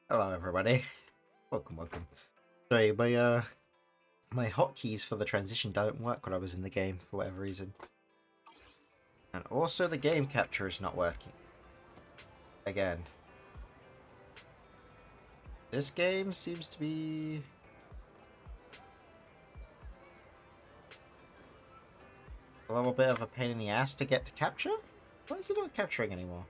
Hello, everybody. Welcome. Sorry, my hotkeys for the transition don't work when I was in the game for whatever reason, and also the game capture is not working. Again, this game seems to be a little bit of a pain in the ass to get to capture. Why is it not capturing anymore?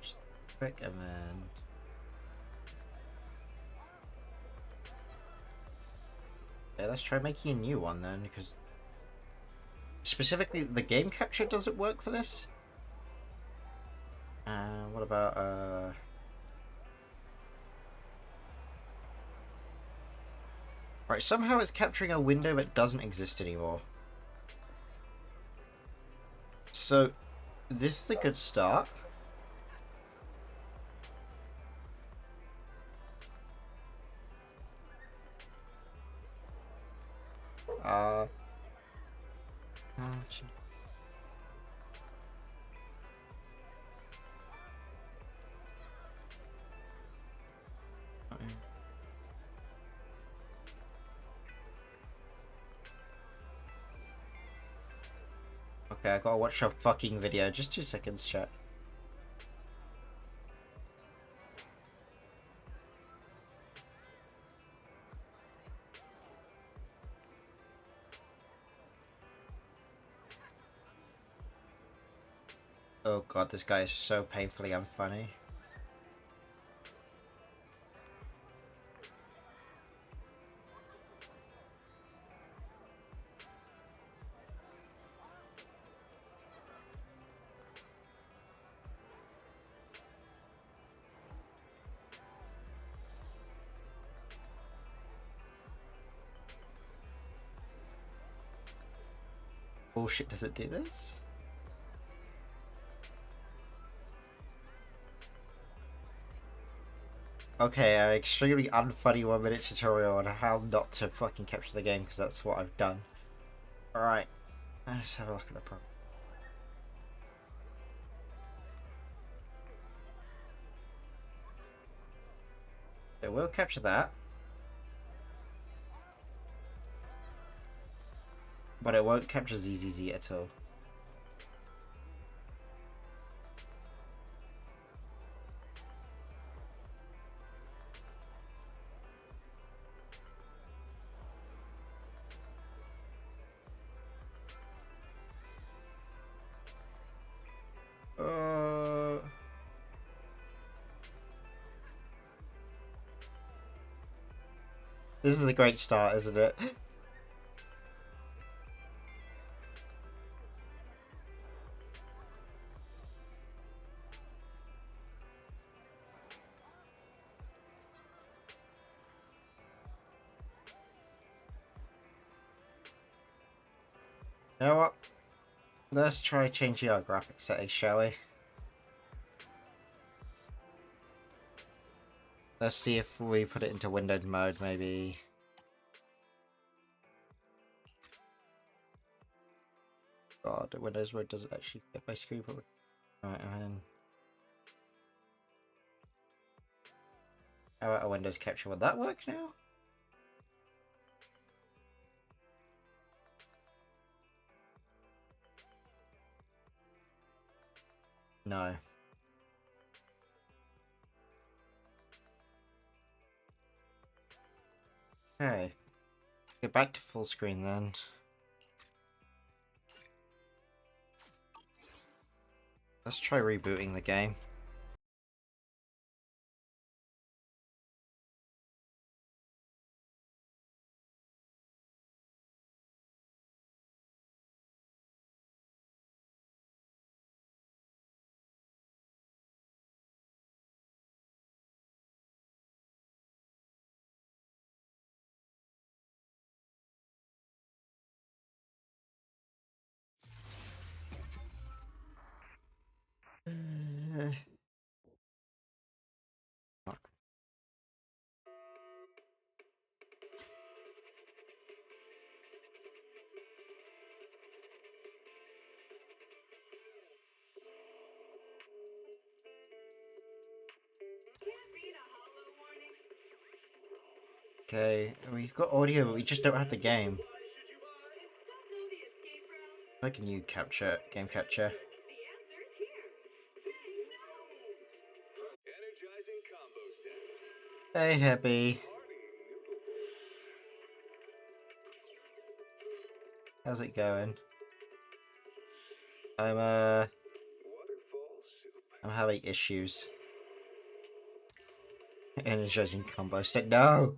Just quick and then. Okay, let's try making a new one then, because specifically the game capture doesn't work for this. What about Right, somehow it's capturing a window that doesn't exist anymore. So, this is a good start. Uh, Okay, I gotta watch a fucking video. Just 2 seconds, chat. Oh god, this guy is so painfully unfunny. Bullshit, does it do this? Okay, an extremely unfunny 1 minute tutorial on how not to fucking capture the game, because that's what I've done. Alright, let's have a look at the problem. It will capture that. But it won't capture ZZZ at all. This is a great start, isn't it? You know what? Let's try changing our graphics settings, shall we? Let's see if we put it into windowed mode, maybe. God, Windows mode doesn't actually get my screen properly. Alright, and then. How about a Windows capture? Would that work now? No. Okay. Go back to full screen then. Let's try rebooting the game. Okay, we've got audio, but we just don't have the game. Like a new game capture. Hey, Happy. How's it going? I'm having issues. Energizing combo set. No!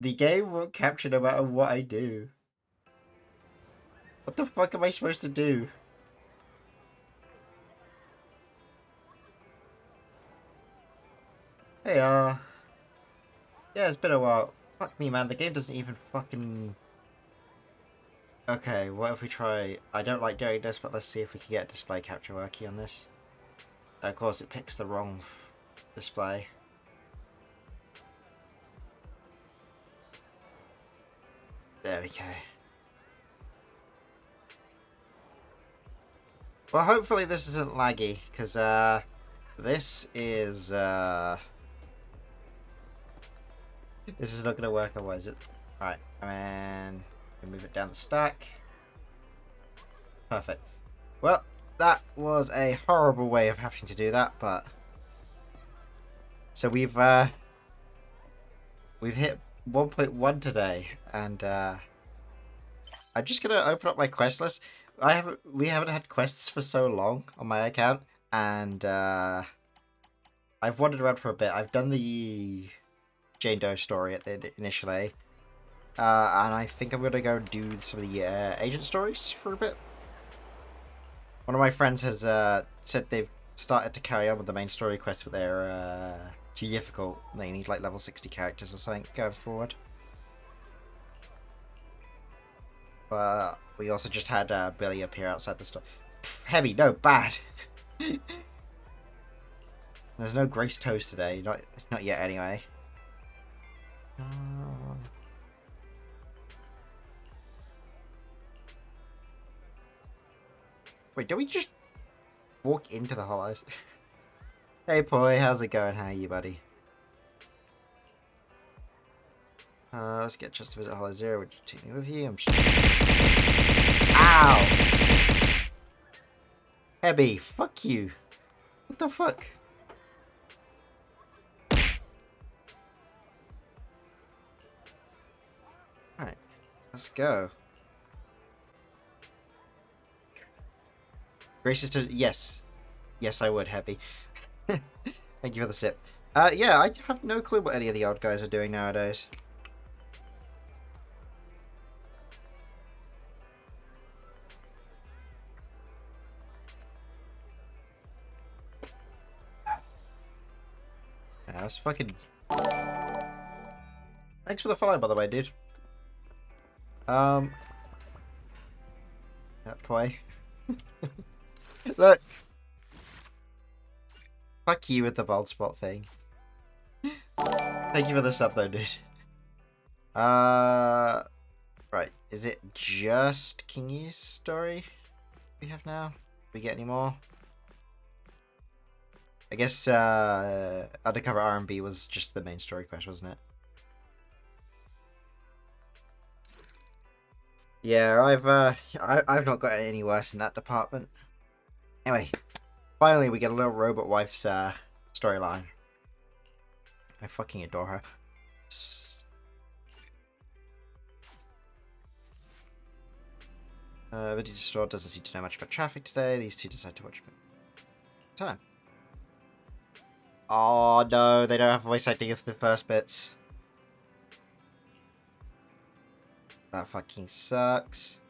The game won't capture no matter what I do. What the fuck am I supposed to do? Hey, yeah, it's been a while. Fuck me, man. The game doesn't even fucking... Okay, what if we try... I don't like doing this, but let's see if we can get display capture working on this. Of course, it picks the wrong display. There we go. Well, hopefully this isn't laggy, because, this is, this is not going to work, otherwise it... Alright, and we move it down the stack. Perfect. Well, that was a horrible way of having to do that, but... So we've hit 1.1 today, and, I'm just gonna open up my quest list. We haven't had quests for so long on my account, and, I've wandered around for a bit. I've done the Jane Doe story initially, and I think I'm gonna go and do some of the agent stories for a bit. One of my friends has said they've started to carry on with the main story quest, but they're too difficult. They need like level 60 characters or something going forward. But we also just had Billy appear outside the store. Heavy, no, bad. There's no Grace Toast today, not yet anyway. Wait, do we just walk into the hollows? Hey, Poi, how's it going? How are you, buddy? Let's get just to visit Hollow Zero. Would you take me with you? I'm just... Ow! Hebby, fuck you. What the fuck? Alright, let's go. Gracious to... Yes. Yes, I would, Hebby. Thank you for the sip. Yeah, I have no clue what any of the old guys are doing nowadays. Yeah, that's fucking... Thanks for the follow, by the way, dude. That boy. Look. Fuck you with the bald spot thing. Thank you for the sub, though, dude. Right. Is it just Kingy's story we have now? Do we get any more? I guess Undercover R&B was just the main story quest, wasn't it? Yeah, I've not got any worse in that department. Anyway, finally we get a little robot wife's storyline. I fucking adore her. Video Store doesn't seem to know much about traffic today. These two decide to watch time. Oh no, they don't have voice acting for the first bits. That fucking sucks.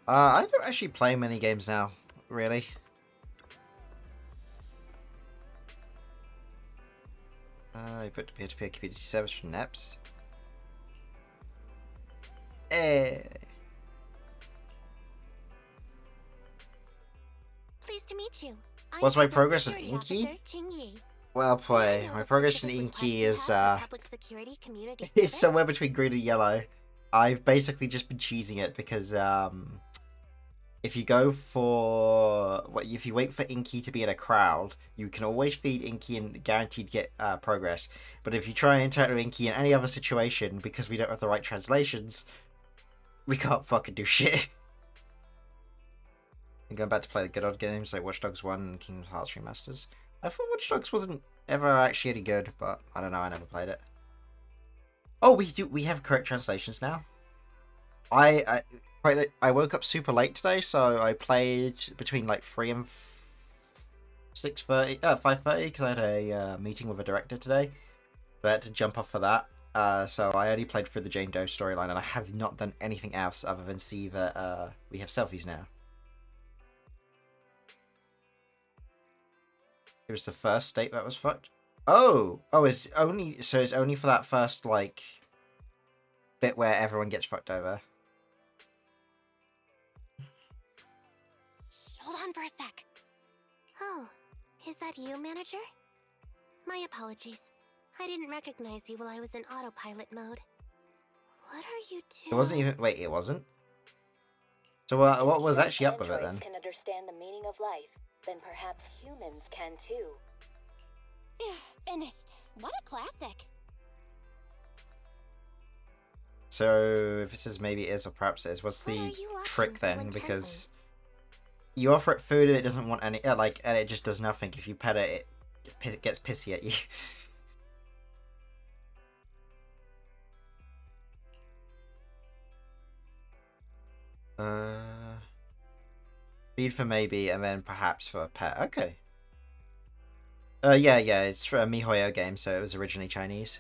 I don't actually play many games now, really. I put peer-to-peer community service for NEPs. Pleased to meet you. What's my progress of Inky? Well, boy, my progress in Inky is is somewhere between green and yellow. I've basically just been cheesing it because if you go for if you wait for Inky to be in a crowd, you can always feed Inky and guaranteed get progress. But if you try and interact with Inky in any other situation, because we don't have the right translations, we can't fucking do shit. I'm going back to play the good old games like Watch Dogs 1 and Kingdom Hearts Remasters. I thought Watch Dogs wasn't ever actually any good, but I don't know, I never played it. Oh, we have correct translations now. I woke up super late today, so I played between like 3 and 5:30, because I had a meeting with a director today. So I had to jump off for that. So I only played through the Jane Doe storyline, and I have not done anything else other than see that we have selfies now. It was the first state that was fucked. Oh, it's only for that first like bit where everyone gets fucked over. Hold on for a sec. Oh, is that you, manager? My apologies. I didn't recognize you while I was in autopilot mode. What are you doing? It wasn't even. Wait, it wasn't. So what was actually up with it then? Can understand the meaning of life, then perhaps humans can too. Finished. What a classic. So if this is maybe it is or perhaps it is, what's the trick then? Because you offer it food and it doesn't want any, and it just does nothing. If you pet it, it gets pissy at you. Feed for maybe, and then perhaps for a pet. Okay. Yeah, it's for a MiHoYo game, so it was originally Chinese.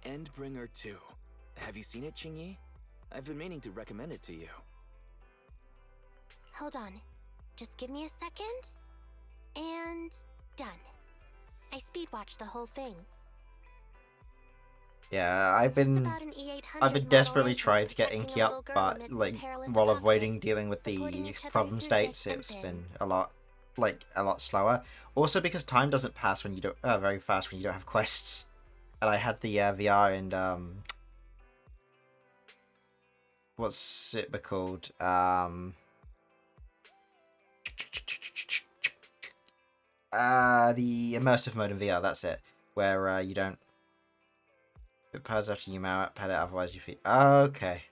Endbringer 2. Have you seen it, Qingyi? I've been meaning to recommend it to you. Hold on. Just give me a second. And done. I speedwatched the whole thing. Yeah, I've been desperately trying to get Inky up, but like while avoiding dealing with the problem states, it's been a lot slower. Also because time doesn't pass when you don't very fast when you don't have quests. And I had the VR and what's it called? The immersive mode in VR. That's it, where you don't. It pairs after you pet it, otherwise you feed. Okay.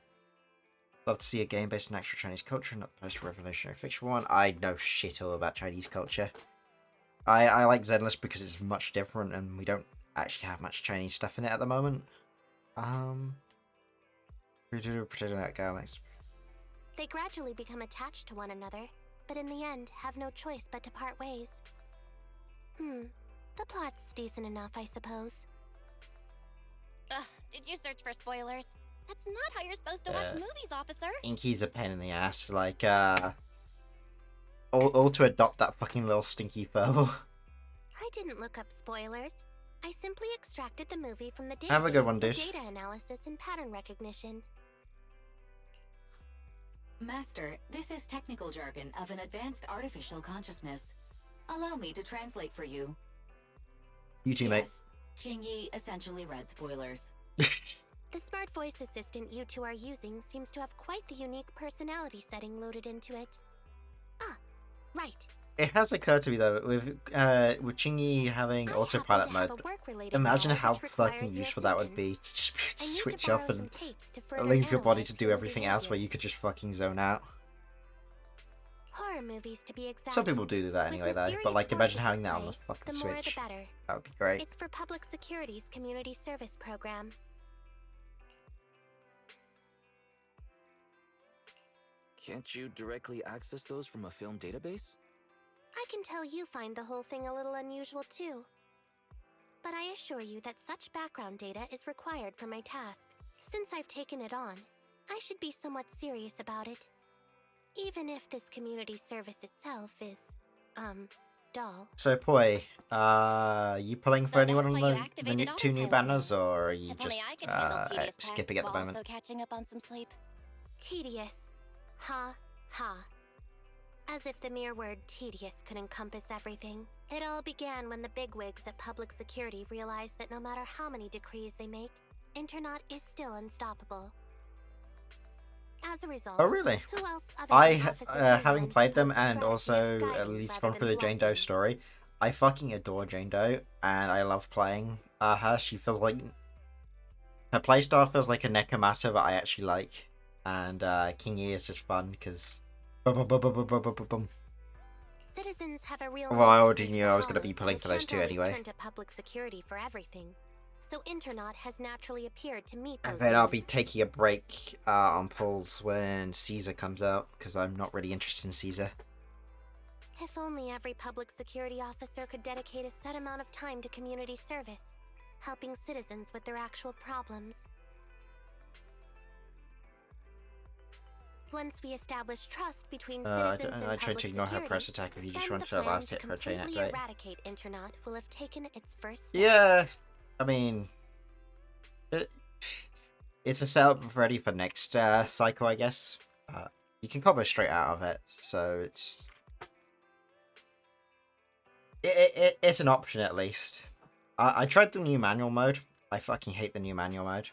Love to see a game based on actual Chinese culture, not the post-revolutionary fiction one. I know shit all about Chinese culture. I like Zenless because it's much different and we don't actually have much Chinese stuff in it at the moment. They gradually become attached to one another, but in the end have no choice but to part ways. The plot's decent enough, I suppose. Did you search for spoilers? That's not how you're supposed to watch movies, officer. Inky's a pain in the ass, like, all to adopt that fucking little stinky furball. I didn't look up spoilers. I simply extracted the movie from the database Have a good one, dude. for data analysis and pattern recognition. Master, this is technical jargon of an advanced artificial consciousness. Allow me to translate for you. You too, mate. Qingyi essentially read spoilers. The smart voice assistant you two are using seems to have quite the unique personality setting loaded into it. Ah, right. It has occurred to me though, with Qingyi having autopilot mode, imagine how fucking useful that would be to just be able to switch off and leave your body to do everything else where you could just fucking zone out. Horror movies, to be exact. Some people do that anyway though, but like imagine having that on the fucking Switch. That would be great. It's for Public Security's community service program. Can't you directly access those from a film database? I can tell you find the whole thing a little unusual too. But I assure you that such background data is required for my task. Since I've taken it on, I should be somewhat serious about it. Even if this community service itself is, dull. So, Poi, you pulling for anyone on the two new banners, or are you just skipping at the moment? Also catching up on some sleep. Tedious. Ha, ha. As if the mere word tedious could encompass everything. It all began when the bigwigs at Public Security realized that no matter how many decrees they make, Internaut is still unstoppable. As a result, Oh, really? who else other than I, Officer Chamberlain having played them proposed a and strategy also of at guiding least rather gone than through the Jane Doe blocking? story, I fucking adore Jane Doe, and I love playing her. She feels like... Her playstyle feels like a Nekomata that I actually like. And King E is just fun, because... Citizens have a real Well, I need to already face knew the I was going to be hollows pulling and for those can't two always anyway. turn to Public Security for everything. So Internaut has naturally appeared to meet those And then I'll be needs. taking a break on pulls when Caesar comes out, because I'm not really interested in Caesar. If only every public security officer could dedicate a set amount of time to community service, helping citizens with their actual problems. Once we establish trust between citizens and I tried public to ignore her security, press attack if you just then wanted the to plan last to hit for a chain completely activate. eradicate Internaut will have taken its first step. Yeah, I mean... It's a setup ready for next cycle, I guess. You can combo straight out of it, so it's... It's an option at least. I tried the new manual mode. I fucking hate the new manual mode.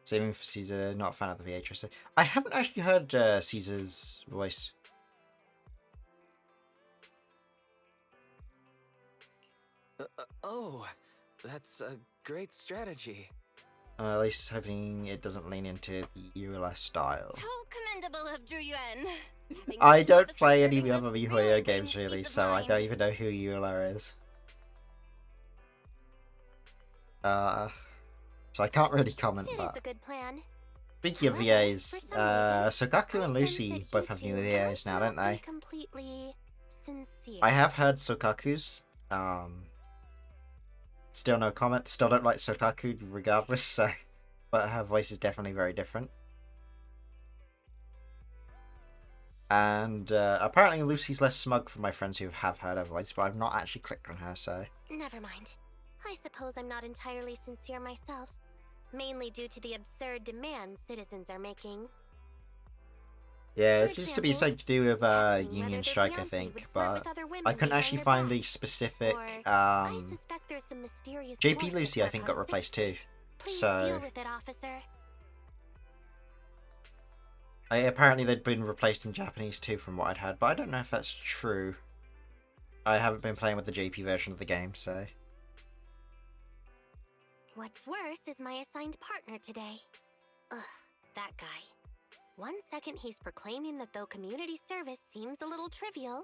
Saving for Caesar, not a fan of the VHS. I haven't actually heard Caesar's voice. Oh, that's a great strategy. At least hoping it doesn't lean into the ULS style. How commendable of Zhu Yuan. I don't play any Serving other us MiHoYo really games brings really, peace of so I mind. don't even know who Euler is. So I can't really comment, It is but... a good plan. Speaking of However, VAs, for some reason, Sokaku I and sense Lucy that both you have new two VAs might now, don't not be they? completely sincere. I have heard Sokaku's. Still no comment. Still don't like Sokaku regardless, so... But her voice is definitely very different. And apparently Lucy's less smug from my friends who have heard her voice, but I've not actually clicked on her, so... Never mind. I suppose I'm not entirely sincere myself. Mainly due to the absurd demands citizens are making. Yeah, For it seems to be example, something to do with asking whether Union their Strike, I fiancé think, would flirt but with other women I couldn't behind actually their find back. the specific... Or, I suspect there's some mysterious JP force at Lucy, I work think, on got replaced too. 60. Please So... deal with it, officer. Apparently they'd been replaced in Japanese too, from what I'd heard, but I don't know if that's true. I haven't been playing with the JP version of the game, so... What's worse is my assigned partner today. Ugh, that guy. One second he's proclaiming that though community service seems a little trivial,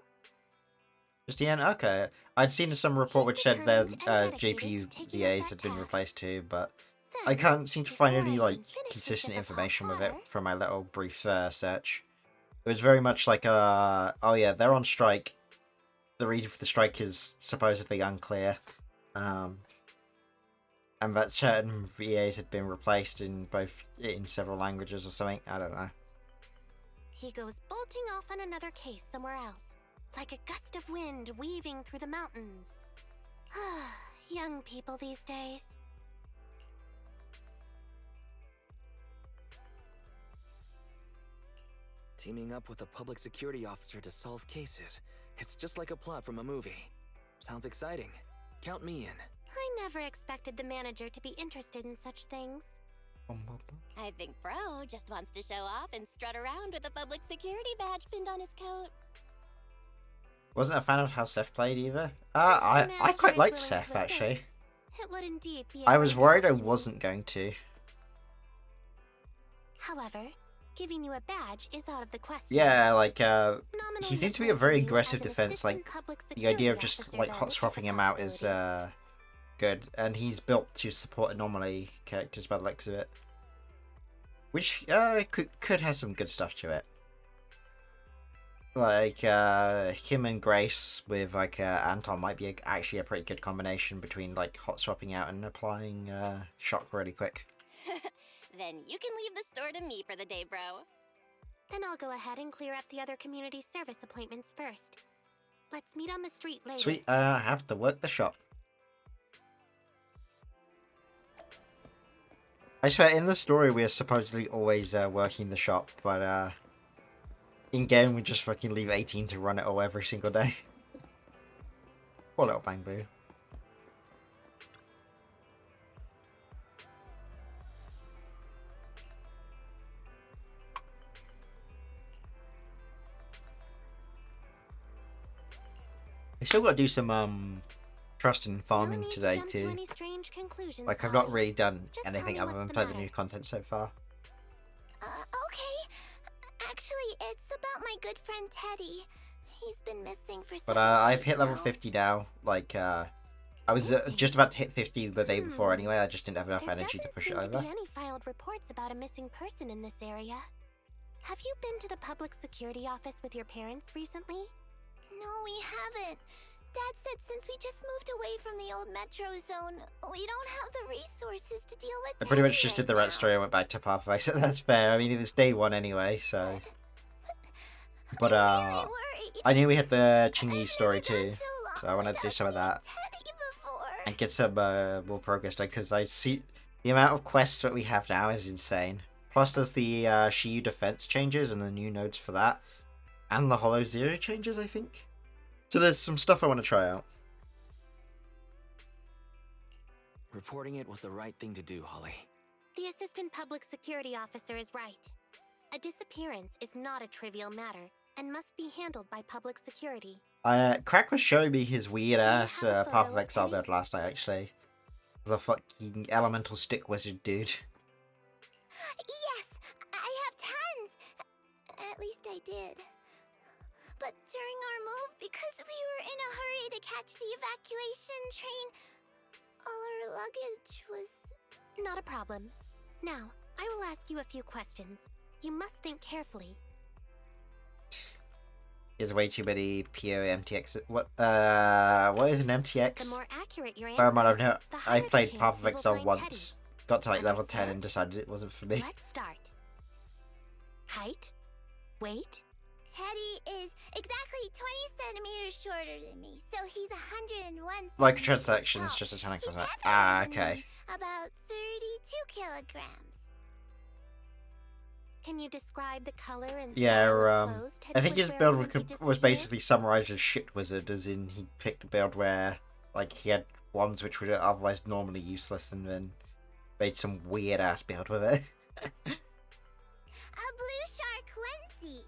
Just the end? Okay. I'd seen some report He's which said that determined and JP dedicated to taking up VAs that had been task. replaced too, but then, I can't seem to find before any I like can finish this consistent sip of hot information with it water- from my little brief search. It was very much like oh yeah, they're on strike. The reason for the strike is supposedly unclear. And that certain VAs had been replaced in several languages or something. I don't know. he goes bolting off on another case somewhere else, like a gust of wind weaving through the mountains. Young people these days. Teaming up with a public security officer to solve cases. It's just like a plot from a movie. Sounds exciting. Count me in. I never expected the manager to be interested in such things. I think Bro just wants to show off and strut around with a public security badge pinned on his coat. Wasn't a fan of how Seth played either. I manager quite is liked willing Seth to actually. assist. It would indeed be. I was worried I wasn't going to. However, giving you a badge is out of the question. Yeah, like Nominally he seemed to be a very appointing you aggressive as an defense. Like assistant public the idea of security just officer, like though, hot is a swapping him out is possibility. good, and he's built to support anomaly characters by the looks of it, which could have some good stuff to it. Like him and Grace with like Anton might be actually a pretty good combination between like hot swapping out and applying shock really quick. Then you can leave the store to me for the day, Bro. Then I'll go ahead and clear up the other community service appointments first. Let's meet on the street later. Sweet, I don't have to work the shop. I swear, in the story we're supposedly always working the shop, but In game, we just fucking leave 18 to run it all every single day. Poor little Bang Boo. I still got to do some trust and No farming need to today jump to too. any strange conclusions, Like I've not Holly. really done Just tell anything me other what's than the play the matter. new content so far. Okay. Actually, it's about my good friend Teddy. He's been missing for But several I've days hit level now. 50 now. Like I was Missing? just about to hit 50 the day before Hmm. anyway. I just didn't have enough There energy to doesn't push it seem to over. be any filed reports about a missing person in this area. Have you been to the public security office with your parents recently? No, we haven't. Dad said since we just moved away from the old metro zone, we don't have the resources to deal with I pretty much Teddy just did right the now. rat story and went back to Pathway, so that's fair. I mean, it's day one anyway, so. But I'm really worried. I knew we had the I've Chingy never story gone too, so long so I wanted to do without some of seeing that Teddy before. and get some more progress done because I see the amount of quests that we have now is insane. Plus, there's the Shiyu defense changes and the new nodes for that, and the Hollow Zero changes, I think. So there's some stuff I want to try out. Reporting it was the right thing to do, Holly. The assistant public security officer is right. A disappearance is not a trivial matter and must be handled by public security. Crack was showing me his weird ass have a photo Path of of Exile Teddy? build last night, actually. The fucking elemental stick wizard dude. Yes, I have tons. At least I did. But during our move, because we were in a hurry to catch the evacuation train, all our luggage was... Not a problem. Now, I will ask you a few questions. You must think carefully. There's way too many PO MTX. What is an The MTX? more accurate your Bear in mind, answers, the I higher the played chance Path of you will Exile find once. Got to like level 10 and Understand? decided it wasn't for me. Teddy. Let's start. Height, weight, Teddy is exactly 20 centimeters shorter than me, so he's 101 Like centimeters transactions, tall. just a tonic He's for that. heavier Ah, than okay. me, about 32 kilograms. can you describe the color and Yeah, style of clothes I Teddy think was his wearing build when he was disappeared? basically summarized as shit wizard, as in he picked a build where like he had ones which were otherwise normally useless and then made some weird ass build with it. A blue shark onesie.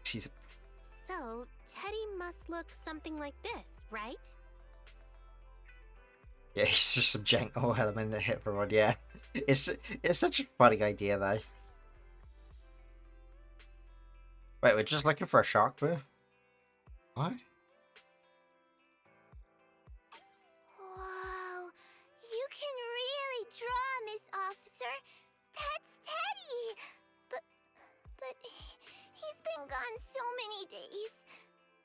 She's So, Teddy must look something like this, right? yeah, he's just some jank old element that hit everyone. Yeah, it's such a funny idea though. Wait, we're just looking for a shark boo? What? Whoa, you can really draw, Miss Officer. That's Teddy. But he's been gone so many days.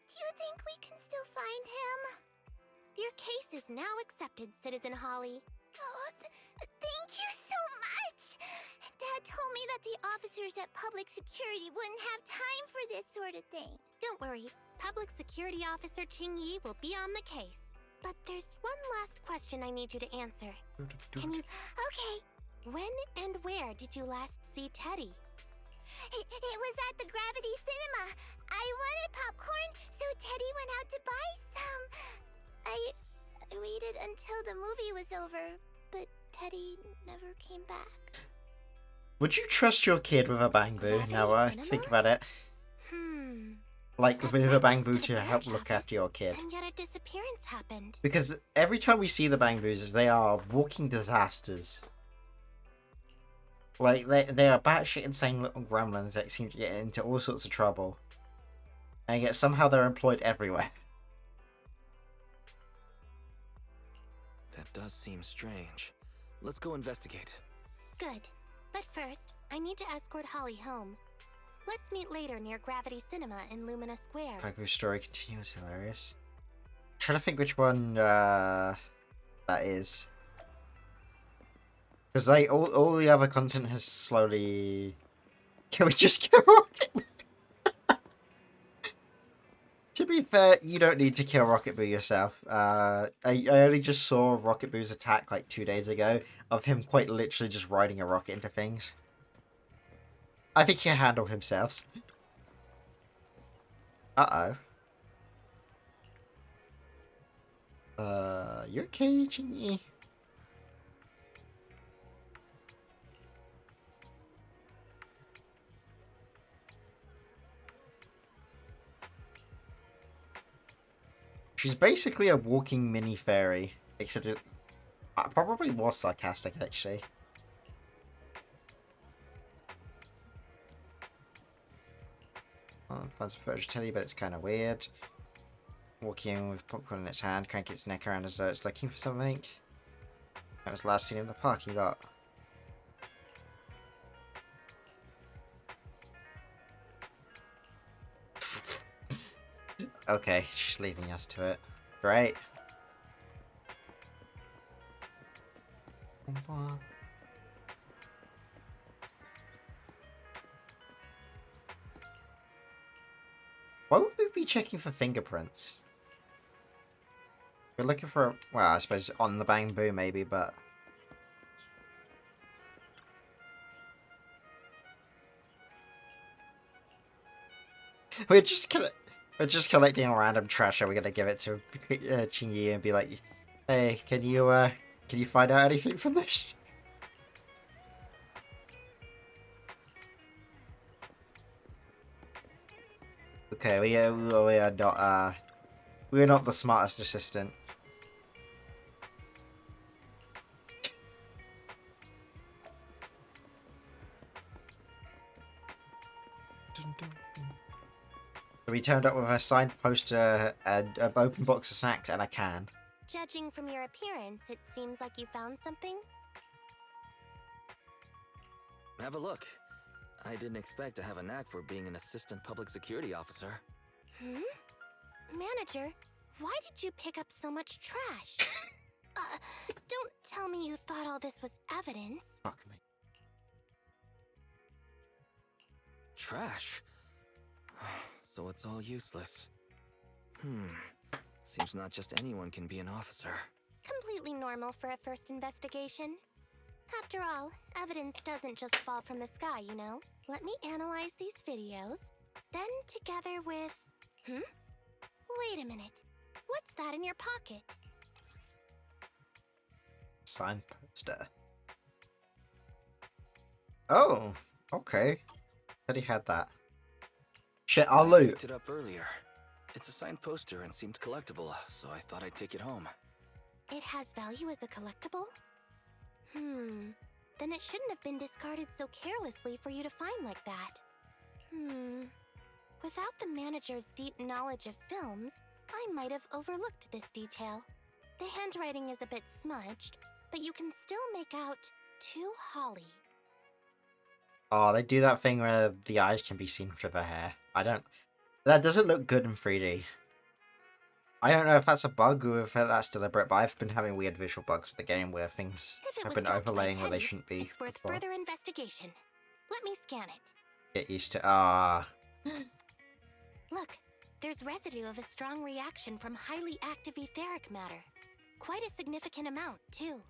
Do you think we can still find him? Your case is now accepted, Citizen Holly. Oh, thank you so much. Dad told me that the officers at Public Security wouldn't have time for this sort of thing. Don't worry, Public Security Officer Ching Yi will be on the case. But there's one last question I need you to answer. Can you... Okay, When and where did you last see Teddy? it was at the Gravity Cinema. I wanted popcorn, so Teddy went out to buy some. I waited until the movie was over, but Teddy never came back. Would you trust your kid with a bang boo? Gravity Now I Cinema? think about it. Like That's with a right bang next boo to the to help branch look office, after your kid. And yet a disappearance happened. Because every time we see the bang boos, they are walking disasters. Like they are batshit insane little gremlins that seem to get into all sorts of trouble, and yet somehow they're employed everywhere. That does seem strange. Let's go investigate. Good. But first, I need to escort Holly home. Let's meet later near Gravity Cinema in Lumina Square. Bang boo story continues hilarious. Trying to think which one that is. Because like all the other content has slowly. Can we just get rocking? To be fair, you don't need to kill Rocket Boo yourself. I only just saw Rocket Boo's attack like 2 days ago of him quite literally just riding a rocket into things. I think he can handle himself. Uh-oh. You okay, Chingy? She's basically a walking mini fairy, except it probably more sarcastic, actually. Oh, finds a furniture teddy, but it's kind of weird. Walking in with popcorn in its hand, cranking its neck around as though it's looking for something. That was last seen in the parking lot. Okay, she's leaving us to it. Great. Why would we be checking for fingerprints? We're looking for, well, I suppose on the bamboo maybe, but... We're just collecting random trash and we're gonna give it to Chingy and be like, hey, can you find out anything from this? Okay, we're not the smartest assistant. We turned up with a signed poster, an open box of snacks, and a can. Judging from your appearance, it seems like you found something. Have a look. I didn't expect to have a knack for being an assistant public security officer. Manager, why did you pick up so much trash? Don't tell me you thought all this was evidence. Fuck me. Trash? So it's all useless. Seems not just anyone can be an officer. Completely normal for a first investigation. After all, evidence doesn't just fall from the sky, you know? Let me analyze these videos, then together with... Wait a minute. What's that in your pocket? Signed poster. Oh, okay. Said he had that. Shit, I'll I loot. picked it up earlier. It's a signed poster and seemed collectible, so I thought I'd take it home. It has value as a collectible? Then it shouldn't have been discarded so carelessly for you to find like that. Without the manager's deep knowledge of films, I might have overlooked this detail. The handwriting is a bit smudged, but you can still make out "To Holly." Oh, they do that thing where the eyes can be seen through the hair. That doesn't look good in 3D. I don't know if that's a bug or if that's deliberate, but I've been having weird visual bugs with the game where things If it have was been dropped by overlaying where they Teddy, shouldn't be. it's worth before. further investigation. Let me scan it. Get used to Look, there's residue of a strong reaction from highly active etheric matter. Quite a significant amount, too.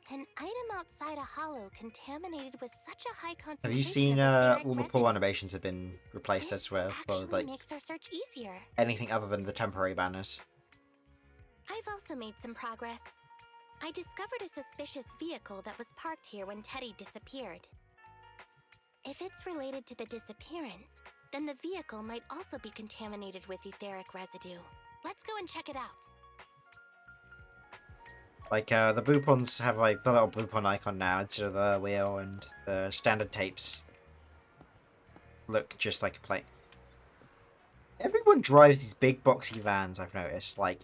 An item outside a hollow contaminated with such a high concentration. Have you seen of etheric all the residue. pull animations have been replaced This as well for actually like makes our search easier. anything other than the temporary banners? I've also made some progress. I discovered a suspicious vehicle that was parked here when Teddy disappeared. If it's related to the disappearance, then the vehicle might also be contaminated with etheric residue. Let's go and check it out. Like the Boopons have like the little Boopon icon now instead of the wheel, and the standard tapes look just like a plane. Everyone drives these big boxy vans, I've noticed. Like,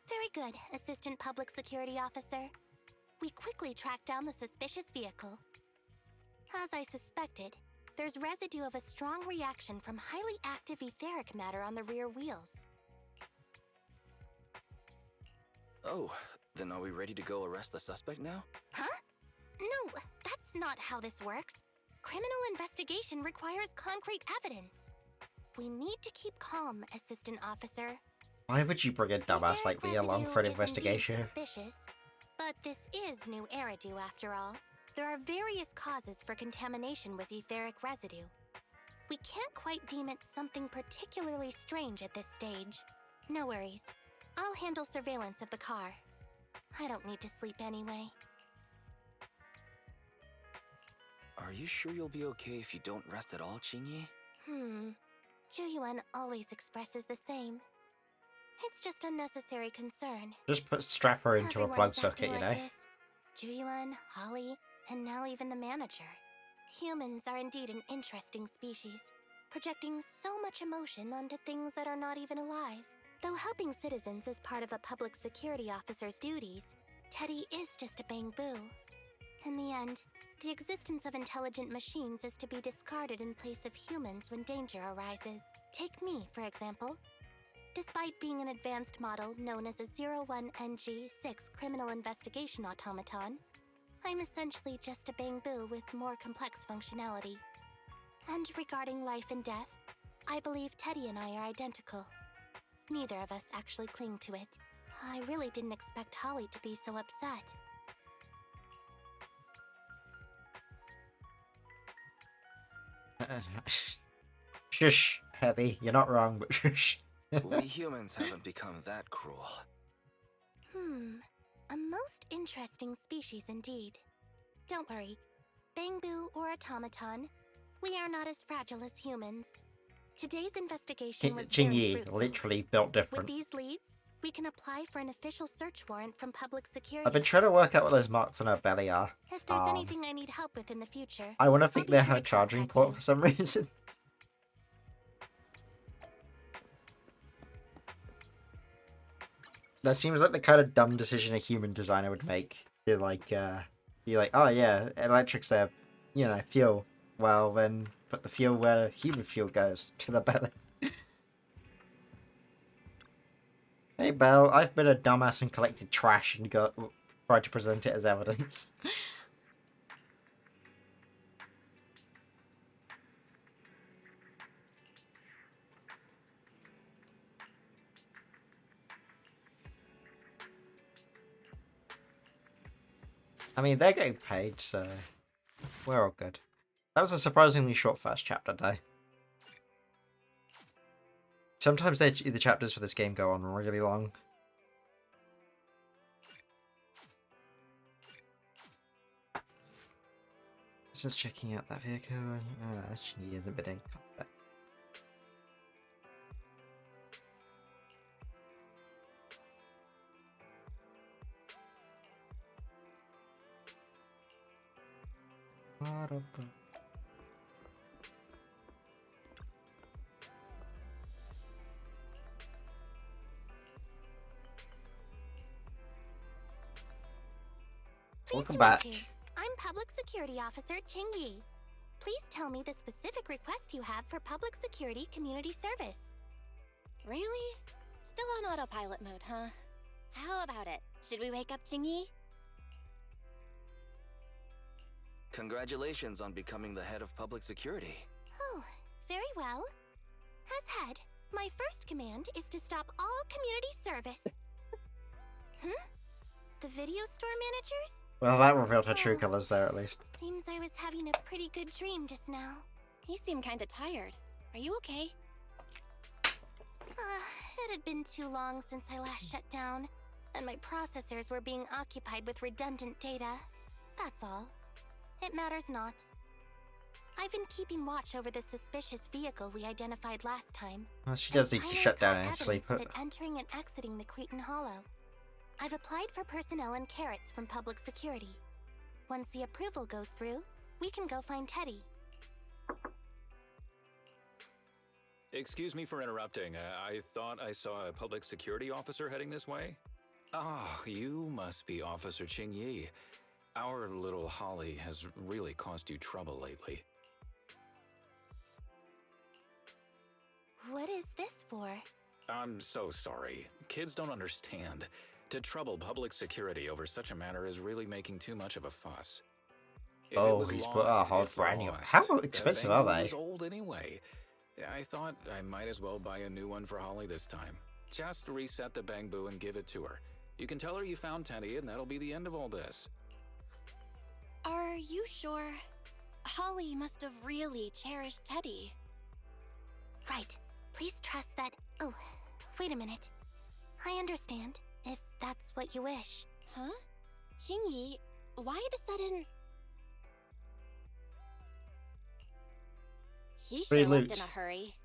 Very good, Assistant Public Security Officer. We quickly tracked down the suspicious vehicle. As I suspected, there's residue of a strong reaction from highly active etheric matter on the rear wheels. Oh, then are we ready to go arrest the suspect now? Huh? No, that's not how this works. Criminal investigation requires concrete evidence. We need to keep calm, Assistant Officer. Why would you bring a dumbass like me along for an investigation? Suspicious, but this is New Eridu after all. There are various causes for contamination with etheric residue. We can't quite deem it something particularly strange at this stage. No worries. I'll handle surveillance of the car. I don't need to sleep anyway. Are you sure you'll be okay if you don't rest at all, Qingyi? Zhuyuan always expresses the same. It's just unnecessary concern. Just strap her into Everyone a plug is acting socket, you like know? this. Zhuyuan, Holly, and now even the manager. Humans are indeed an interesting species, projecting so much emotion onto things that are not even alive. Though helping citizens is part of a public security officer's duties, Teddy is just a bamboo. In the end, the existence of intelligent machines is to be discarded in place of humans when danger arises. Take me, for example. Despite being an advanced model known as a 01NG6 criminal investigation automaton, I'm essentially just a bamboo with more complex functionality. And regarding life and death, I believe Teddy and I are identical. Neither of us actually cling to it. I really didn't expect Holly to be so upset. Shush, Heavy. You're not wrong, but shush. We humans haven't become that cruel. A most interesting species indeed. Don't worry. Bamboo or automaton, we are not as fragile as humans. Today's investigation was very Qingyi, fruitful. literally built With different. these leads, we can apply for an official search warrant from public security. I've been trying to work out what those marks on her belly are. If there's anything I need help with in the future, I want to I'll think be they're sure her to charging contact port you. for some reason. That seems like the kind of dumb decision a human designer would make. Be like, oh yeah, electrics there, fuel. Well, then put the fuel where human fuel goes, to the belly. Hey Belle, I've been a dumbass and collected trash and tried to present it as evidence. I mean, they're getting paid, so we're all good. That was a surprisingly short first chapter, though. Sometimes the chapters for this game go on really long. Just checking out that vehicle. She hasn't been in combat. Pleased Welcome to back. meet you. I'm Public Security Officer Qingyi. Please tell me the specific request you have for Public Security Community Service. Really? Still on autopilot mode, huh? How about it? Should we wake up Qingyi? Congratulations on becoming the head of public security. Oh, very well. As head, my first command is to stop all community service. The video store managers? Well, that revealed her true colors there, at least. Seems I was having a pretty good dream just now. You seem kinda tired. Are you okay? It had been too long since I last shut down, and my processors were being occupied with redundant data. That's all. It matters not. I've been keeping watch over the suspicious vehicle we identified last time. Well, she does need to Finally shut down caught and sleep. evidence of it entering and exiting the Cretan Hollow. I've applied for personnel and carrots from public security. Once the approval goes through, we can go find Teddy. Excuse me for interrupting. I thought I saw a public security officer heading this way. Ah, you must be Officer Qingyi. Our little Holly has really caused you trouble lately. What is this for? I'm so sorry. Kids don't understand. To trouble public security over such a matter is really making too much of a fuss. If it Oh, was he's put a lost, hard it's brand new. lost. How The expensive Bang are Boo they? was old anyway. I thought I might as well buy a new one for Holly this time. Just reset the Bang Boo and give it to her. You can tell her you found Teddy, and that'll be the end of all this. Are you sure? Holly must have really cherished Teddy. Right. Please trust that. Oh, wait a minute. I understand, if that's what you wish. Huh? Xingyi, why the sudden... He Free sure left loot. in a hurry.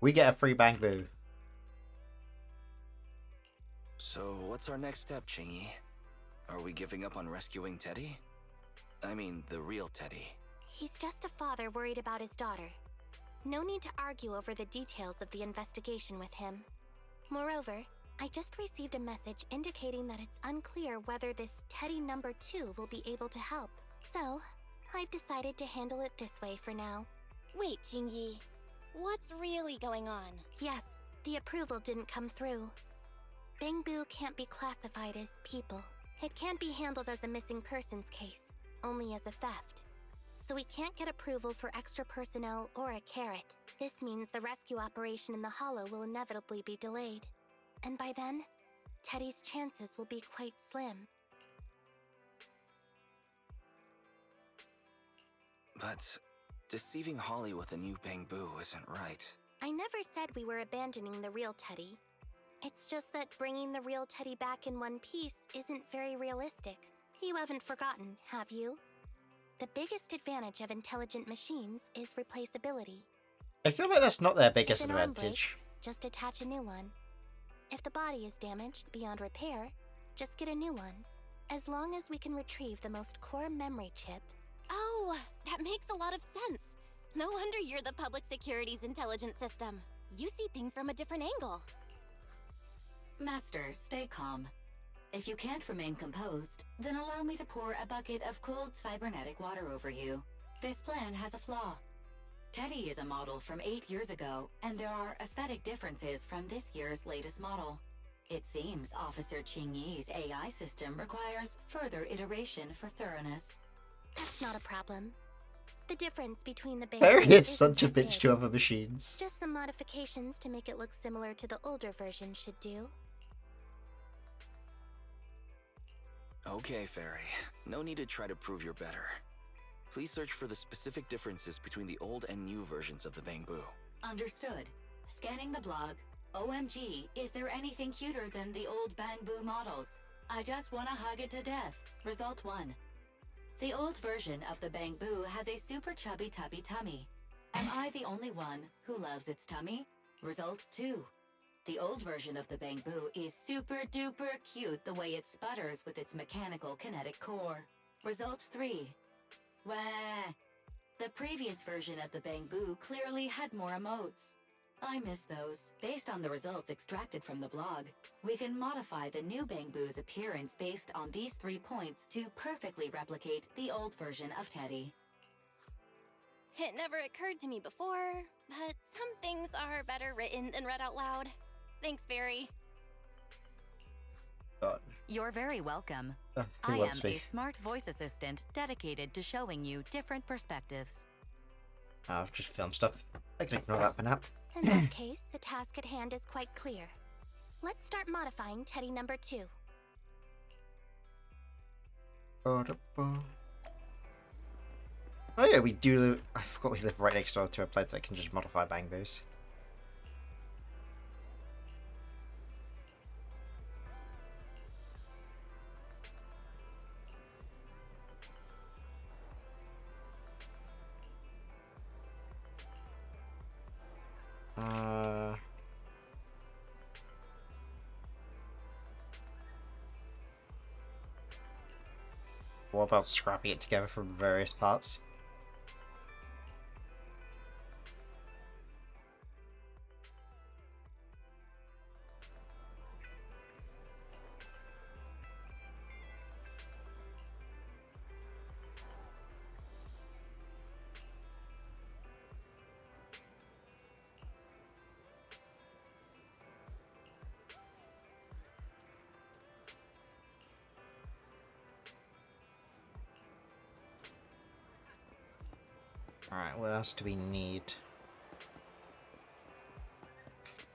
We get a free Bang Boo. So, what's our next step, Chingy? Are we giving up on rescuing Teddy? I mean, the real Teddy. He's just a father worried about his daughter. No need to argue over the details of the investigation with him. Moreover, I just received a message indicating that it's unclear whether this Teddy number 2 will be able to help. So, I've decided to handle it this way for now. Wait, Xingyi. What's really going on? Yes, the approval didn't come through. Bang Boo can't be classified as people. It can't be handled as a missing persons case, only as a theft. So we can't get approval for extra personnel or a carrot. This means the rescue operation in the Hollow will inevitably be delayed. And by then, Teddy's chances will be quite slim. But deceiving Holly with a new Bang Boo isn't right. I never said we were abandoning the real Teddy. It's just that bringing the real Teddy back in one piece isn't very realistic. You haven't forgotten, have you? The biggest advantage of intelligent machines is replaceability. I feel like that's not their biggest If an arm advantage. breaks, just attach a new one. If the body is damaged beyond repair, just get a new one. As long as we can retrieve the most core memory chip. Oh, that makes a lot of sense. No wonder you're the public security's intelligence system. You see things from a different angle. Master, stay calm. If you can't remain composed, then allow me to pour a bucket of cold cybernetic water over you. This plan has a flaw. Teddy is a model from 8 years ago, and there are aesthetic differences from this year's latest model. It seems Officer Qingyi's AI system requires further iteration for thoroughness. That's not a problem. The difference between the Barry Bang Boo is such a isn't that bitch big. to other machines. Just some modifications to make it look similar to the older version should do. Okay, Fairy. No need to try to prove you're better. Please search for the specific differences between the old and new versions of the Bang Boo. Understood. Scanning the blog. OMG, is there anything cuter than the old Bang Boo models? I just wanna hug it to death. Result 1. The old version of the Bang Boo has a super chubby tubby tummy. Am I the only one who loves its tummy? Result 2. The old version of the Bang Boo is super duper cute the way it sputters with its mechanical kinetic core. Result 3. Wah. The previous version of the Bang Boo clearly had more emotes. I miss those. Based on the results extracted from the blog, we can modify the new Bang Boo's appearance based on these 3 points to perfectly replicate the old version of Teddy. It never occurred to me before, but some things are better written than read out loud. Thanks, Barry. God. You're very welcome. Who I am wants a me? smart voice assistant dedicated to showing you different perspectives. I've just filmed stuff. I can ignore that for now. In that case, the task at hand is quite clear. Let's start modifying Teddy number 2. Oh yeah, we do live... I forgot we live right next door to a place that can just modify Bang Boos. What about scrapping it together from various parts? Alright, what else do we need?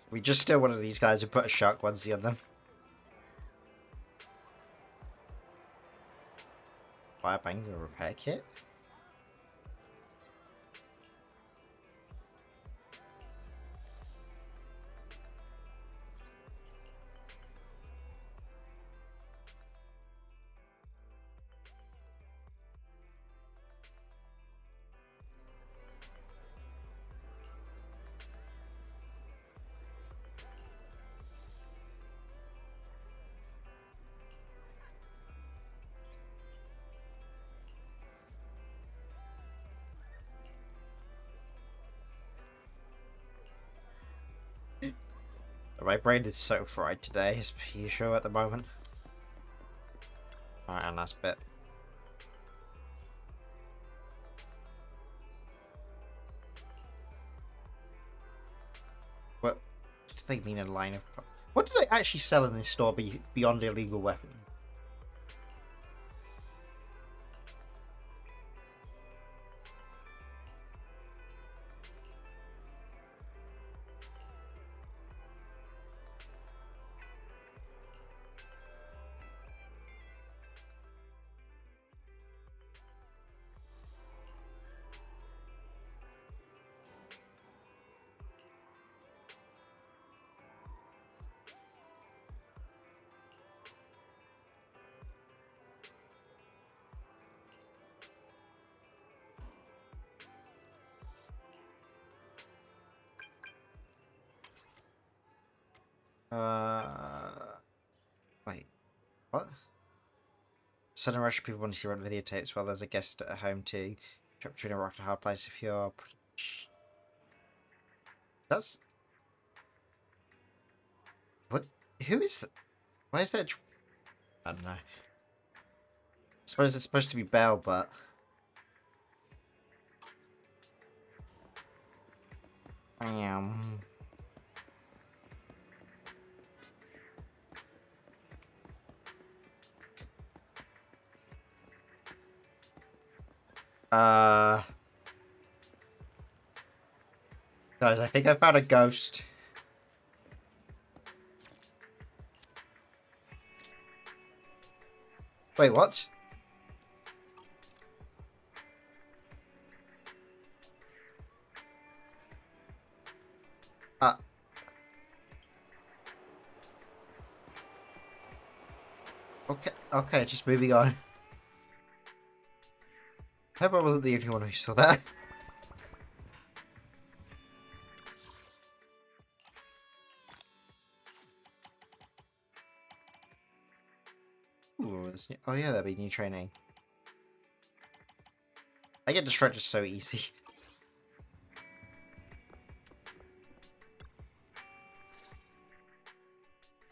We just steal one of these guys who put a shark onesie on them. Firebanger repair kit? My brain is so fried today, as per usual at the moment. Alright, and last bit. What do they mean a line of... What do they actually sell in this store beyond illegal weapons? Wait, what? Sudden rush of people want to see rent videotapes while there's a guest at home too. Trapped between a rock and a hard place if you're... That's... What? Who is that? Why is that... I don't know. I suppose it's supposed to be Belle, but... Guys, I think I found a ghost. Wait, what? Okay, just moving on. I hope I wasn't the only one who saw that. Ooh, there's new... Oh yeah, that'd be new training. I get distracted so easy.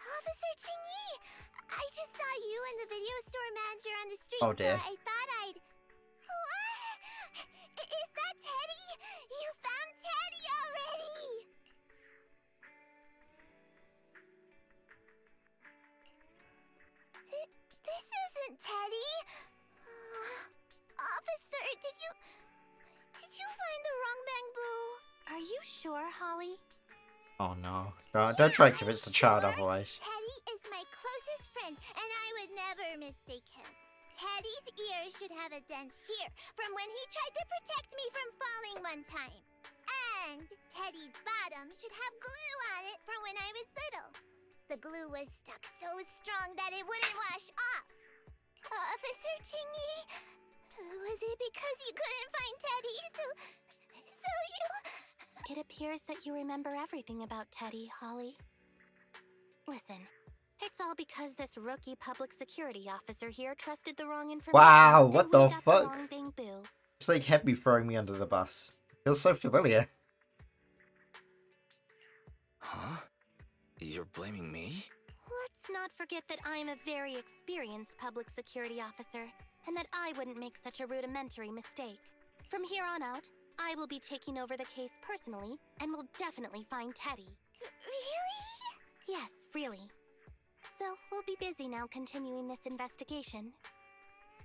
Officer Chingy! I just saw you and the video store manager on the street, Oh dear. so I thought I'd... What? Is that Teddy? You found Teddy already! This isn't Teddy. Officer, did you find the wrong bamboo? Are you sure, Holly? Oh no. Don't try to convince the child otherwise. Teddy is my closest friend, and I would never mistake him. Teddy's ear should have a dent here from when he tried to protect me from falling one time. And Teddy's bottom should have glue on it from when I was little. The glue was stuck so strong that it wouldn't wash off. Officer Chingy, was it because you couldn't find Teddy, so you... It appears that you remember everything about Teddy, Holly. Listen, it's all because this rookie public security officer here trusted the wrong information. Wow, and what we the got fuck? wrong bamboo. It's like Heavy throwing me under the bus. Feels so familiar. Huh? You're blaming me? Let's not forget that I'm a very experienced public security officer, and that I wouldn't make such a rudimentary mistake. From here on out, I will be taking over the case personally, and will definitely find Teddy. Really? Yes, really. So, we'll be busy now continuing this investigation.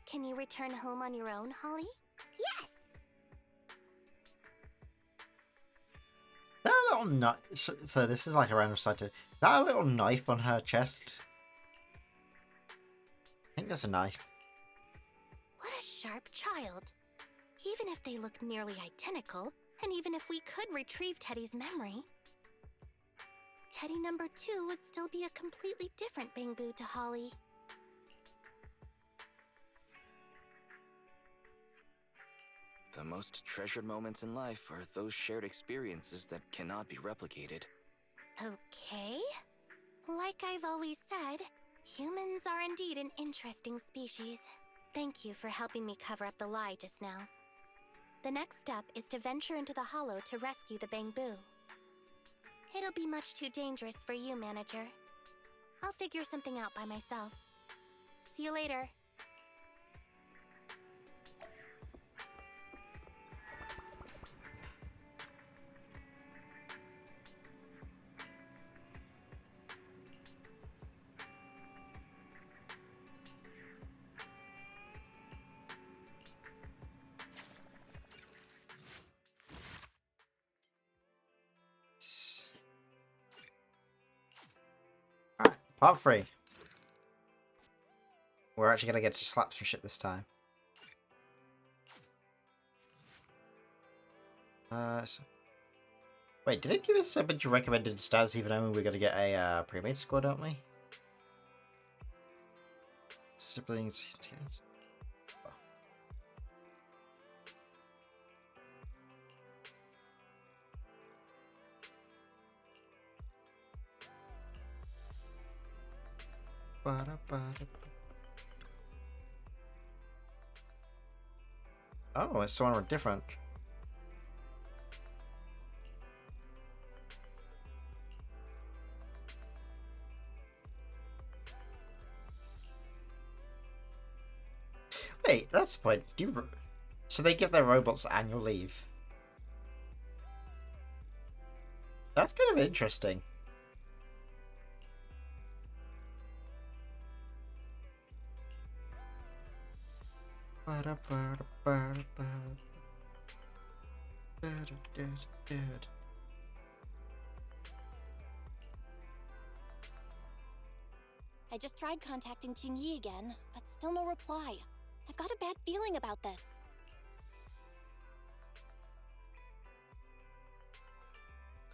Can you return home on your own, Holly? Yes! little knife. So this is like a random side to that little knife on her chest. I think that's a knife. What a sharp child. Even if they look nearly identical, and even if we could retrieve Teddy's memory, Teddy number 2 would still be a completely different Bangboo to Holly. The most treasured moments in life are those shared experiences that cannot be replicated. Okay. Like I've always said, humans are indeed an interesting species. Thank you for helping me cover up the lie just now. The next step is to venture into the hollow to rescue the Bangboo. It'll be much too dangerous for you, Manager. I'll figure something out by myself. See you later. Alright, part 3. We're actually gonna get to slap some shit this time. Wait, did it give us a bunch of recommended stats even though we're gonna get a pre-made score, don't we? Siblings. Oh, it's someone different. Wait, that's the point. So they give their robots annual leave. That's kind of interesting. I just tried contacting Jingyi again, but still no reply. I've got a bad feeling about this.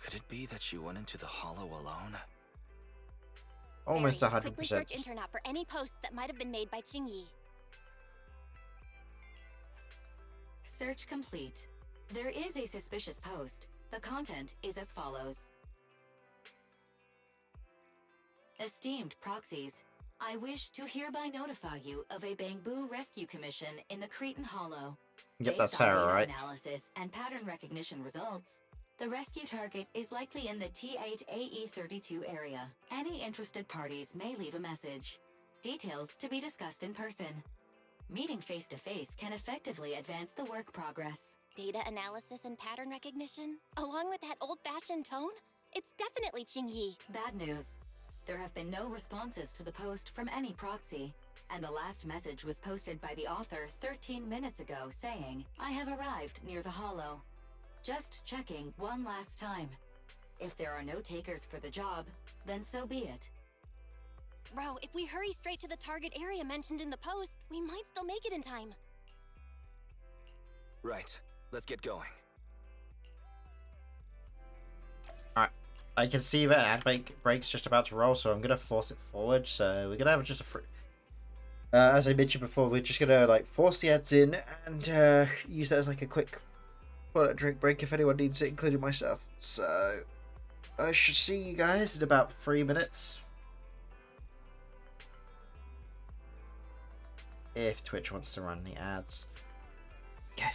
Could it be that she went into the hollow alone? Almost Mary, quickly 100%. search internet for any posts that might have been made by Jingyi. Search complete. There is a suspicious post. The content is as follows. Esteemed proxies, I wish to hereby notify you of a Bangboo rescue commission in the Cretan Hollow. Yep, Based that's on her, data right? analysis and pattern recognition results, the rescue target is likely in the T8AE32 area. Any interested parties may leave a message. Details to be discussed in person. Meeting face-to-face can effectively advance the work progress. Data analysis and pattern recognition? Along with that old-fashioned tone? It's definitely Jingyi. Bad news. There have been no responses to the post from any proxy, and the last message was posted by the author 13 minutes ago saying, I have arrived near the hollow. Just checking one last time. If there are no takers for the job, then so be it. Bro, if we hurry straight to the target area mentioned in the post, we might still make it in time. Right. Let's get going. Alright. I can see that an ad break's just about to roll, so I'm gonna force it forward. So we're gonna have just a as I mentioned before, we're just gonna like force the ads in and use that as like a quick drink break if anyone needs it, including myself. So I should see you guys in about 3 minutes. If Twitch wants to run the ads. Okay.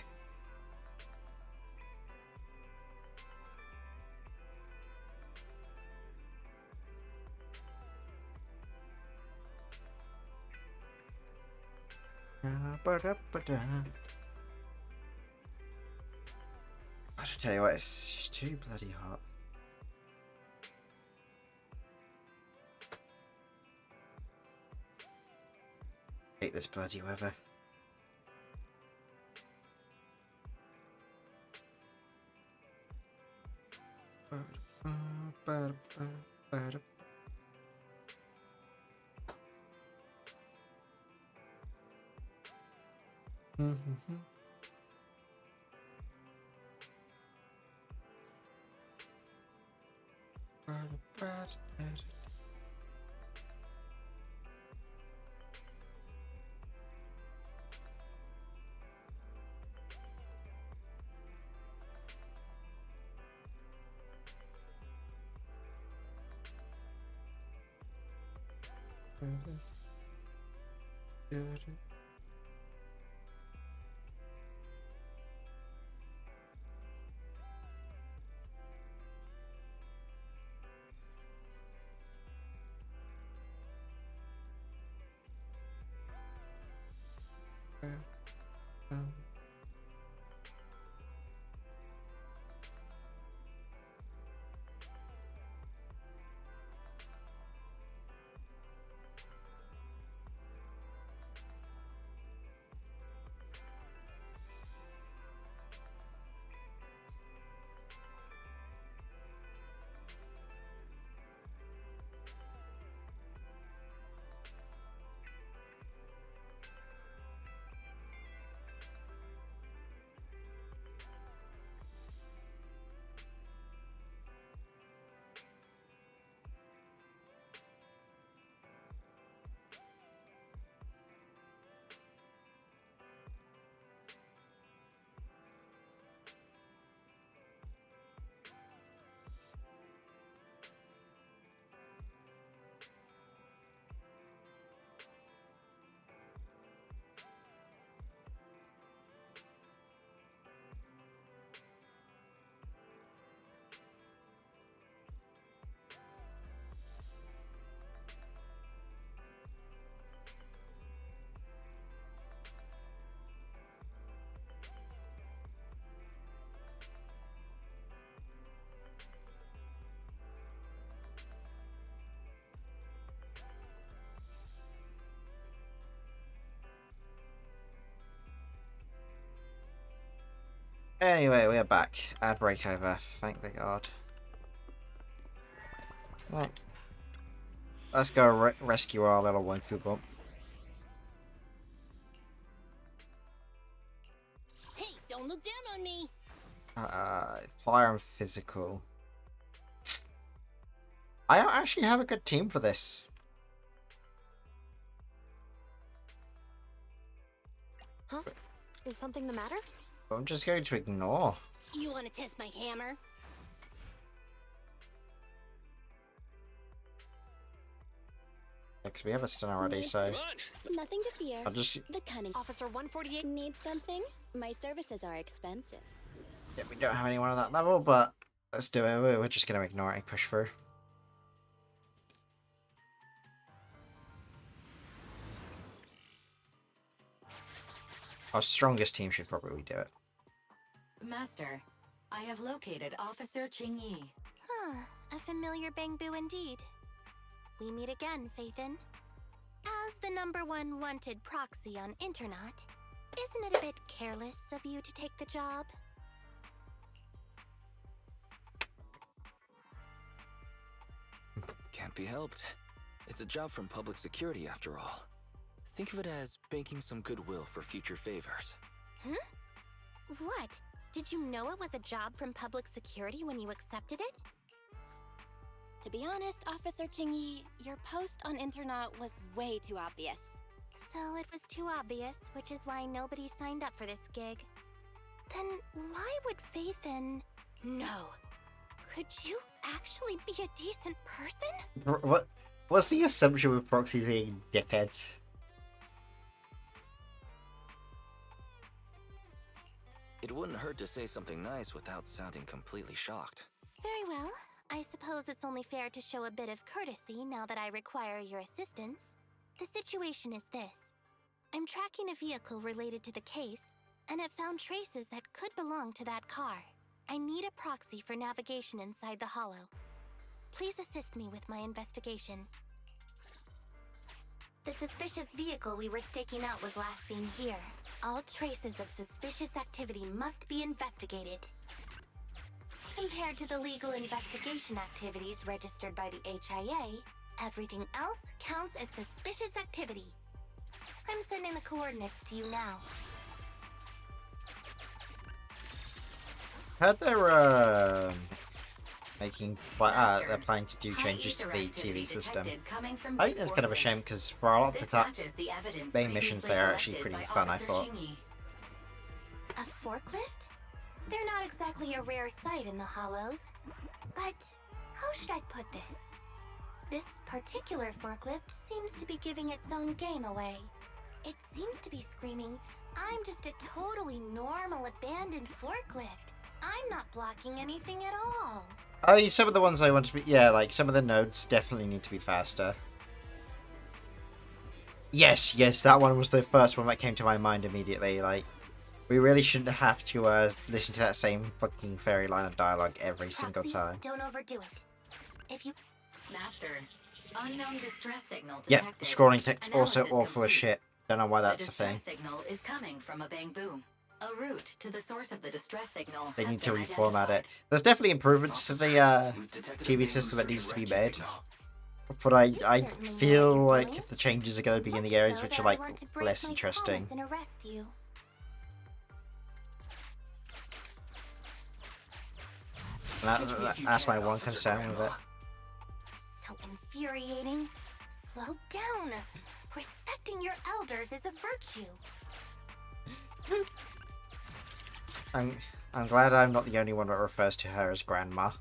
I should tell you what, it's just too bloody hot. Hate this bloody weather. Anyway, we are back. Ad break over. Thank the God. Right. Let's go rescue our little waifu bump. Hey, don't look down on me. Fire and physical. I don't actually have a good team for this. Huh? Is something the matter? I'm just going to ignore. You want to test my hammer? Because we have a stun already, Need so Nothing to fear. I'll just. The cunning. Officer 148. Need something? My services are expensive. Yeah, we don't have anyone on that level, but let's do it. We're just going to ignore it and push through. Our strongest team should probably do it. Master, I have located Officer Qingyi. Huh, a familiar Bangbu indeed. We meet again, Phaethon. As the #1 wanted proxy on Internaut, isn't it a bit careless of you to take the job? Can't be helped. It's a job from public security after all. Think of it as banking some goodwill for future favors. Huh? What? Did you know it was a job from public security when you accepted it? To be honest, Officer Qingyi, your post on Internaut was way too obvious. So it was too obvious, which is why nobody signed up for this gig. Then why would Phaethon... No. Could you actually be a decent person? What's the assumption with proxies being dickheads? It wouldn't hurt to say something nice without sounding completely shocked. Very well. I suppose it's only fair to show a bit of courtesy now that I require your assistance. The situation is this. I'm tracking a vehicle related to the case, and it found traces that could belong to that car. I need a proxy for navigation inside the hollow. Please assist me with my investigation. The suspicious vehicle we were staking out was last seen here. All traces of suspicious activity must be investigated. Compared to the legal investigation activities registered by the HIA, everything else counts as suspicious activity. I'm sending the coordinates to you now. heard they're they're planning to do High changes to ether the activity TV system. detected coming from I think this that's kind of a shame forklift. because for a lot of the This time, matches the evidence main missions previously there are actually collected pretty by fun, I Officer thought. Qingyi. A forklift? They're not exactly a rare sight in the Hollows. But how should I put this? This particular forklift seems to be giving its own game away. It seems to be screaming, "I'm just a totally normal abandoned forklift. I'm not blocking anything at all." Oh, some of the ones I want to be, yeah, like some of the nodes definitely need to be faster. Yes, that one was the first one that came to my mind immediately. Like, we really shouldn't have to listen to that same fucking fairy line of dialogue every single Proxy, time. don't overdo it. If you Master, unknown distress signal Yeah, detected. scrolling text also Analysis awful as complete. shit. Don't know why The that's a thing. distress signal is coming from a bamboo. A route to the source of the distress signal. They has need to been reformat identified. it. There's definitely improvements to the We've detected a TV bamboo system that search needs and to be rescue made. signal. But I certainly know feel what like you're doing. the changes are going to be in much the areas so which that are I like want to break less my interesting. promise and arrest you. That's my one concern with it. So infuriating. Slow down. Respecting your elders is a virtue. I'm glad I'm not the only one that refers to her as grandma.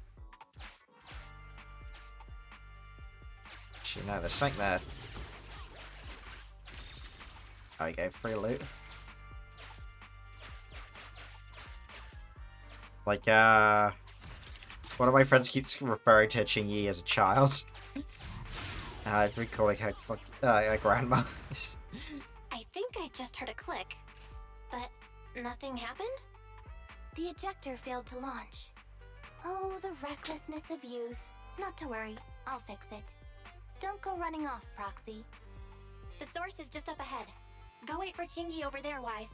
Actually, no, there's something there. There we go, free loot. Like, one of my friends keeps referring to Qingyi as a child. And I've been calling her a grandma. I think I just heard a click. But nothing happened? The ejector failed to launch. Oh, the recklessness of youth. Not to worry, I'll fix it. Don't go running off, Proxy. The source is just up ahead. Go wait for Qingyi over there, Wise.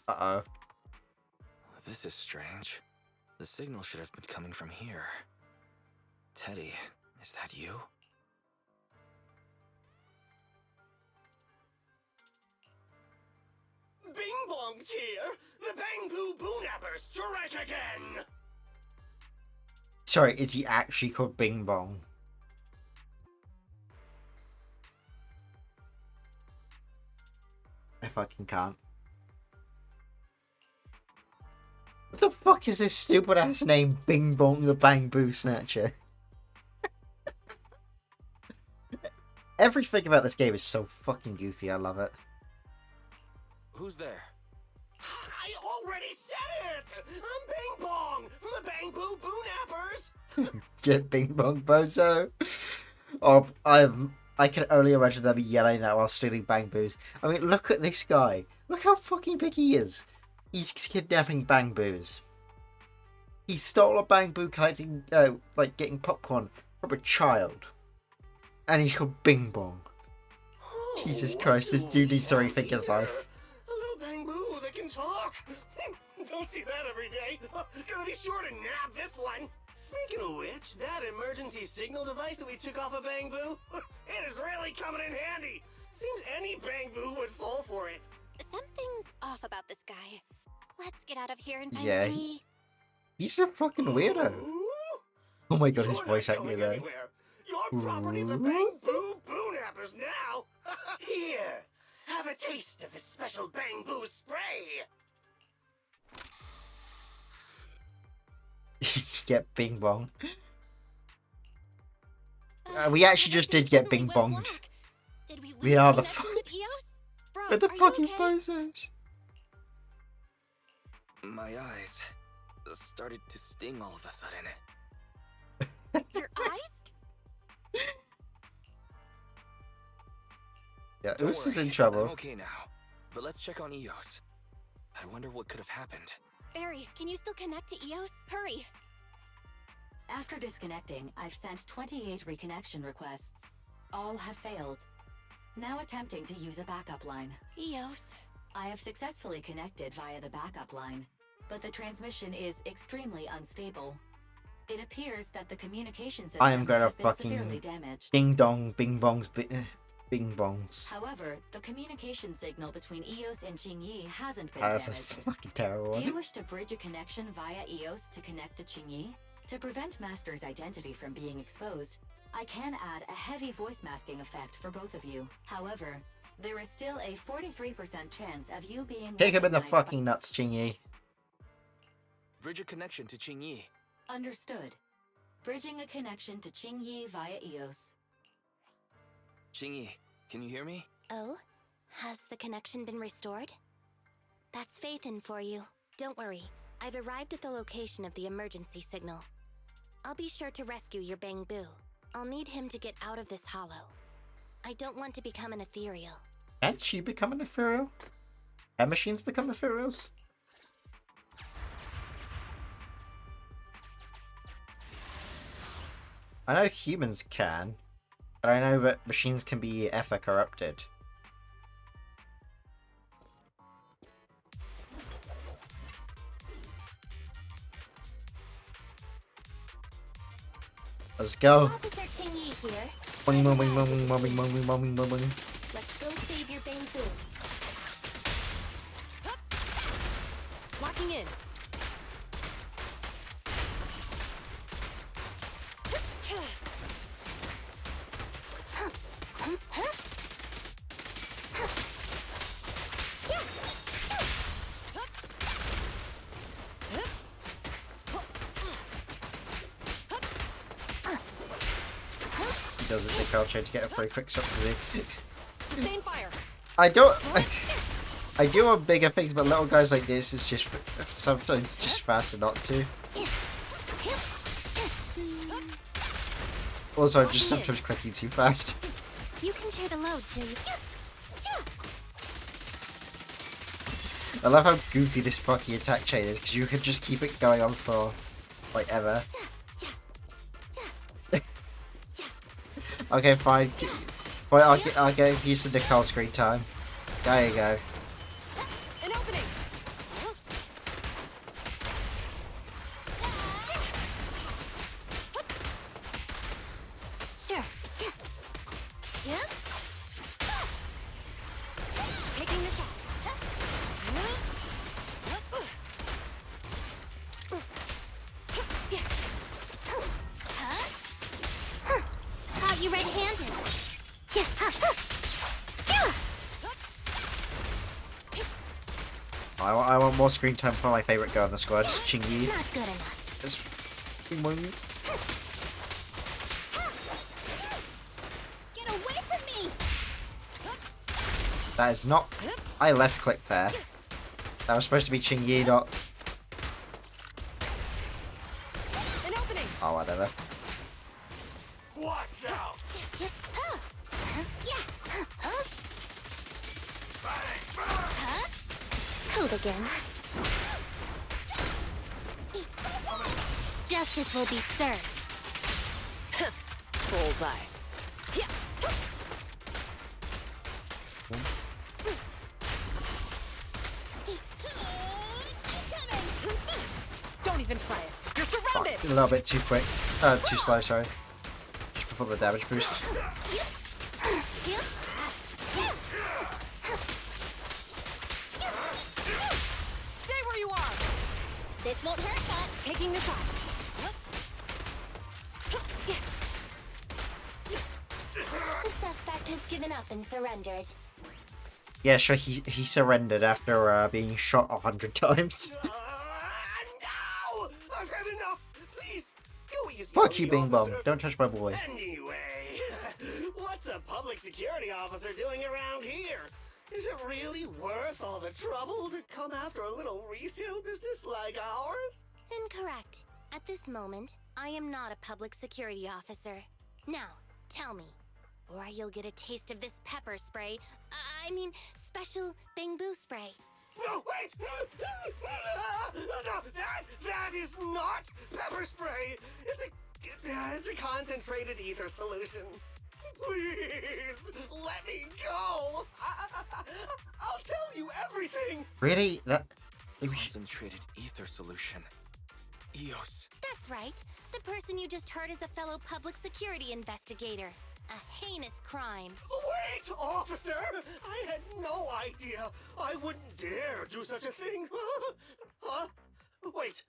Uh-oh. This is strange. The signal should have been coming from here. Teddy, is that you? Bing Bong's here! The Bang-Boo Boo-Napper strike again! Sorry, is he actually called Bing Bong? I fucking can't. What the fuck is this stupid ass name, Bing Bong the Bang-Boo Snatcher? Everything about this game is so fucking goofy, I love it. Who's there? I already said it! I'm Bing Bong from the Bang-Boo Boo-Nappers! Get Bing Bong Bozo! Oh, I can only imagine them yelling that while stealing Bang-Boos. I mean, look at this guy. Look how fucking big he is. He's kidnapping Bang-Boos. He stole a Bang-Boo collecting, getting popcorn from a child. And he's called Bing Bong. Jesus Christ, this dude needs to rethink his life. A little Bang-Boo that can talk! Don't see that every day! Gonna be sure to nab this one! Speaking of which, that emergency signal device that we took off of Bang-Boo, it is really coming in handy! Seems any Bang-Boo would fall for it. Something's off about this guy. Let's get out of here and find Yeah, Qingyi. He's a fucking weirdo. Oh my god, his You're voice not acting going though. anywhere. You're property of the Bang-Boo Boo-Nappers now! Here, have a taste of this special Bang-Boo spray! Get Bing Bong. We actually just did get Bing Bonged. Did we We lose are the connection with Eos? Bro, With the are you fucking okay? bozos. My eyes started to sting all of a sudden. Your eyes? Yeah, Don't Oos is worry, in trouble. I'm okay now. But let's check on Eos. I wonder what could have happened. Barry, can you still connect to Eos? Hurry! After disconnecting, I've sent 28 reconnection requests. All have failed. Now attempting to use a backup line. Eos. I have successfully connected via the backup line, but the transmission is extremely unstable. It appears that the communication system I am gonna has been fucking severely damaged. Ding dong, Bing Bong's Bing bongs. However, the communication signal between EOS and Qingyi hasn't been That's a damaged. fucking terrible Do you one. wish to bridge a connection via EOS to connect to Qingyi? To prevent Master's identity from being exposed, I can add a heavy voice masking effect for both of you. However, there is still a 43% chance of you being Kick him in the recognized by- fucking nuts, Chingy. Bridge a connection to Qingyi. Understood. Bridging a connection to Qingyi via EOS. Qingyi, can you hear me? Oh? Has the connection been restored? That's Phaethon for you. Don't worry. I've arrived at the location of the emergency signal. I'll be sure to rescue your Bangbu. I'll need him to get out of this hollow. I don't want to become an ethereal. Can't she become an ethereal? Can machines become ethereals? I know humans can, but I know that machines can be ether corrupted. Let's go. Officer Qingyi here. Boing, boing, boing, boing, boing, boing, boing, boing, boing. Let's go save your Bangbu. Locking in. He does it, Nick. I'll try to get a pretty quick shot to do. Sustain fire. I don't. I do want bigger things, but little guys like this is just sometimes just faster not to. Also, I'm just sometimes clicking too fast. You can share the load, so you... I love how goofy this fucking attack chain is, because you could just keep it going on for, like, ever. Okay, fine. Well, I'll give you some Nicole screen time. There you go. An opening. Sure. Yeah? Taking the shot. Caught you red-handed. Yeah. I want more screen time for my favourite girl in the squad, Qingyi. Not good enough. It's Get away from me! That is not... I left click there. That was supposed to be Qingyi, not... An opening. Oh, whatever. Watch out! Hold again. Justice will be served. Bullseye. Don't even try it. You're surrounded. Fuck, a little bit too quick. Too slow, sorry. Just before the damage boost. Stay where you are. This won't hurt much. Taking the shot. The suspect has given up and surrendered. Yeah, sure, he surrendered after being shot 100 times. No! I've had enough! Please, go easy Fuck on you, the Bing Bong. officer. Don't touch my boy. Anyway, what's a public security officer doing around here? Is it really worth all the trouble to come after a little resale business like ours? Incorrect. At this moment, I am not a public security officer. Now, tell me, or you'll get a taste of this pepper spray. I mean, special Bangbu spray. No, wait! No, that is not pepper spray! It's a concentrated ether solution. Please, let me go! I'll tell you everything! Really? That... Concentrated ether solution. EOS. That's right. The person you just heard is a fellow public security investigator. A heinous crime. Wait, officer! I had no idea. I wouldn't dare do such a thing. Huh? Wait,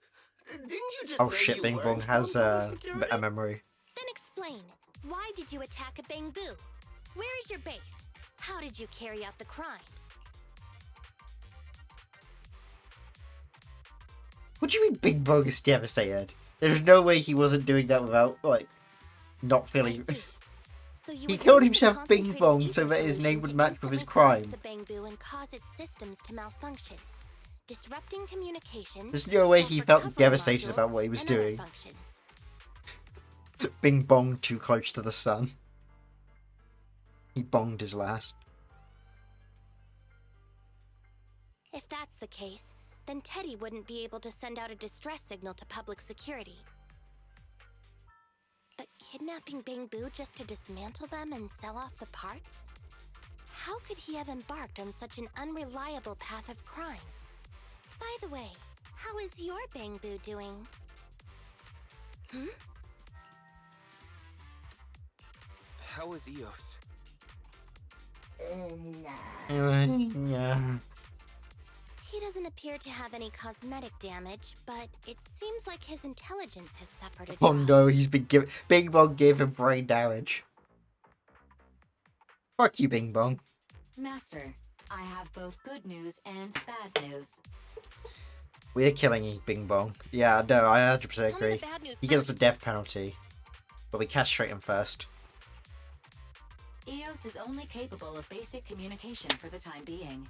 didn't you just Oh say shit, you Bing weren't Bong has on public security? a memory. Then explain. Why did you attack a Bangboo? Where is your base? How did you carry out the crimes? What do you mean Bing Bong is devastated? There's no way he wasn't doing that without, like, not I feeling... see. So you He would called use the himself Bing concentrated Bong ether so that his name solution would to match with his instantly corrupt crime. the Bangboo and cause its systems to malfunction, disrupting communication. There's no way self he felt recovery devastated modules, about what he was and other doing. functions. Bing Bong too close to the sun. He bonged his last. If that's the case, then Teddy wouldn't be able to send out a distress signal to public security. But kidnapping Bangboo just to dismantle them and sell off the parts? How could he have embarked on such an unreliable path of crime? By the way, how is your Bangboo doing? How is Eos? Yeah. He doesn't appear to have any cosmetic damage, but it seems like his intelligence has suffered a Oh drop. no, he's been given... Bing Bong gave him brain damage. Fuck you, Bing Bong. Master, I have both good news and bad news. We're killing you, Bing Bong. Yeah, no, I 100% Tell me the agree. bad news He gets the first. death penalty. But we castrate him first. Eos is only capable of basic communication for the time being.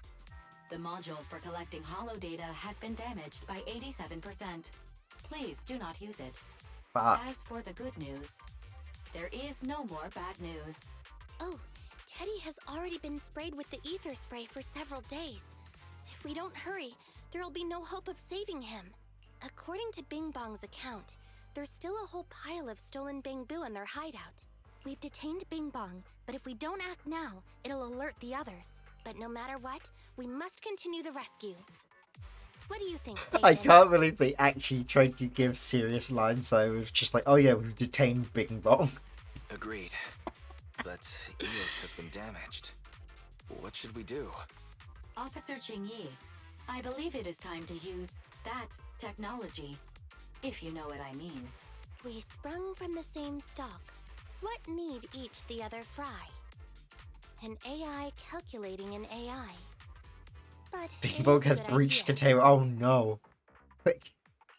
The module for collecting holo data has been damaged by 87%. Please do not use it. Fuck. As for the good news, there is no more bad news. Oh, Teddy has already been sprayed with the ether spray for several days. If we don't hurry, there'll be no hope of saving him. According to Bing Bong's account, there's still a whole pile of stolen Bangboo in their hideout. We've detained Bing Bong, but if we don't act now, it'll alert the others. But no matter what, we must continue the rescue. What do you think, I Peyton? can't believe they actually tried to give serious lines though. It was just like, oh yeah, we've detained Bing Bong. Agreed. But Eos has been damaged. What should we do? Officer Qingyi, I believe it is time to use that technology, if you know what I mean. We sprung from the same stock. What need each the other fry? An AI calculating an AI. But it Bing is Bong a has good breached idea. containment. Oh no. Quick.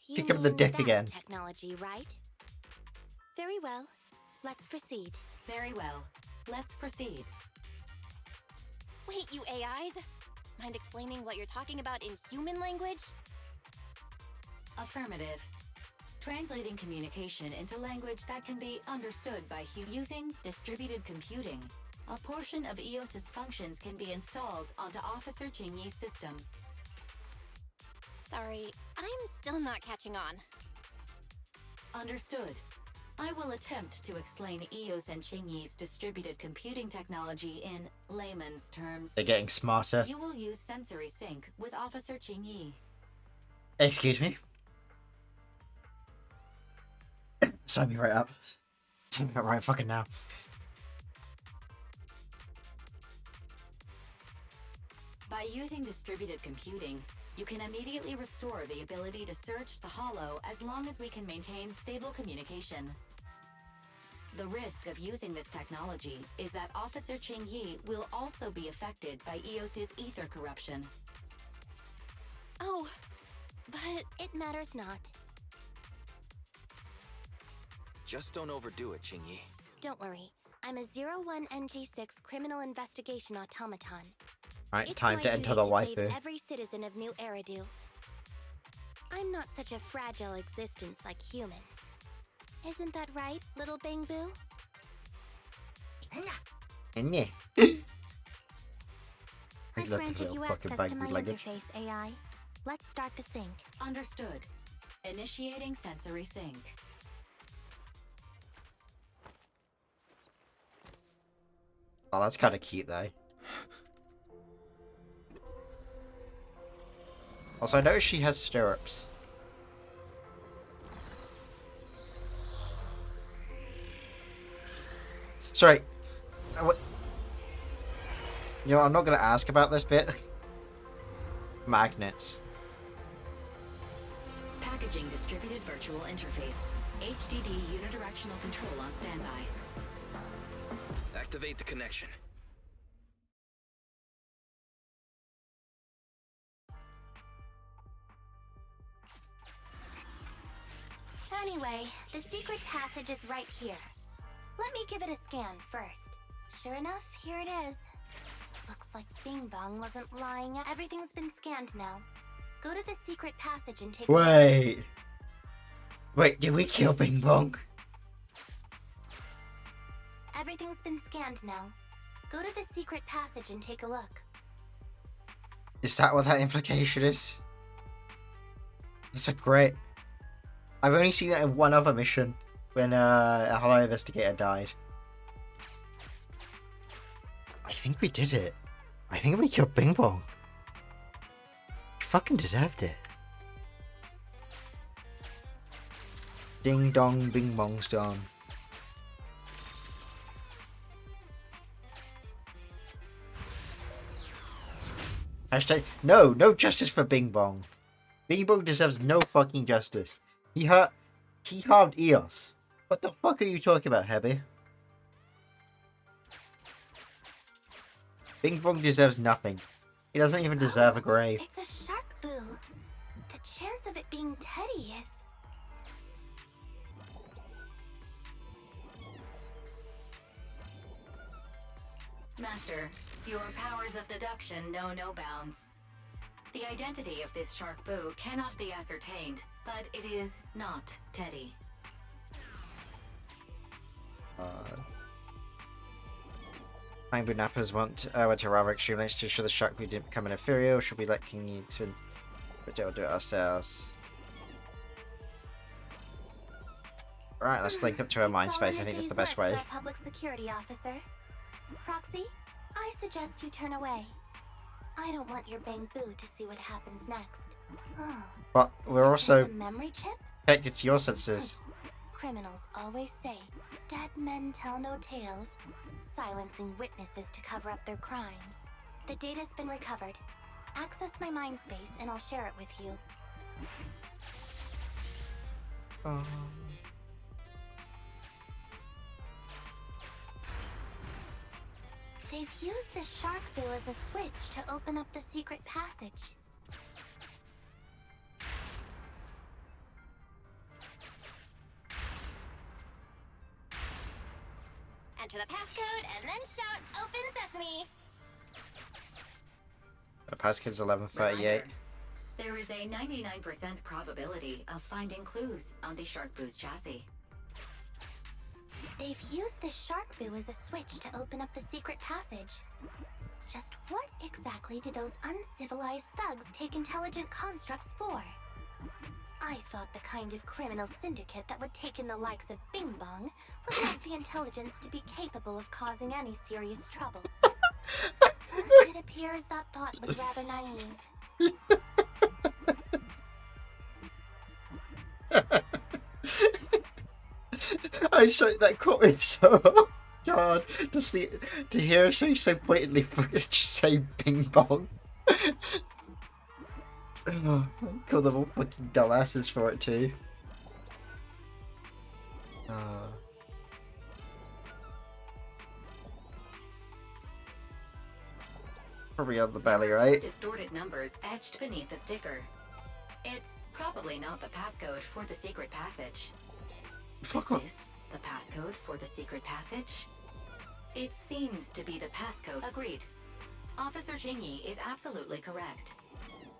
You Kick him in the mean dick that again. Technology, right? Very well. Let's proceed. Very well. Let's proceed. Wait, you AIs? Mind explaining what you're talking about in human language? Affirmative. Translating communication into language that can be understood by using distributed computing. A portion of Eos's functions can be installed onto Officer Qingyi's system. Sorry, I'm still not catching on. Understood. I will attempt to explain Eos and Qingyi's distributed computing technology in layman's terms. They're getting smarter. You will use sensory sync with Officer Qingyi. Excuse me. Sign me right up. Sign me up right fucking now. By using distributed computing, you can immediately restore the ability to search the Hollow as long as we can maintain stable communication. The risk of using this technology is that Officer Qingyi will also be affected by Eos's ether corruption. Oh, but It matters not. Just don't overdo it, Qingyi. Don't worry. I'm a 01NG6 criminal investigation automaton. Right, It's time my to enter duty the to waifu. save every citizen of New Eridu. I'm not such a fragile existence like humans. Isn't that right, little Bangboo? Yeah. I Look at the granted little you fucking access to my Bangboo language. interface, AI. Let's start the sync. Understood. Initiating sensory sync. Oh, that's kind of cute though. Also, I noticed she has stirrups. Sorry, You know, I'm not gonna ask about this bit. Magnets. Packaging distributed virtual interface. HDD unidirectional control on standby. Activate the connection. Anyway, the secret passage is right here. Let me give it a scan first. Sure enough, here it is. Looks like Bing Bong wasn't lying. Everything's been scanned now. Go to the secret passage and take a look. Wait, did we kill Bing Bong? Everything's been scanned now. Go to the secret passage and take a look. Is that what that implication is? It's a great... I've only seen that in one other mission, when a Hollow Investigator died. I think we did it. I think we killed Bing Bong. You fucking deserved it. Ding dong, Bing Bong's gone. Hashtag, no justice for Bing Bong. Bing Bong deserves no fucking justice. He harmed Eos. What the fuck are you talking about, Hebby? Bing Bong deserves nothing. He doesn't even deserve a grave. It's a shark boo. The chance of it being Teddy is... Master, your powers of deduction know no bounds. The identity of this shark boo cannot be ascertained, but it is not Teddy. Rainbow Nappers went to rather extreme lengths to ensure the shark boo didn't become an inferior, or should we let King Yi spin? But we'll do it ourselves. Alright, let's link up to our mind space. I think that's the best way. Public security officer. Proxy, I suggest you turn away. I don't want your Bang Boo to see what happens next. Oh. But we're also A memory chip? connected to your senses. Criminals always say, dead men tell no tales, silencing witnesses to cover up their crimes. The data's been recovered. Access my mind space and I'll share it with you. They've used the shark boo as a switch to open up the secret passage. Enter the passcode and then shout, "Open Sesame!" The passcode's 1138. There is a 99% probability of finding clues on the shark boo's chassis. They've used the shark boo as a switch to open up the secret passage. Just what exactly do those uncivilized thugs take intelligent constructs for? I thought the kind of criminal syndicate that would take in the likes of Bing Bong would have the intelligence to be capable of causing any serious trouble. But it appears that thought was rather naive. I saw that comment so God to hear her so blatantly say Bing Bong. Oh, I call them all fucking dumbasses for it too. Probably on the belly, right? Distorted numbers etched beneath the sticker. It's probably not the passcode for the secret passage. Fuck Is off. this the passcode for the secret passage? It seems to be the passcode. Agreed. Officer Jingyi is absolutely correct.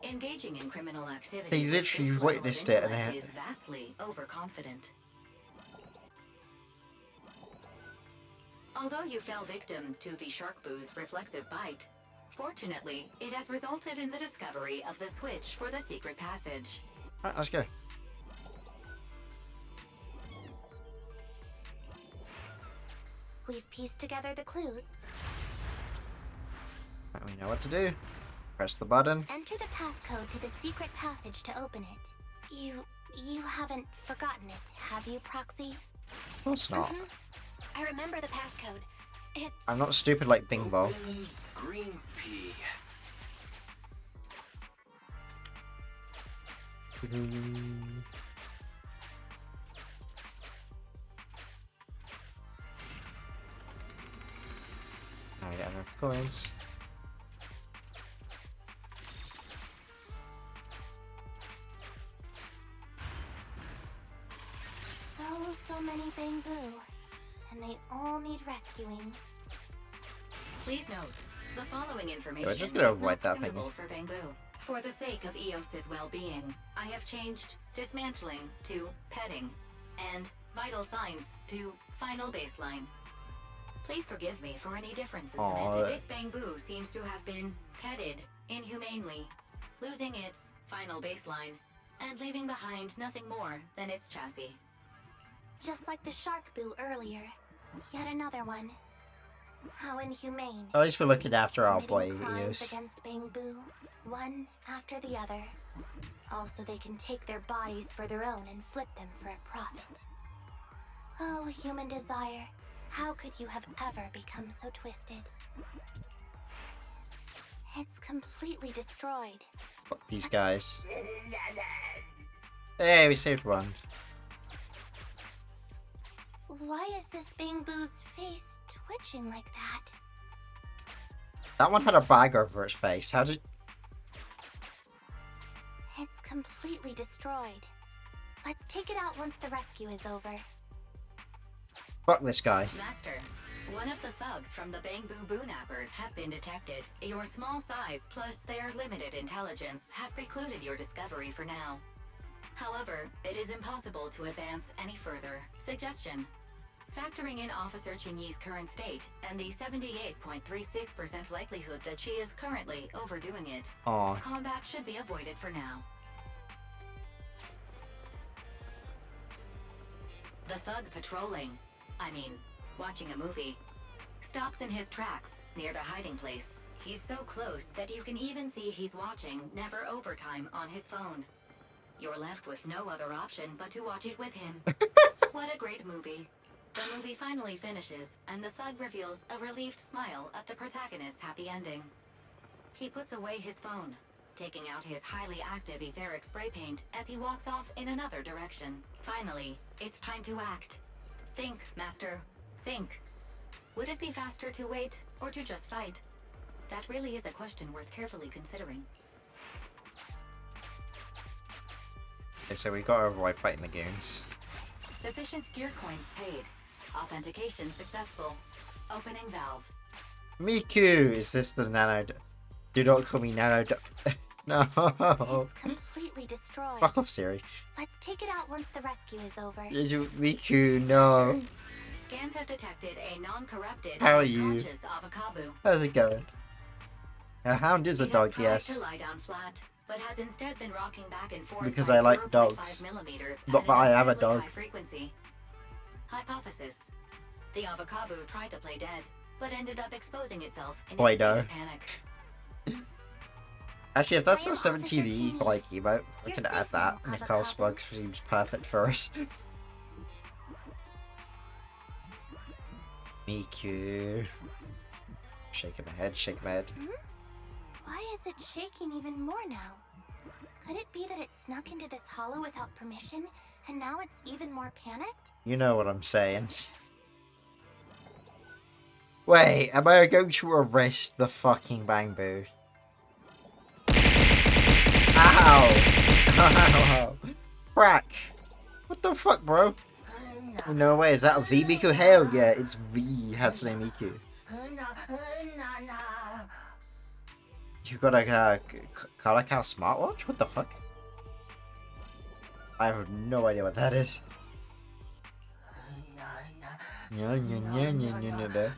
Engaging in criminal activity. They with literally this level of witnessed it and intellect they- is vastly overconfident. Although you fell victim to the shark boo's reflexive bite, fortunately, it has resulted in the discovery of the switch for the secret passage. Alright, let's go. We've pieced together the clues. Right, we know what to do. Press the button. Enter the passcode to the secret passage to open it. You haven't forgotten it, have you, Proxy? Of course not. I remember the passcode. It's I'm not stupid like Bing Bong. Open green pea. I don't have enough coins. So many Bamboo, and they all need rescuing. Please note, the following information we're is just gonna not avoid that suitable thing. for Bamboo. For the sake of Eos's well-being, I have changed dismantling to petting, and vital signs to final baseline. Please forgive me for any differences Aw. meant. This Bamboo seems to have been petted inhumanely, losing its final baseline, and leaving behind nothing more than its chassis. Just like the shark boo earlier. Yet another one. How inhumane. At least we're looking after our Committing boy crimes Eos. against Bamboo, one after the other. Also, they can take their bodies for their own and flip them for a profit. Oh, human desire. How could you have ever become so twisted? It's completely destroyed. Fuck these guys. Hey, we saved one. Why is this Bamboo's face twitching like that? That one had a bag over its face. How did... It's completely destroyed. Let's take it out once the rescue is over. Fuck this guy. Master, one of the thugs from the Bamboo Boo Nappers has been detected. Your small size plus their limited intelligence have precluded your discovery for now. However, it is impossible to advance any further. Suggestion. Factoring in Officer Qingyi's current state and the 78.36% likelihood that she is currently overdoing it, Aw. combat should be avoided for now. The thug patrolling, watching a movie, stops in his tracks near the hiding place. He's so close that you can even see he's watching Never Overtime on his phone. You're left with no other option but to watch it with him. What a great movie. The movie finally finishes, and the thug reveals a relieved smile at the protagonist's happy ending. He puts away his phone, taking out his highly active etheric spray paint as he walks off in another direction. Finally, it's time to act. Think, Master. Think. Would it be faster to wait, or to just fight? That really is a question worth carefully considering. Okay, so we gotta avoid fighting the goons. Sufficient gear coins paid. Authentication successful. Opening valve. Miku! Is this the nano... Do not call me nano... No! It's completely destroyed. Fuck off, Siri. Let's take it out once the rescue is over. Miku, no. Scans have detected a non-corrupted, How are you? unconscious Avocabo. How's it going? A hound is a He has dog, tried yes. to lie down flat, but has instead been rocking back and forth Because by I like 0.5 dogs. millimeters Not at that an I am a incredibly dog. high frequency. Hypothesis: the Avocabo tried to play dead, but ended up exposing itself in Oh, I a state know. of panic. Actually, if that's I am a 7 Officer TV King. like emote, we You're can safe add that. now, Nicole Avocado. Spugs seems perfect for us. Miku. Shaking my head, shaking my head. Why is it shaking even more now? Could it be that it snuck into this hollow without permission, and now it's even more panicked? You know what I'm saying. Wait, am I going to arrest the fucking Bamboo? Ow! Ow! Crack! What the fuck, bro? No way, is that a V Miku? Hell yeah, it's V Hatsune Miku. You got a Caracal smartwatch? What the fuck? I have no idea what that is. Nya, nya, nya, nya, nya, nya, nya.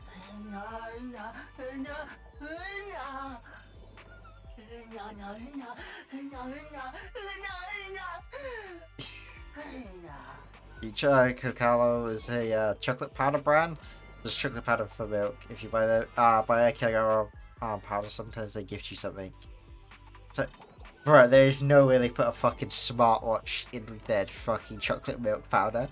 Each Cacao is a chocolate powder brand. There's chocolate powder for milk. If you buy a kilo powder, sometimes they gift you something. So, bro, there is no way they put a fucking smartwatch in their fucking chocolate milk powder.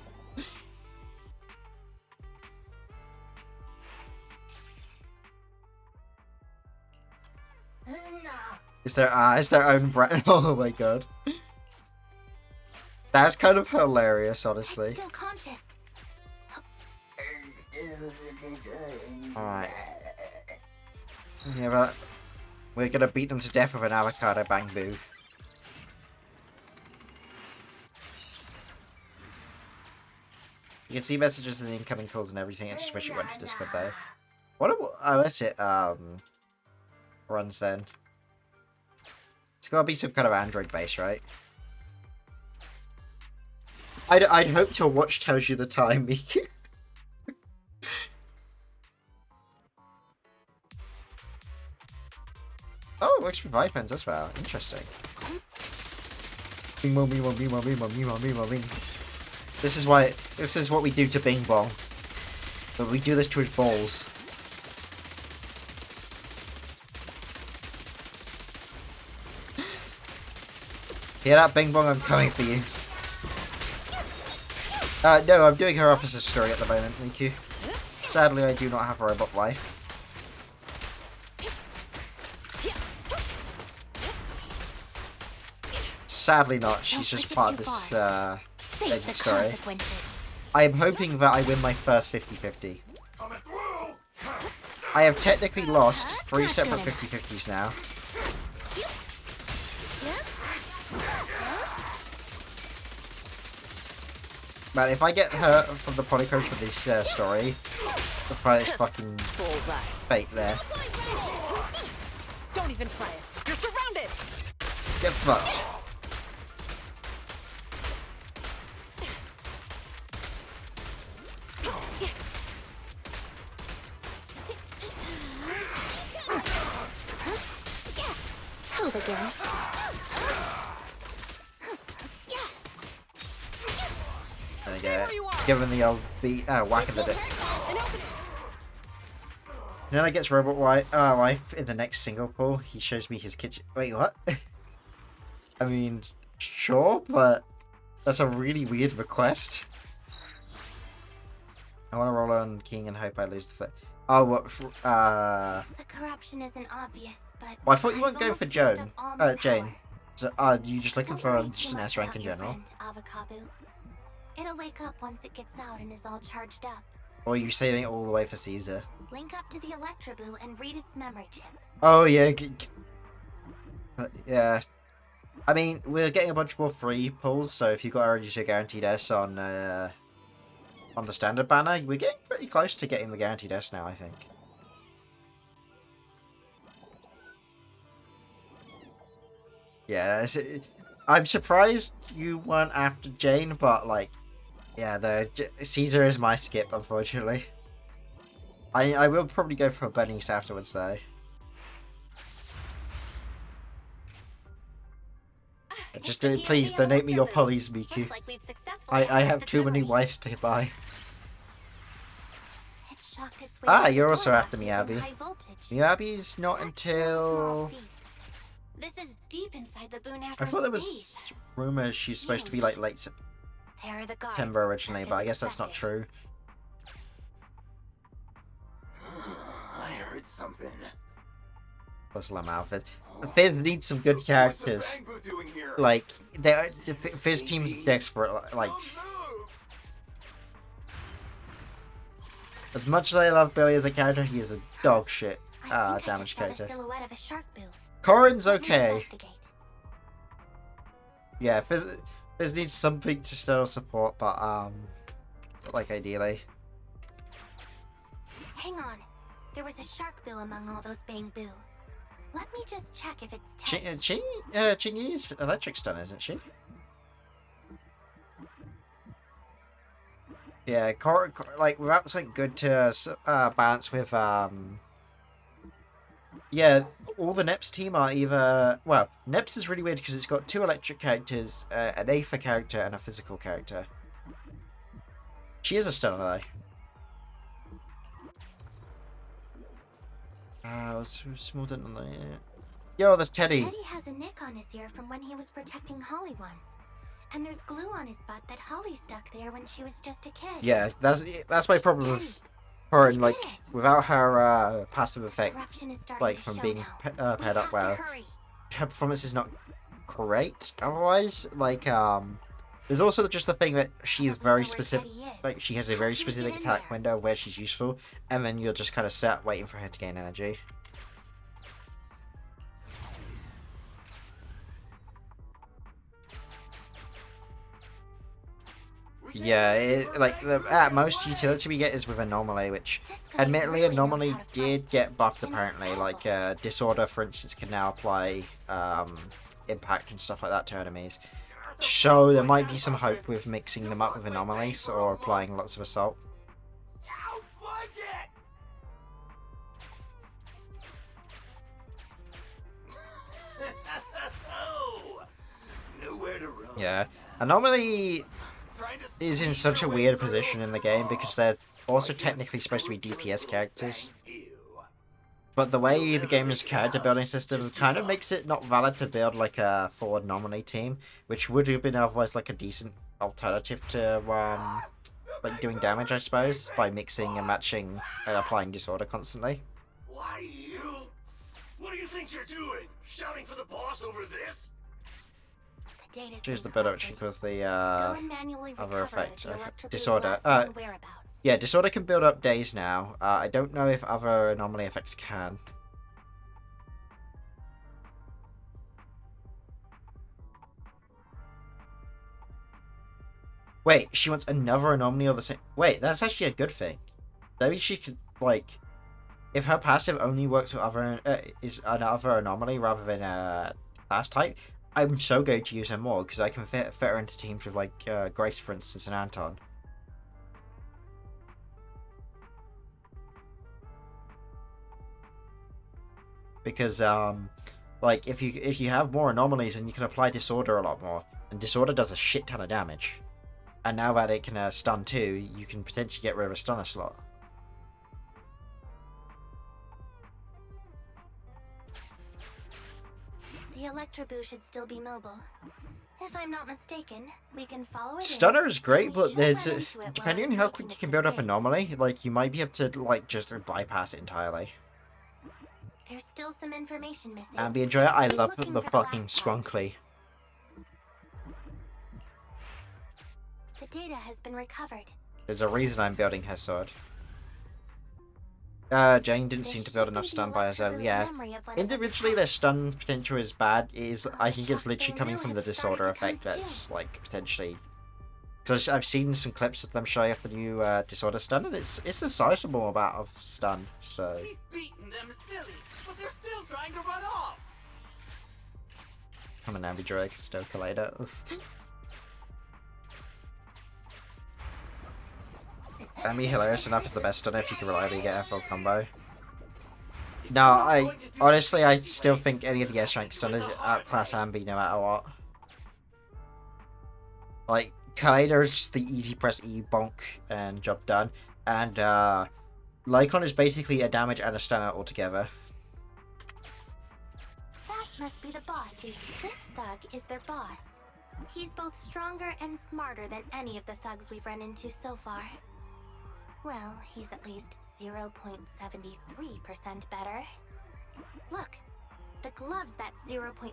It's their own brand. Oh my god. That's kind of hilarious, honestly. Still conscious. Alright. Yeah, but we're gonna beat them to death with an avocado bang boo. You can see messages and incoming calls and everything. I just wish it went to Discord though. Oh, that's it. Runs then. It's gotta be some kind of Android base, right? I'd hope your watch tells you the time, Miku. Oh, it works for Vipens as well. Interesting. Bing bong, bing bong, bing bong, bing bong, bing bong, bing bong, bing. This is what we do to Bing Bong. But we do this to his balls. Hear that, Bing Bong? I'm coming for you. No, I'm doing her officer story at the moment, thank you. Sadly, I do not have a robot wife. Sadly not, she's just part of this legend story. I am hoping that I win my first 50-50. I have technically lost 3 separate 50-50s now. Man, if I get her from the polycode for this story, the fight is fucking fake there. Don't even try it. You're surrounded. Get fucked. Hold again. There you go. Give him the old beat, whack of the dick. And then I gets robot wife in the next single pool. He shows me his kitchen. Wait, what? I mean, sure, but that's a really weird request. I want to roll on King and hope I lose the flip. Oh, what? The corruption isn't obvious, but Well, I thought you weren't going for almost used up all my Jane. power. So, are you just looking Don't for worry just too an much S rank about in your general? friend, Avocado. It'll wake up once it gets out and is all charged up. Or are you saving it all the way for Caesar? Link up to the Electroboo and read its memory chip. Oh, yeah. Yeah. I mean, we're getting a bunch more free pulls, so if you got already your guaranteed S on the standard banner, we're getting pretty close to getting the guaranteed S now, I think. Yeah, I'm surprised you weren't after Jane, but like, yeah, Caesar is my skip, unfortunately. I will probably go for Bernice afterwards, though. Just please donate me your polys, Miku. I have too many wives to buy. It shocked its way Ah, to the you're also door after using Miyabi. high voltage. Miyabi's not That's no until... small feat. This is deep inside the Boon I thought there was rumors she's supposed to be like late There are the guards, September originally, just but as I guess that's not expected. true. I heard something. Plus Lam outfit. Fizz needs some good characters. Like, the Fizz team's desperate. Like, as much as I love Billy as a character, he is a dog shit I think I damage just saw the character. silhouette of a shark bill. Corin's Let me okay. investigate. Yeah, Fizz needs something to still support, but like ideally. Hang on. There was a shark bill among all those Bang Boo. Let me just check if it's Chingy is electric stun, isn't she? Yeah, like without something good to balance with yeah, all the Neps team are either... Well, Neps is really weird because it's got 2 electric characters, an Aether character, and a physical character. She is a stunner, though. Small dent on the... Yo, there's Teddy. Teddy has a nick on his ear from when he was protecting Holly once. And there's glue on his butt that Holly stuck there when she was just a kid. Yeah, that's my problem with... her and like without her passive effect, Eruption is starting like to from show being now. paired up We have well, to hurry. her performance is not great. Otherwise, like there's also just the thing that she's Doesn't very know where specific. Teddy is. Like she has a How very can we specific get in attack there? window where she's useful, and then you're just kind of sat waiting for her to gain energy. Yeah, like the at most utility we get is with Anomaly, which This guy admittedly really knows Anomaly how to did fight. get buffed And it's apparently. Like powerful. Disorder, for instance, can now apply impact and stuff like that to enemies. So there might be some hope with mixing them up with Anomalies or applying lots of Assault. Nowhere to run. Yeah, Anomaly is in such a weird position in the game because they're also technically supposed to be DPS characters. But the way the game's character building system kind of makes it not valid to build like a full Anomaly team, which would have been otherwise like a decent alternative to like doing damage, I suppose, by mixing and matching and applying Disorder constantly. Why you? What do you think you're doing? Shouting for the boss over this? The data's Choose the been build which corrupted. equals the Go and manually other recover effect, the Electro Blue's Disorder. last known whereabouts. Yeah, Disorder can build up days now. I don't know if other Anomaly effects can. Wait, she wants another Anomaly or the same... Wait, that's actually a good thing. Maybe she could, like... If her passive only works with other... is another Anomaly rather than a class type, I'm so going to use her more, because I can fit her into teams with, like, Grace, for instance, and Anton. Because like if you have more anomalies, then you can apply Disorder a lot more, and Disorder does a shit ton of damage. And now that it can stun too, you can potentially get rid of a stunner slot. The Electroboo should still be mobile. If I'm not mistaken, we can follow it. Stunner is great, and we but should there's run into it while depending on it's how making quick you its can build up escape. Anomaly, like you might be able to like just bypass it entirely. There's still some information missing. And be enjoy it. I Keep love looking the for fucking last part. Skrunkly. The data has been recovered. There's a reason I'm building her sword. Jane didn't This seem to build should enough be the stun by herself. Electroboo's Yeah. memory of when it was Individually, their attacked. stun potential is bad. I think it's They literally coming really from the have started Disorder to come effect that's soon. like potentially. Because I've seen some clips of them showing off the new Disorder stun, and it's a sizable amount of stun. So Keep beating them silly, but they're still trying to run off. I'm an Ambidroid, still Collider. Ambi hilarious enough is the best stunner if you can reliably get a full combo. No, I still think any of the S rank stunners outclass Ambi no matter what. Like Collider is just the easy press E bonk and job done, and Lycon is basically a damage and a stunner altogether. That must be the boss. This thug is their boss. He's both stronger and smarter than any of the thugs we've run into so far. Well, he's at least 0.73% better. Look, the gloves that 0.73%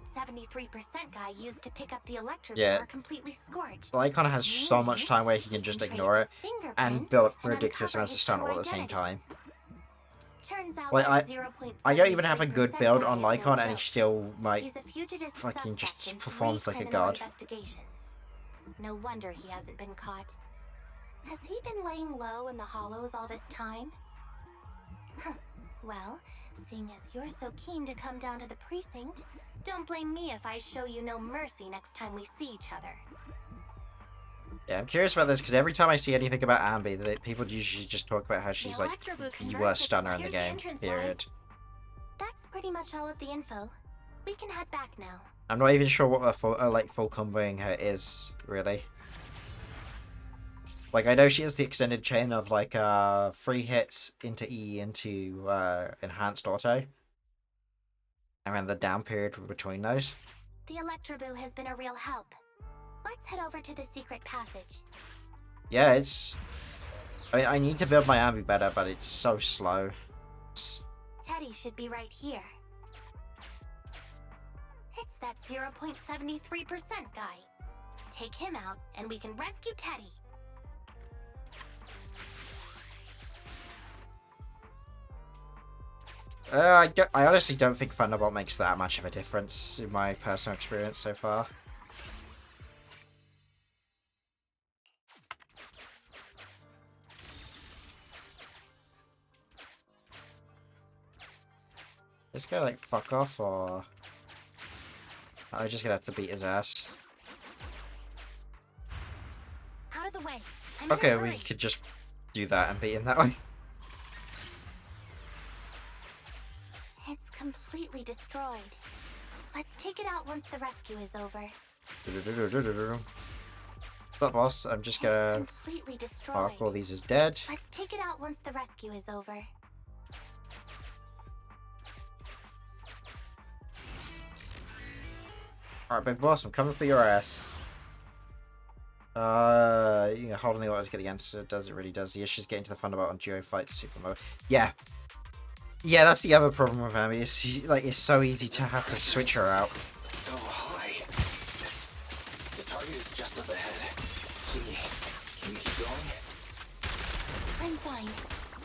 guy used to pick up the Electro Yeah. are completely scorched. Lycon has so much time where he can just ignore it and build ridiculous amounts of stun all at the same time. Turns out Like, that I don't even have a good 0.73% build guy on is no Lycon, and he joke. still might He's a fugitive fucking just suspect in performs 3 like a criminal god. investigations. No wonder he hasn't been caught. Has he been laying low in the hollows all this time? Huh. Well, seeing as you're so keen to come down to the precinct, don't blame me if I show you no mercy next time we see each other. Yeah, I'm curious about this because every time I see anything about Ambi, people usually just talk about how she's like Electroboo the converts worst it. stunner in the Here's the game. entrance, Period. That's pretty much all of the info. We can head back now. I'm not even sure what a full comboing her is really. Like I know she has the extended chain of like 3 hits into E into enhanced auto, and then the down period between those. The Electroboo has been a real help. Let's head over to the secret passage. Yeah, it's I mean, I need to build my army better, but it's so slow. Teddy should be right here. It's that 0.73% guy. Take him out, and we can rescue Teddy. I honestly don't think Thunderbolt makes that much of a difference in my personal experience so far. This guy like fuck off, or I'm just gonna have to beat his ass. Out of the way. I'm in a Okay, we hurry. could just do that and beat him that way. It's completely destroyed. Let's take it out once the rescue is over. But boss, I'm just gonna It's completely destroyed. mark all these as dead. Let's take it out once the rescue is over. Alright, big boss, I'm coming for your ass. You know, holding the orders get the answer. Does it really does? The issues getting to the Thunderbolt on duo fights super mode. Yeah. Yeah, that's the other problem with Amy. It's so easy to have to switch her out. Oh, hi. The target is just up ahead. Chingy, can we keep going? I'm fine.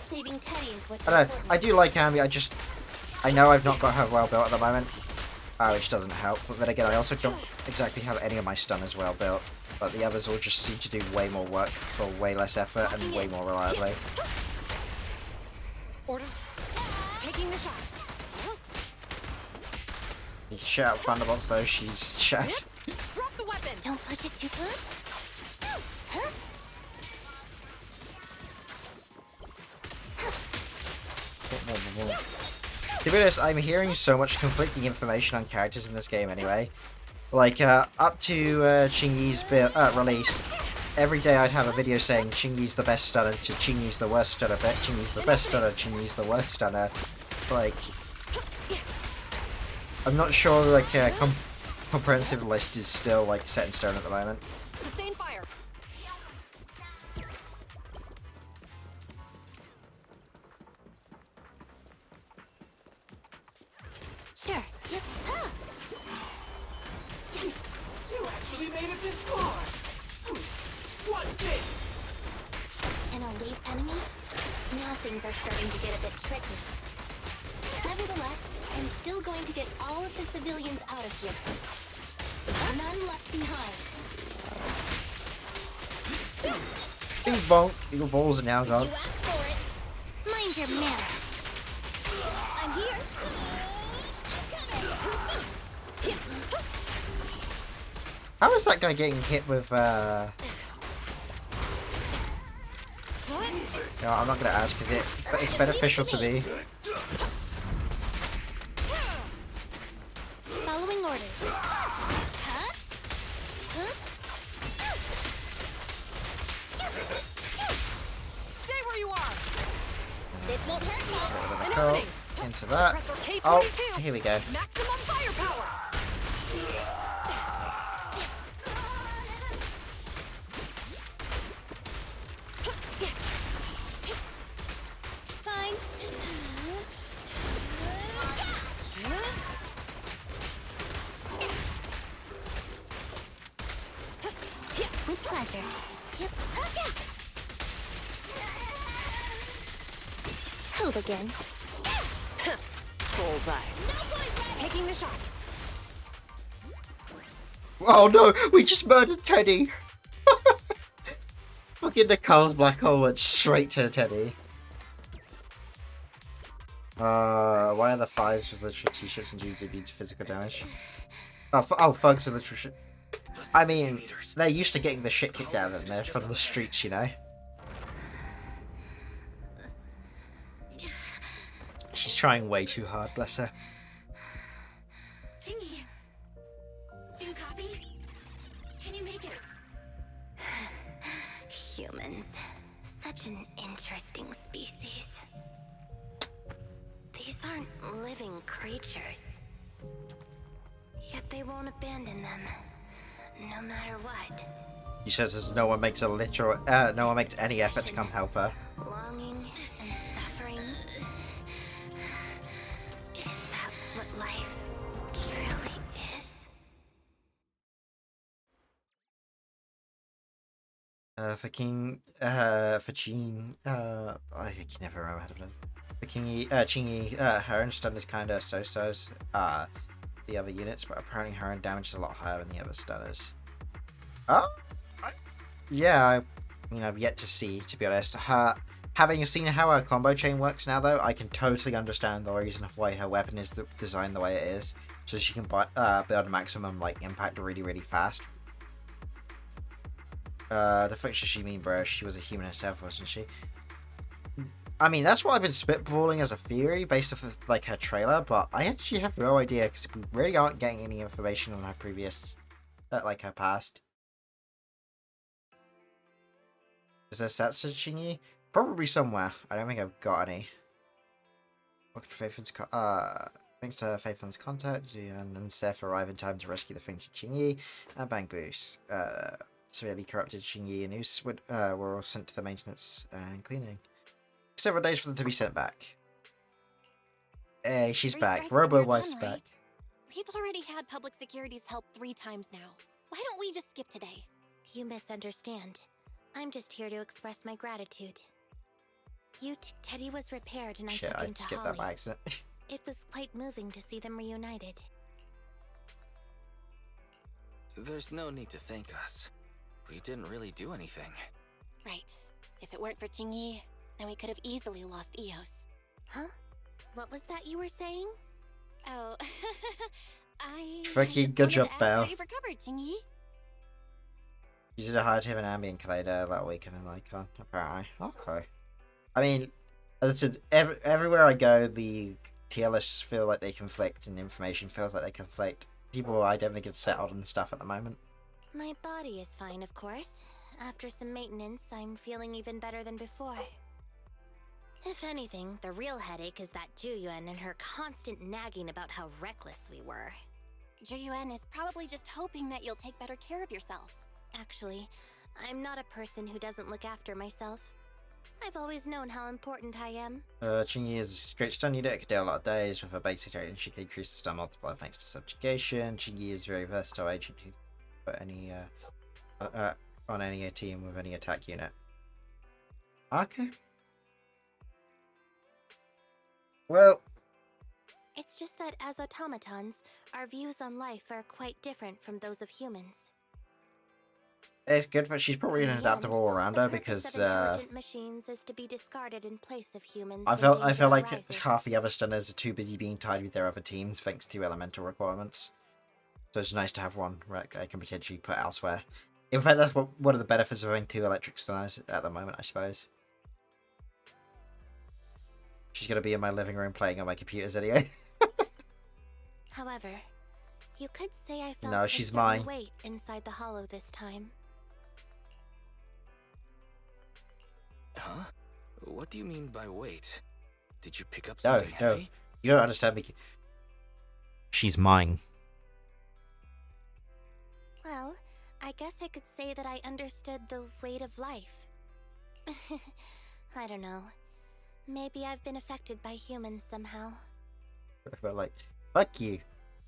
Saving Teddy is what's I know, important. I do like Amy, I know I've not got her well built at the moment. Which doesn't help, but then again I also don't exactly have any of my stunners well built. But the others all just seem to do way more work for way less effort and way more reliably. Order. Taking the shot. You can shout out Thunderbolts though, she's shit. Drop the weapon. Don't push it too close. Huh? To be honest, I'm hearing so much conflicting information on characters in this game anyway. Like, up to Qingyi's release, every day I'd have a video saying Qingyi's the best stunner to Qingyi's the worst stunner, but Qingyi's the best stunner, Qingyi's the worst stunner. Like, I'm not sure, like, a comprehensive list is still, like, set in stone at the moment. Sustain fire. Sure. Yep. Ah! You actually made it this far! What did? An elite enemy? Now things are starting to get a bit tricky. Nevertheless, I'm still going to get all of the civilians out of here. None left behind. Bing bonk, your balls are now gone. You asked for it. Mind your manners. I'm here. How is that guy getting hit with, No, I'm not gonna ask, because it's beneficial to me. Following orders. Huh? Huh? Stay where you are. This won't hurt much. An Go opening. into that. Pressor K22. Oh, here we go. Maximum firepower. Fine. With pleasure. Yep. Hold again. Bullseye. Taking the shot. Oh no, we just murdered Teddy! Fucking Nicole's black hole went straight to Teddy. Why are the fires with literal t-shirts and jeans immune to physical damage? Oh, thugs with literal shit. I mean, they're used to getting the shit kicked out of them. They're from the streets, you know? She's trying way too hard, bless her. Chingy, do you copy? Can you make it? Humans. Such an interesting species. These aren't living creatures. Yet they won't abandon them, no matter what. She says as no one makes no one makes any effort to come help her. Longing and suffering. Is that what life truly is? For I can never remember how to play. For Chingy, her and stun is kinda so-sos, the other units, but apparently her and damage is a lot higher than the other stunners. Yeah, I mean, I've yet to see, to be honest. Having seen how her combo chain works now, though, I can totally understand the reason why her weapon is designed the way it is, so she can build maximum like impact really, really fast. The fuck should she mean, bro? She was a human herself, wasn't she? I mean, that's what I've been spitballing as a theory based off of like her trailer, but I actually have no idea because we really aren't getting any information on her previous, like her past. Is there stats for Chingy? Probably somewhere. I don't think I've got any. Welcome to Faithon's thanks to Faithon's contact, Zuyan and Seth arrive in time to rescue the fainted Chingy and Bang Boost. Severely corrupted Chingy and Us were all sent to the maintenance and cleaning. Several days for them to be sent back. Hey, she's back. Robo-wife's back. Right? We've already had public security's help 3 times now. Why don't we just skip today? You misunderstand. I'm just here to express my gratitude. Teddy was repaired and I Shit, took I him to skipped Holly. that by accident. It was quite moving to see them reunited. There's no need to thank us. We didn't really do anything. Right. If it weren't for Jingyi, then we could have easily lost Eos. Huh? What was that you were saying? Oh, I Freaking just good wanted job, to ask Belle. how you've recovered, Jingyi. You did a hard hit an ambient collider that week and then like apparently. Okay. I mean, as I said, everywhere I go, the tier lists feel like they conflict and information feels like they conflict. People I don't think have settled on stuff at the moment. My body is fine, of course. After some maintenance, I'm feeling even better than before. If anything, the real headache is that Juyuan and her constant nagging about how reckless we were. Juyuan is probably just hoping that you'll take better care of yourself. Actually, I'm not a person who doesn't look after myself. I've always known how important I am. Chingy is a great stun unit. It can do a lot of days. With her basic rating, she can increase the stun multiplier thanks to subjugation. Chingy is a very versatile agent who can put any on any team with any attack unit. Okay. Well, It's just that as automatons, our views on life are quite different from those of humans. it's good, but she's probably an In the adaptable end, all-rounder the purpose because of intelligent machines is to be discarded in place of humans. I when felt danger like arises. half the other stunners are too busy being tied with their other teams thanks to elemental requirements. So it's nice to have one that I can potentially put elsewhere. In fact, that's one of the benefits of having 2 electric stunners at the moment, I suppose. She's gonna be in my living room playing on my computers anyway. However, you could say I felt No, a she's certain mine. weight inside the hollow this time. Huh? What do you mean by weight? Did you pick up No, something no. heavy? You don't understand me. She's mine. Well, I guess I could say that I understood the weight of life. I don't know. Maybe I've been affected by humans somehow. I felt like, fuck you.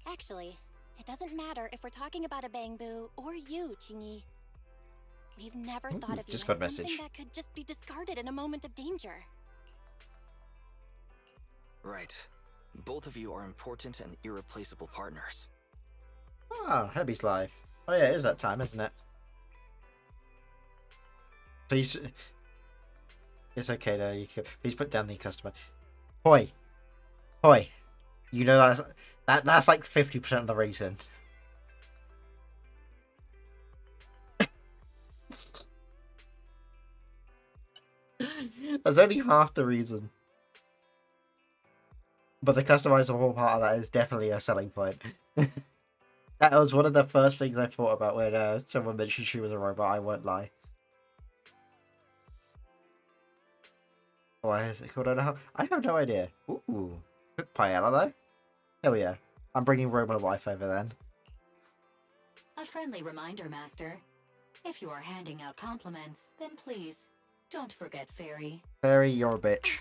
Actually, it doesn't matter if we're talking about a Bangbu or you, Chingy. We've never thought of you as Discord something message. that could just be discarded in a moment of danger. Right. Both of you are important and irreplaceable partners. Ah, Hebby's live. Oh yeah, it is that time, isn't it? Please. It's okay though, you can please put down the customer. Hoi. Hoi. You know that's like 50% of the reason. That's only half the reason. But the customizable part of that is definitely a selling point. That was one of the first things I thought about when someone mentioned she was a robot, I won't lie. Why is it called? I have no idea. Ooh. Cook paella though? Hell yeah. I'm bringing Robo Life over then. A friendly reminder, Master. If you are handing out compliments, then please, don't forget Fairy. Fairy, you're a bitch.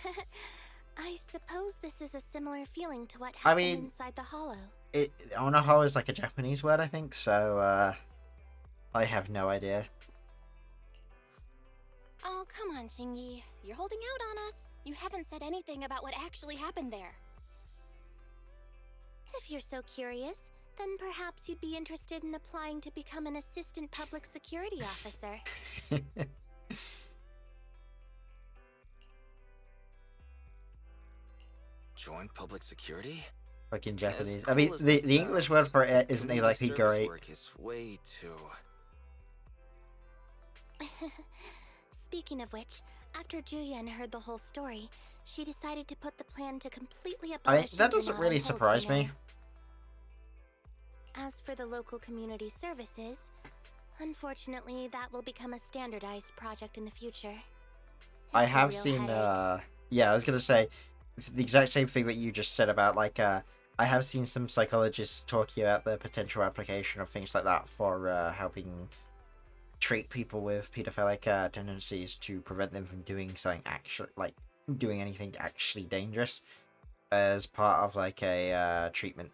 I suppose this is a similar feeling to what I happened mean- inside the hollow. Onoho is like a Japanese word, I think, so, I have no idea. Oh, come on, Xingyi. You're holding out on us. You haven't said anything about what actually happened there. If you're so curious, then perhaps you'd be interested in applying to become an assistant public security officer. Join public security? Fucking As Japanese. I cool mean, as the that English sounds, word for it isn't community exactly service great. work is way too... Speaking of which, after Juyen heard the whole story, she decided to put the plan to completely I abolish that doesn't Internat really on hold surprise for me. now. As for the local community services, unfortunately, that will become a standardized project in the future. I It's a have real seen, headache. yeah, I was gonna say the exact same thing that you just said about, like, I have seen some psychologists talking about the potential application of things like that for, helping treat people with pedophilic, tendencies to prevent them from doing something actually, like, doing anything actually dangerous as part of, like, a, treatment,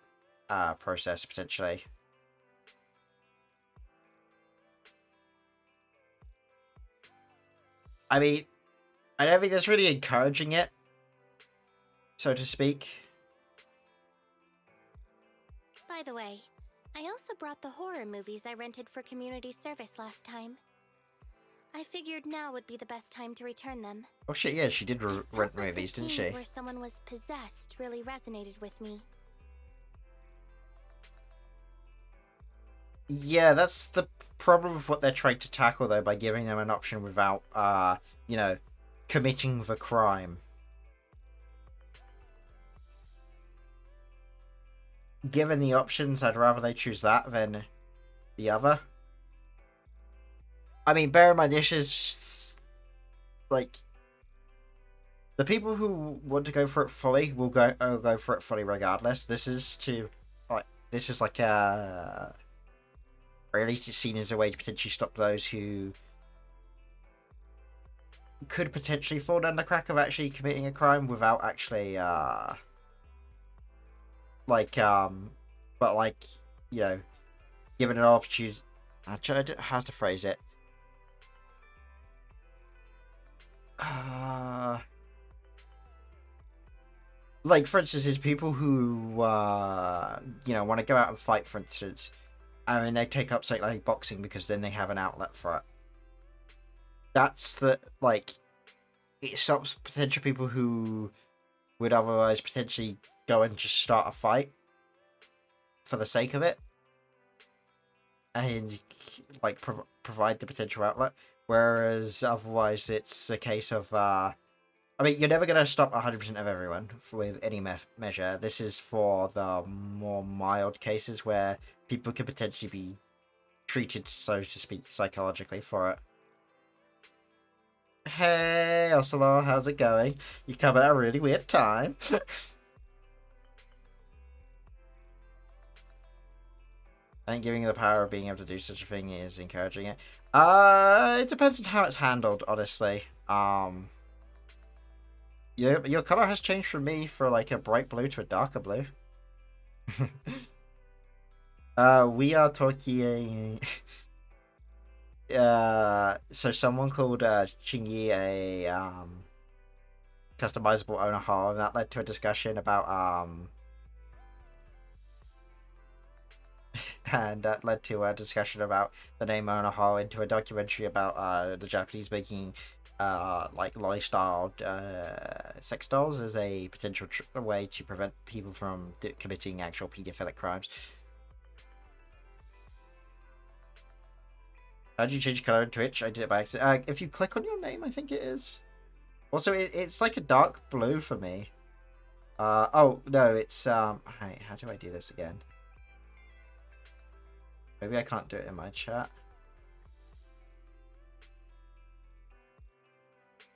process, potentially. I mean, I don't think that's really encouraging it, so to speak. By the way, I also brought the horror movies I rented for community service last time. I figured now would be the best time to return them. Oh shit, yeah, she did I felt rent like movies, the didn't scenes she? where someone was possessed really resonated with me. Yeah, that's the problem with what they're trying to tackle, though, by giving them an option without, you know, committing the crime. Given the options, I'd rather they choose that than the other. I mean, bear in mind, this is, like, the people who want to go for it fully will go for it fully regardless. This is to, like, this is like a... or at least it's seen as a way to potentially stop those who could potentially fall down the crack of actually committing a crime without actually, like, but like, you know, given an opportunity, how to phrase it? Like, for instance, there's people who, you know, want to go out and fight, for instance, and then they take up something like boxing because then they have an outlet for it. That's the, like, it stops potential people who would otherwise potentially go and just start a fight for the sake of it. And, like, provide the potential outlet. Whereas otherwise it's a case of, I mean, you're never going to stop 100% of everyone with any measure. This is for the more mild cases where people could potentially be treated, so to speak, psychologically for it. Hey, Ocelot, how's it going? You come at a really weird time. I think giving you the power of being able to do such a thing is encouraging it. It depends on how it's handled, honestly. Your color has changed from me for like a bright blue to a darker blue. We are talking. So someone called Xingyi a customizable Onoha, and that led to a discussion about and that led to a discussion about the name Onoha, into a documentary about the Japanese making like lolly-styled sex dolls as a potential way to prevent people from committing actual pedophilic crimes. How do you change color in Twitch? I did it by accident. If you click on your name, I think it is. Also, it's like a dark blue for me. Oh no, it's Hey, how do I do this again? Maybe I can't do it in my chat.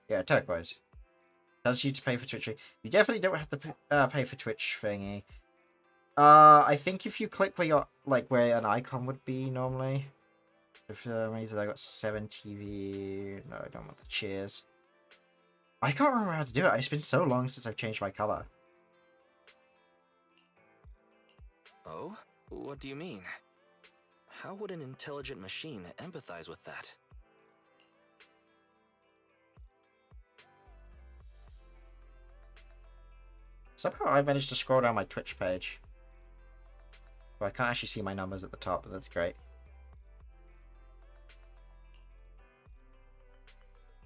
Yeah, turquoise. Tells you to pay for Twitch. You definitely don't have to pay for Twitch thingy. I think if you click where your where an icon would be normally. If amazing, I got 7 TV. No, I don't want the cheers. I can't remember how to do it. It's been so long since I've changed my color. Oh? What do you mean? How would an intelligent machine empathize with that? Somehow I managed to scroll down my Twitch page. Well, I can't actually see my numbers at the top, but that's great.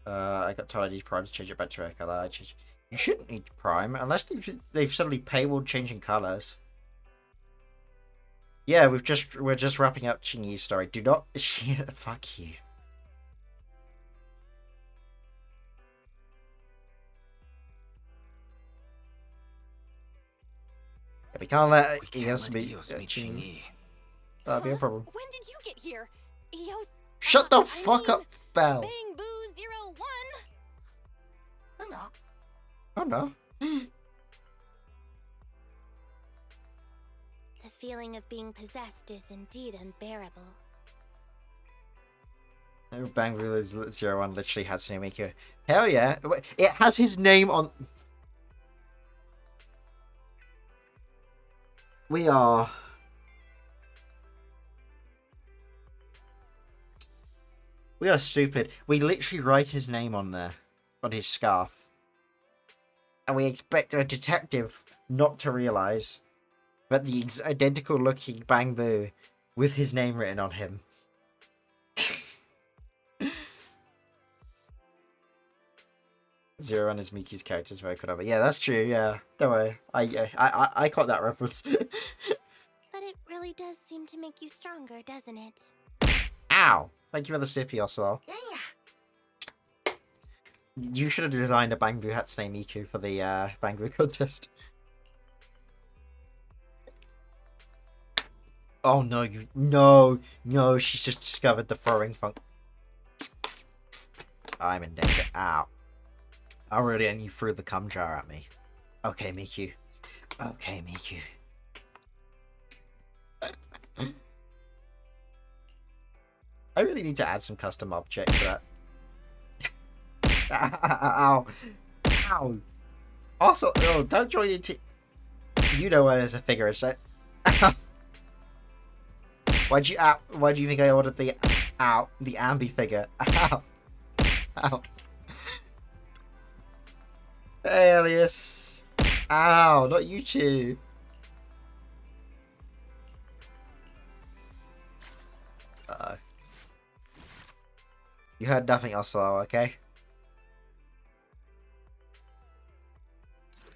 I got told I need Prime to change it back to a color. You shouldn't need Prime unless they've suddenly paywalled changing colors. Yeah, we're just wrapping up Chingy's story. Do not fuck you. Yeah, we can't let Eos meet Chingy. That'd be a problem. When did you get here? Eos. Shut the fuck up, Belle. Bang Boo 01. Oh no. Oh no. The feeling of being possessed is indeed unbearable. Oh, Bang Boo 01 literally has Snowmaker. Hell yeah. It has his name on... We are stupid. We literally write his name on there, on his scarf. And we expect a detective not to realise that the identical looking Bang Boo with his name written on him. Zero on his Miki's character is very clever. Yeah, that's true. Yeah, don't worry. I caught that reference. But it really does seem to make you stronger, doesn't it? Ow! Thank you for the sippy, Oslo. You should have designed a Bang Boo Hatsune Miku for the Bang Boo contest. Oh no, no, she's just discovered the throwing funk. I'm in danger. Ow. Already, and you threw the cum jar at me. Okay, Miku. Okay, Miku. I really need to add some custom objects for that. Ow. Ow. Also, oh, don't join into... You know when there's a figure inside. Why'd you think I ordered the Ambi figure? Ow. Ow. Alias. Ow, not you two. Uh-oh. You heard nothing else, though, okay?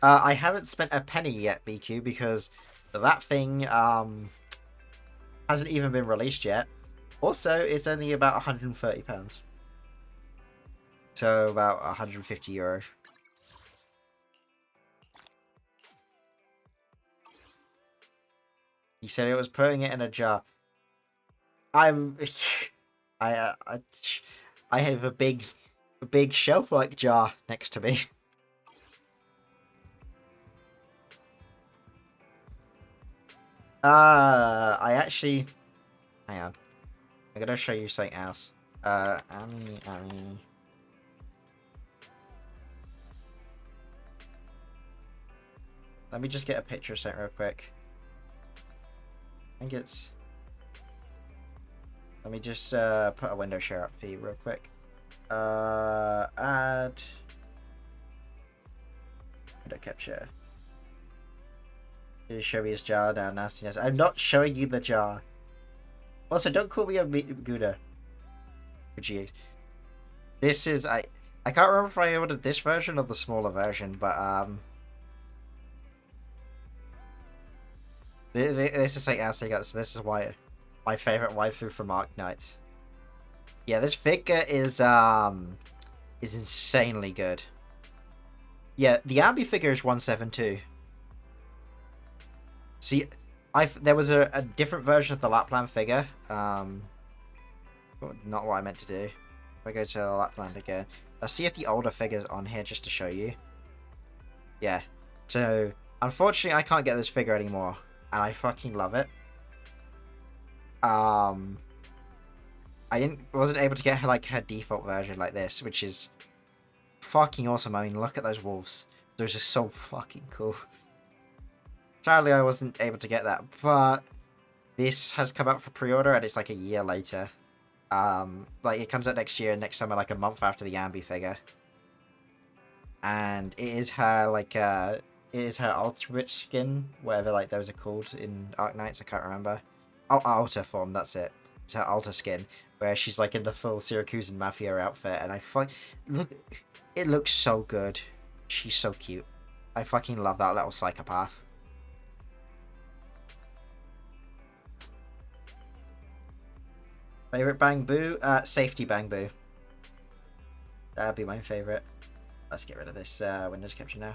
I haven't spent a penny yet, BQ, because that thing hasn't even been released yet. Also, it's only about £130. So about €150. He said it was putting it in a jar. I have a big shelf-like jar next to me. I actually... Hang on. I'm gonna show you something else. Annie. Let me just get a picture of something real quick. I think it's... Let me just put a window share up for you real quick. Add... Window capture. You show me his jar now, nastiness. I'm not showing you the jar. Also, don't call me a Gouda. Jeez. This is... I can't remember if I ordered this version or the smaller version, but this is something else I got, so this is why my favourite waifu from Arknights. Yeah, this figure is insanely good. Yeah, the Ambi figure is 172. See, there was a different version of the Lapland figure. Not what I meant to do. If I go to the Lapland again, I'll see if the older figure's on here just to show you. Yeah. So, unfortunately, I can't get this figure anymore. And I fucking love it. I wasn't able to get her like her default version like this, which is fucking awesome. I mean, look at those wolves. Those are so fucking cool. Sadly, I wasn't able to get that, but this has come out for pre-order and it's like a year later. Like it comes out next year, next summer, like a month after the Ambi figure. And it is her like it is her ultimate skin, whatever like those are called in Arknights. I can't remember. Oh, alter form. That's it. It's her alter skin, where she's like in the full Syracusan Mafia outfit, and look, it looks so good. She's so cute. I fucking love that little psychopath. Favorite Bang Boo? Safety Bang Boo. That'd be my favorite. Let's get rid of this Windows capture now.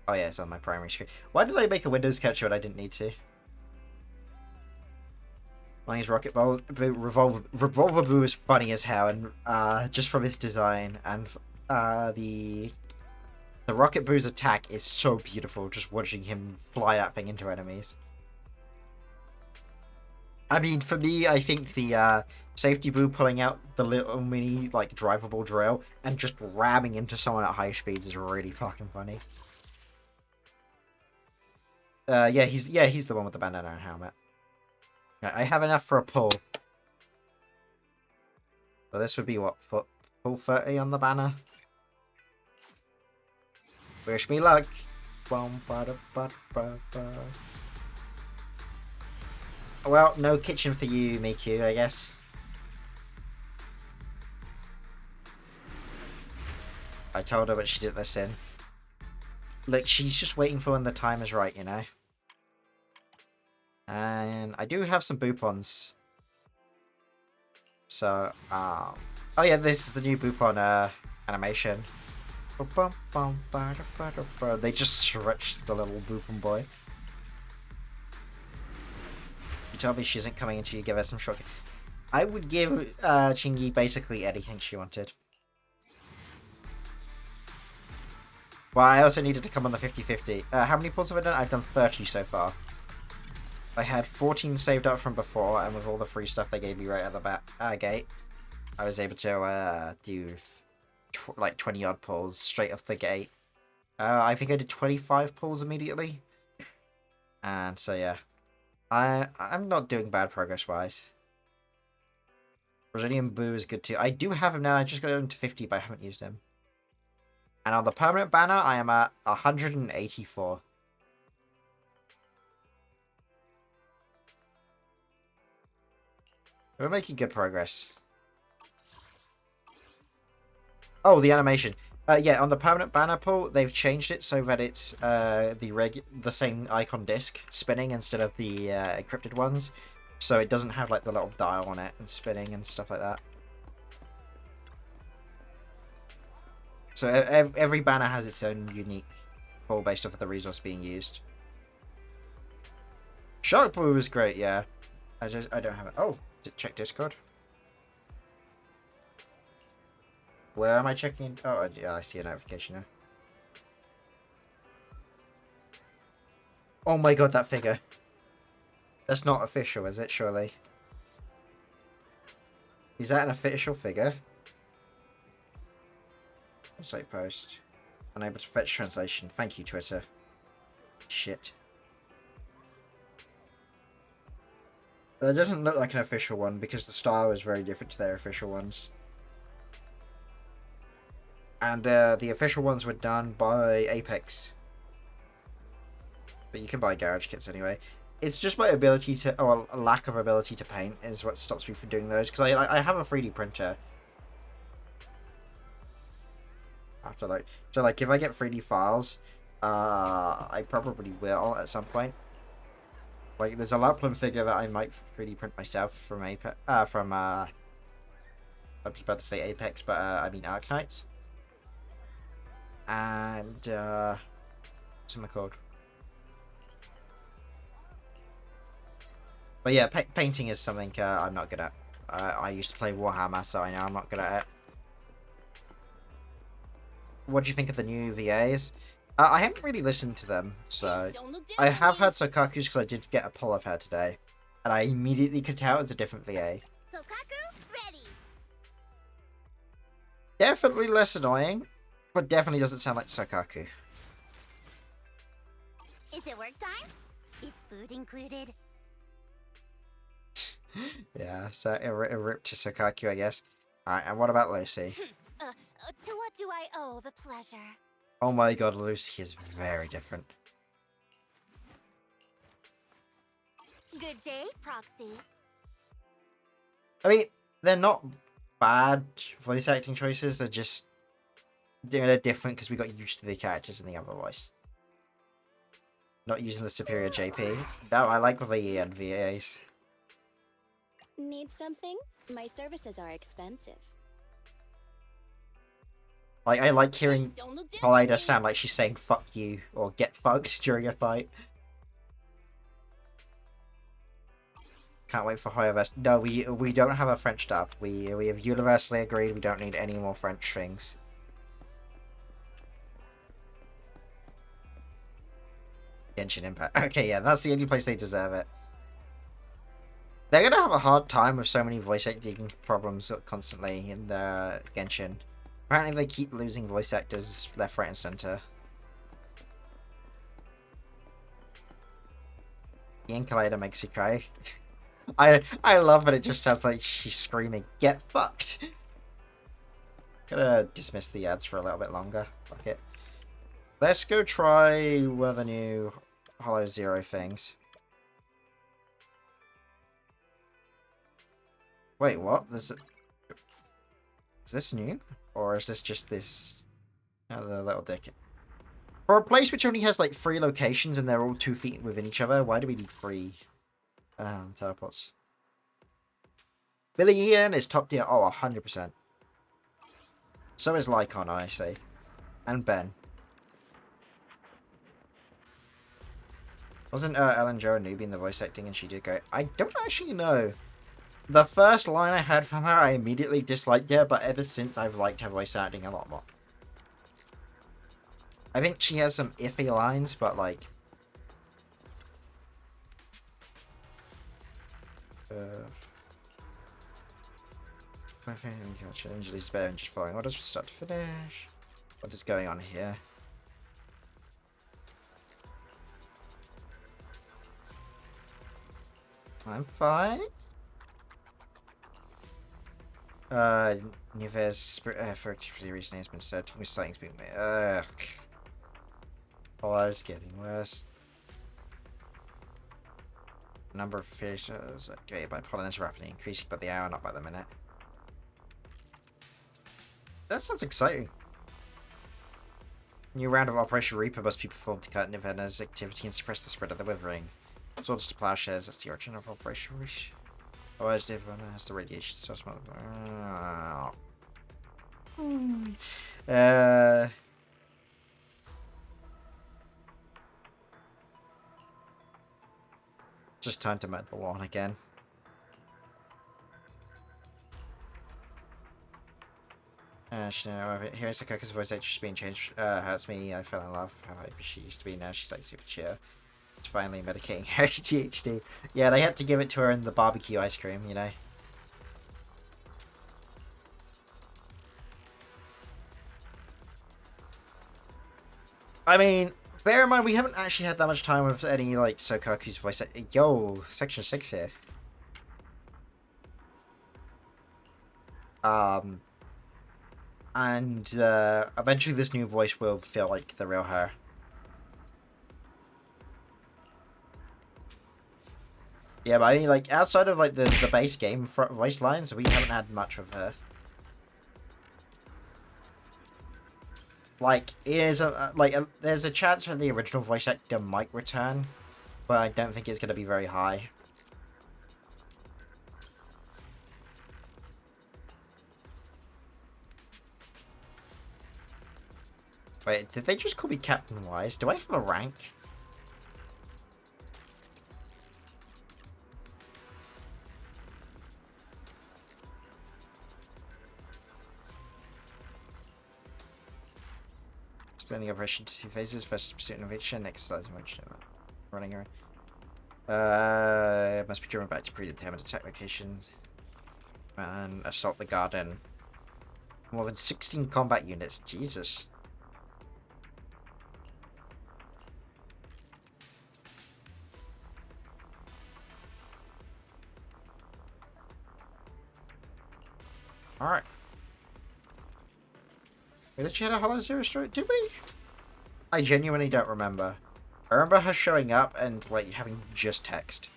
Oh yeah, it's on my primary screen. Why did I make a Windows capture when I didn't need to? Mine's Rocket Ball, Revolver Boo is funny as hell, and just from his design, and the Rocket Boo's attack is so beautiful. Just watching him fly that thing into enemies. I mean, for me, I think the Safety Boo pulling out the little mini like drivable drill and just ramming into someone at high speeds is really fucking funny. Yeah, he's the one with the bandana and helmet. I have enough for a pull. So this would be what, full 30 on the banner? Wish me luck. Well, no kitchen for you, Miku, I guess. I told her, but she didn't listen. Look, she's just waiting for when the time is right, you know? And I do have some Boopons. So, oh yeah, this is the new Boopon animation. They just stretched the little Boopon boy. You told me she isn't coming until you give her some shortcut. I would give Chingy basically anything she wanted. Well, I also needed to come on the 50-50. How many pulls have I done? I've done 30 so far. I had 14 saved up from before, and with all the free stuff they gave me right at the gate, I was able to do like 20 odd pulls straight off the gate. I think I did 25 pulls immediately. And so yeah. I'm not doing bad progress-wise. Brazilian Boo is good too. I do have him now. I just got him to 50, but I haven't used him. And on the permanent banner, I am at 184. We're making good progress. Oh, the animation. Yeah, on the permanent banner pull, they've changed it so that it's the same icon disc spinning instead of the encrypted ones. So it doesn't have like the little dial on it and spinning and stuff like that. So every banner has its own unique pull based off of the resource being used. Shark Blue is great, yeah. I don't have it. Oh, check Discord. Where am I checking? Oh, yeah, I see a notification now. Oh my god, that figure. That's not official, is it, surely? Is that an official figure? Website post. Unable to fetch translation. Thank you, Twitter. Shit. That doesn't look like an official one because the style is very different to their official ones. And the official ones were done by Apex. But you can buy garage kits anyway. It's just my ability to, or a lack of ability to paint is what stops me from doing those. Because I have a 3D printer. After so if I get 3D files, I probably will at some point. Like there's a Lapland figure that I might 3D print myself from Apex, I was about to say Apex, but I mean Arknights. And what's it called? But yeah, painting is something I'm not good at. I used to play Warhammer, so I know I'm not good at it. What do you think of the new VAs? I haven't really listened to them, so I have heard Sokaku's because I did get a pull of her today, and I immediately could tell it's a different VA. Sokaku, ready. Definitely less annoying, but definitely doesn't sound like Sokaku. Is it work time? Is food included? Yeah, so a rip to Sokaku, I guess. Alright, and what about Lucy? To what do I owe the pleasure? Oh my god, Lucy is very different. Good day, Proxy. I mean, they're not bad voice acting choices, they're just... they're different because we got used to the characters in the other voice. Not using the superior JP. That I like with the and VAs. Need something? My services are expensive. Like, I like hearing Kaleida sound like she's saying fuck you or get fucked during a fight. Can't wait for Hoyoverse. No, we don't have a French dub. We have universally agreed we don't need any more French things. Genshin Impact. Okay, yeah, that's the only place they deserve it. They're gonna have a hard time with so many voice acting problems constantly in the Genshin. Apparently they keep losing voice actors left, right, and center. Ian Kaleida makes you cry. I love it. It just sounds like she's screaming, "Get fucked!" Gotta dismiss the ads for a little bit longer. Fuck it. Let's go try one of the new Hollow Zero things. Wait, what? Is this new? Or is this just this other little dick? For a place which only has like 3 locations and they're all 2 feet within each other, why do we need 3 teleports? Billy Ian is top tier. Oh, 100%. So is Lycon, I say. And Ben. Wasn't Ellen Jo a newbie in the voice acting and she did great? I don't actually know. The first line I heard from her, I immediately disliked her, but ever since I've liked her voice acting a lot more. I think she has some iffy lines, but like... my favorite challenge is better than just following orders from start to finish. What is going on here? I'm fine. Neves for activity recently has been said. Told me something's being made. Ugh. It's getting worse. Number of fishes activated by pollen is rapidly increasing by the hour, not by the minute. That sounds exciting. New round of Operation Reaper must be performed to cut Nivena's activity and suppress the spread of the withering. Swords to plowshares, that's the origin of Operation Reach. Otherwise, Nivena has the radiation source. Just time to mow the lawn again. Hearing Sokaku's voice actress being changed hurts me. I fell in love with how hyper she used to be. Now she's like super chill. She's finally medicating her ADHD. Yeah, they had to give it to her in the barbecue ice cream, you know. I mean, bear in mind we haven't actually had that much time with any like Sokaku's voice. Yo, section 6 here. And eventually this new voice will feel like the real her. Yeah, but I mean, like, outside of, like, the base game voice lines, we haven't had much of her. Like, there's a chance that the original voice actor might return, but I don't think it's going to be very high. Wait, did they just call me Captain Wise? Do I have a rank? Explain the operation to 2 phases. First, pursuit and eviction. Exercise and running around. Must be driven back to predetermined attack locations. And assault the garden. More than 16 combat units. Jesus. Alright. Did she had a Hollow Zero Stroke? Did we? I genuinely don't remember. I remember her showing up and, like, having just text.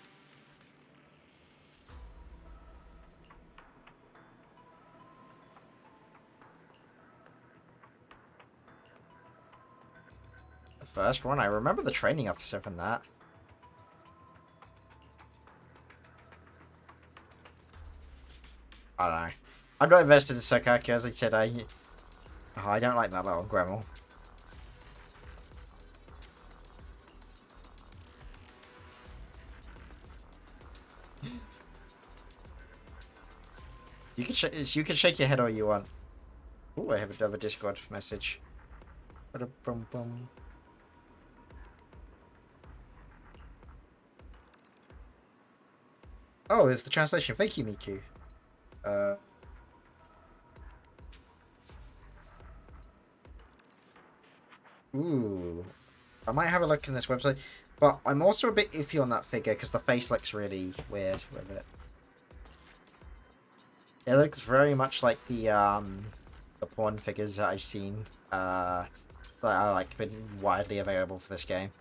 The first one? I remember the training officer from that. I don't know. I'm not invested in Sokaki, as I said. I don't like that little Gremel. You can shake your head all you want. Ooh, I have another Discord message. Ba-da-bum-bum. Oh, it's the translation. Thank you, Miku. Ooh. I might have a look in this website, but I'm also a bit iffy on that figure because the face looks really weird with it. It looks very much like the porn figures that I've seen that are like been widely available for this game.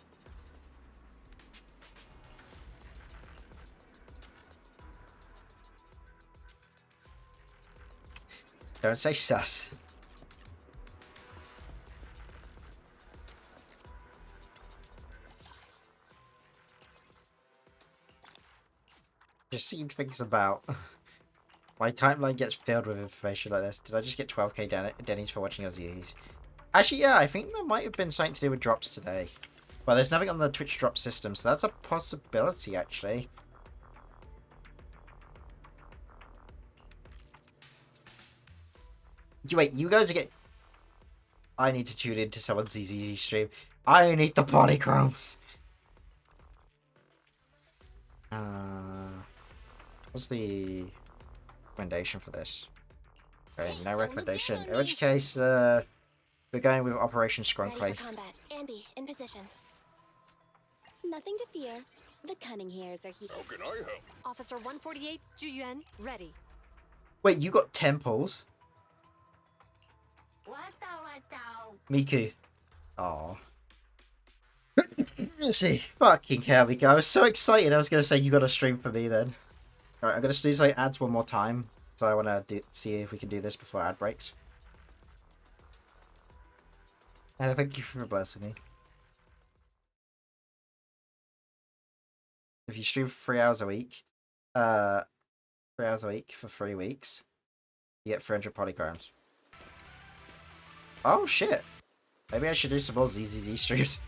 Don't say sus. Just seen things about. My timeline gets filled with information like this. Did I just get 12k Denny's for watching Aussies? Actually, yeah, I think there might have been something to do with drops today. Well, there's nothing on the Twitch drop system, so that's a possibility, actually. Wait, you guys are getting... I need to tune into someone's ZZZ stream. I need the polychromes. What's the recommendation for this? Okay, no recommendation. In which case, we're going with Operation Scrunkly. Ready for combat. Ambi, in position. Nothing to fear. The cunning hairs are here. How can I help? Officer 148, Juyuan, ready. Wait, you got temples? Miku. Aw. Let's see. Fucking hell, Miku. I was so excited I was going to say you got a stream for me then. Alright, I'm going to do some ads one more time. So I want to see if we can do this before ad breaks. And thank you for blessing me. If you stream for 3 hours a week, 3 hours a week for 3 weeks, you get 300 polygrams. Oh shit! Maybe I should do some more ZZZ streams.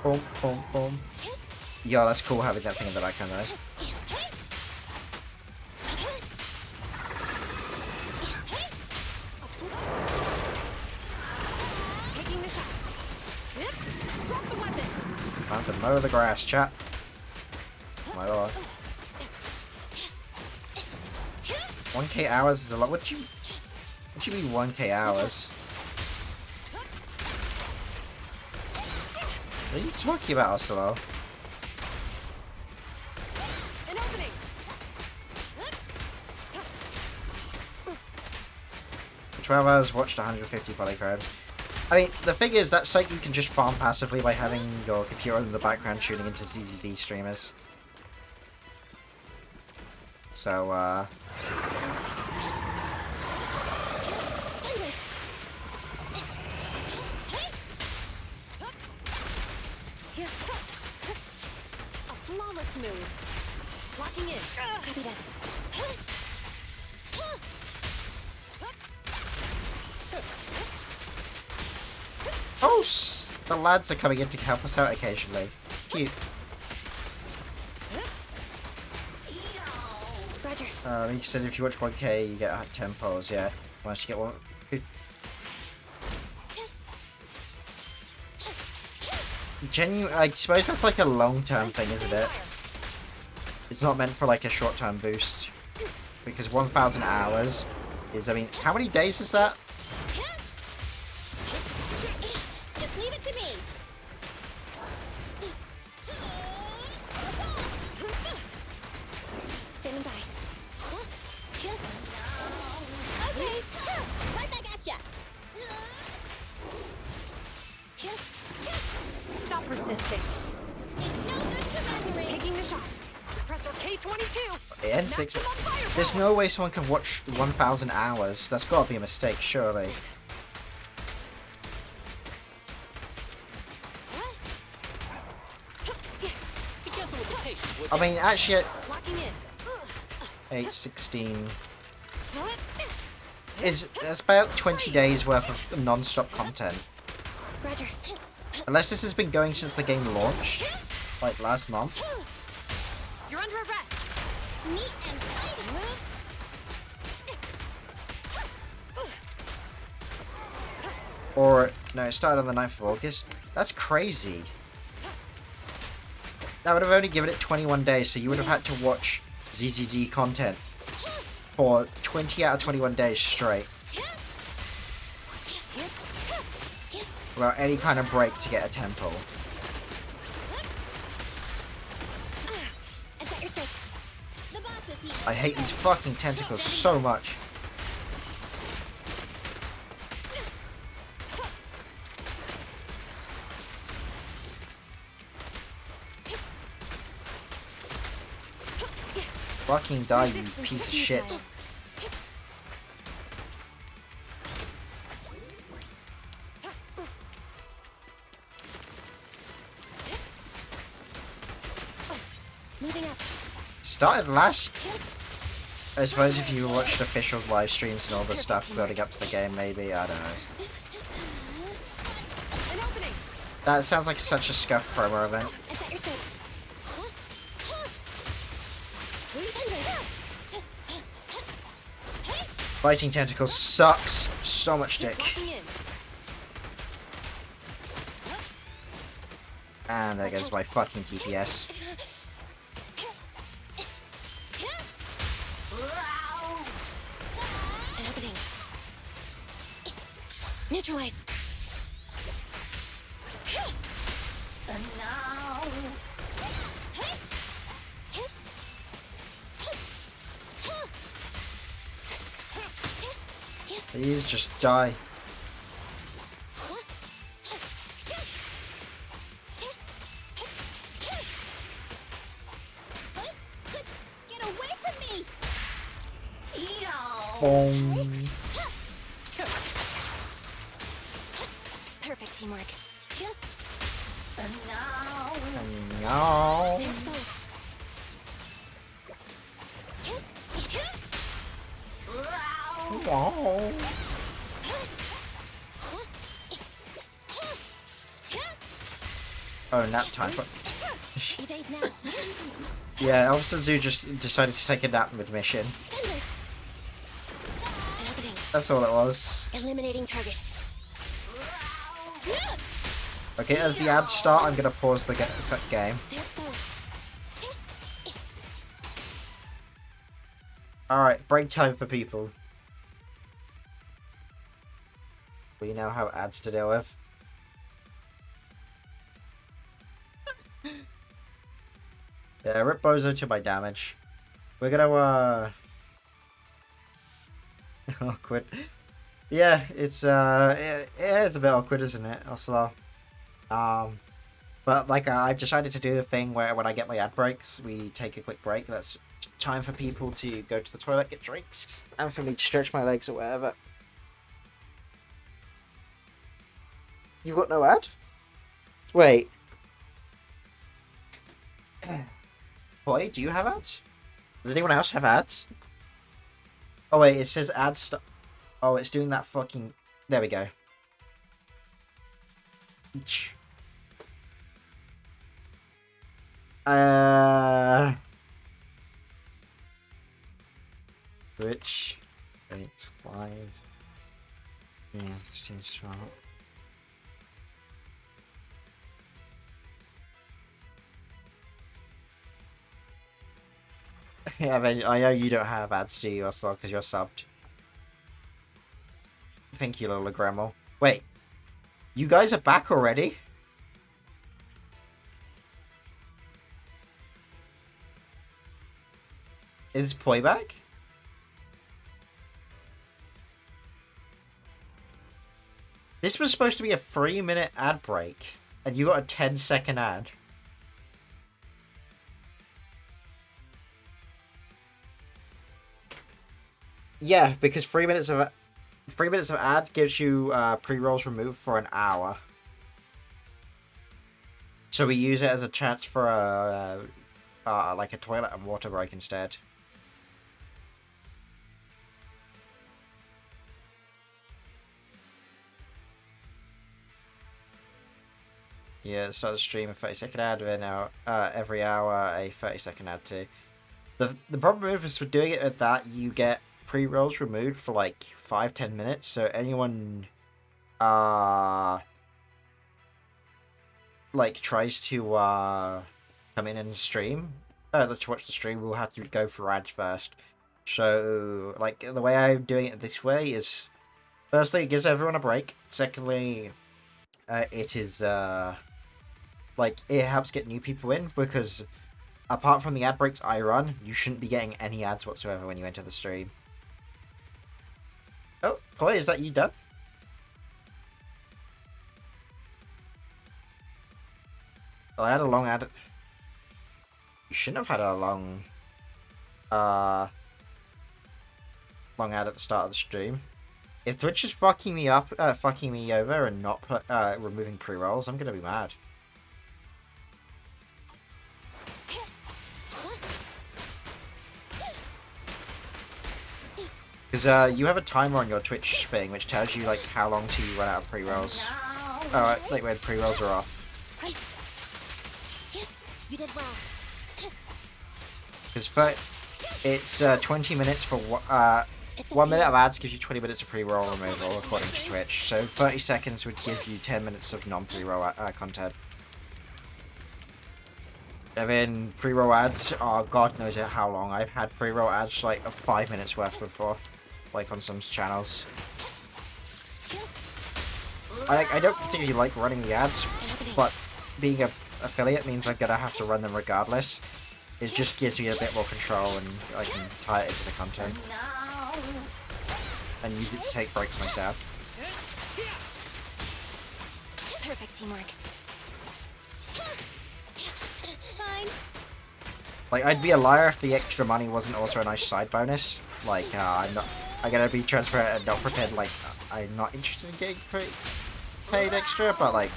Boom, boom, boom. Yo, that's cool having that thing in the background though. Taking the shot. Drop the weapon. Time to mow the grass, chat. My lord. 1k hours is a lot. What do you mean 1k hours? What are you talking about, Ostalo? An opening. 12 hours, watched 150 polygrams. I mean, the thing is, that's something you can just farm passively by having your computer in the background tuning into ZZZ streamers. So, A flawless move. Locking in. Copy that. oh, the lads are coming in to help us out occasionally. Cute. Roger. You said if you watch 1k, you get 10 polls. Yeah, once you get one, I suppose that's like a long-term thing, isn't it? It's not meant for like a short-term boost. Because 1,000 hours is, I mean, how many days is that? Just leave it to me. Standing by. Okay, right back at ya. Stop resisting. It's no good surrendering. Taking the shot. Suppressor K-22. It ends 6. There's no way someone can watch 1,000 hours. That's got to be a mistake, surely. I mean, actually, 8:16. It's about 20 days worth of non-stop content. Roger. Unless this has been going since the game launched, like last month. You're under arrest. Neat and tidy. Or, no, it started on the 9th of August. That's crazy. That would have only given it 21 days, so you would have had to watch ZZZ content for 20 out of 21 days straight. Without any kind of break to get a temple. I've got your six. The boss is here. I hate these fucking tentacles so much. Fucking die, you piece of shit. Moving up. Started last... I suppose if you watched official live streams and all the stuff building up to the game, maybe, I don't know. An opening. That sounds like such a scuff promo event. I've got your six. Fighting tentacles sucks so much dick. Walking in. And there goes my fucking DPS. An opening. Neutralize. Please just die. Get away from me. Boom. Perfect teamwork. No. No. Oh, nap time. Evade now. Yeah, Officer Zoo just decided to take a nap mid-mission. An opening. That's all it was. Eliminating target. Okay, as the ads start, I'm gonna pause the game. There's those. Alright, break time for people. We know how ads to deal with. Yeah, rip Bozo to my damage. We're gonna, awkward. Yeah, it's, yeah, it's a bit awkward, isn't it? Also, but, like, I've decided to do the thing where when I get my ad breaks, we take a quick break. That's time for people to go to the toilet, get drinks, and for me to stretch my legs or whatever. You've got no ad? Wait. Boy, do you have ads? Does anyone else have ads? Oh wait, it says ads stop. Oh, it's doing that fucking... There we go. Which... 8, 5... Yeah, it's too strong. Yeah, I mean, I know you don't have ads, do you, Oslo, because you're subbed. Thank you, Lola Gremmel. Wait, you guys are back already? Is Poi back? This was supposed to be a 3-minute ad break, and you got a 10-second ad. Yeah, because 3 minutes of ad gives you pre-rolls removed for an hour. So we use it as a chance for like a toilet and water break instead. Yeah, start the stream a 30-second ad, then every hour a 30-second ad too. The problem is with doing it at that, you get pre-rolls removed for like 5-10 minutes, so anyone like tries to come in and stream, to watch the stream, will have to go through ads first. So like the way I'm doing it this way is, firstly, it gives everyone a break. Secondly, it is like it helps get new people in, because apart from the ad breaks I run, you shouldn't be getting any ads whatsoever when you enter the stream. Oh, Poi, is that you done? Well, I had a long ad. You shouldn't have had a long ad at the start of the stream. If Twitch is fucking me up, fucking me over and not removing pre-rolls, I'm gonna be mad. Because you have a timer on your Twitch thing which tells you like how long till you run out of pre-rolls. Oh, like when pre-rolls are off. You did well. Because it's 20 minutes for 1 minute of ads gives you 20 minutes of pre-roll removal according to Twitch. So 30 seconds would give you 10 minutes of non-pre-roll content. And then pre-roll ads are God knows how long. I've had pre-roll ads like 5 minutes worth before, like on some channels. I don't particularly like running the ads, but being an affiliate means I'm gonna have to run them regardless. It just gives me a bit more control, and I can tie it into the content and use it to take breaks myself. Perfect teamwork. Fine. Like, I'd be a liar if the extra money wasn't also a nice side bonus. Like, I'm gonna be transparent and not pretend like I'm not interested in getting paid extra, but like,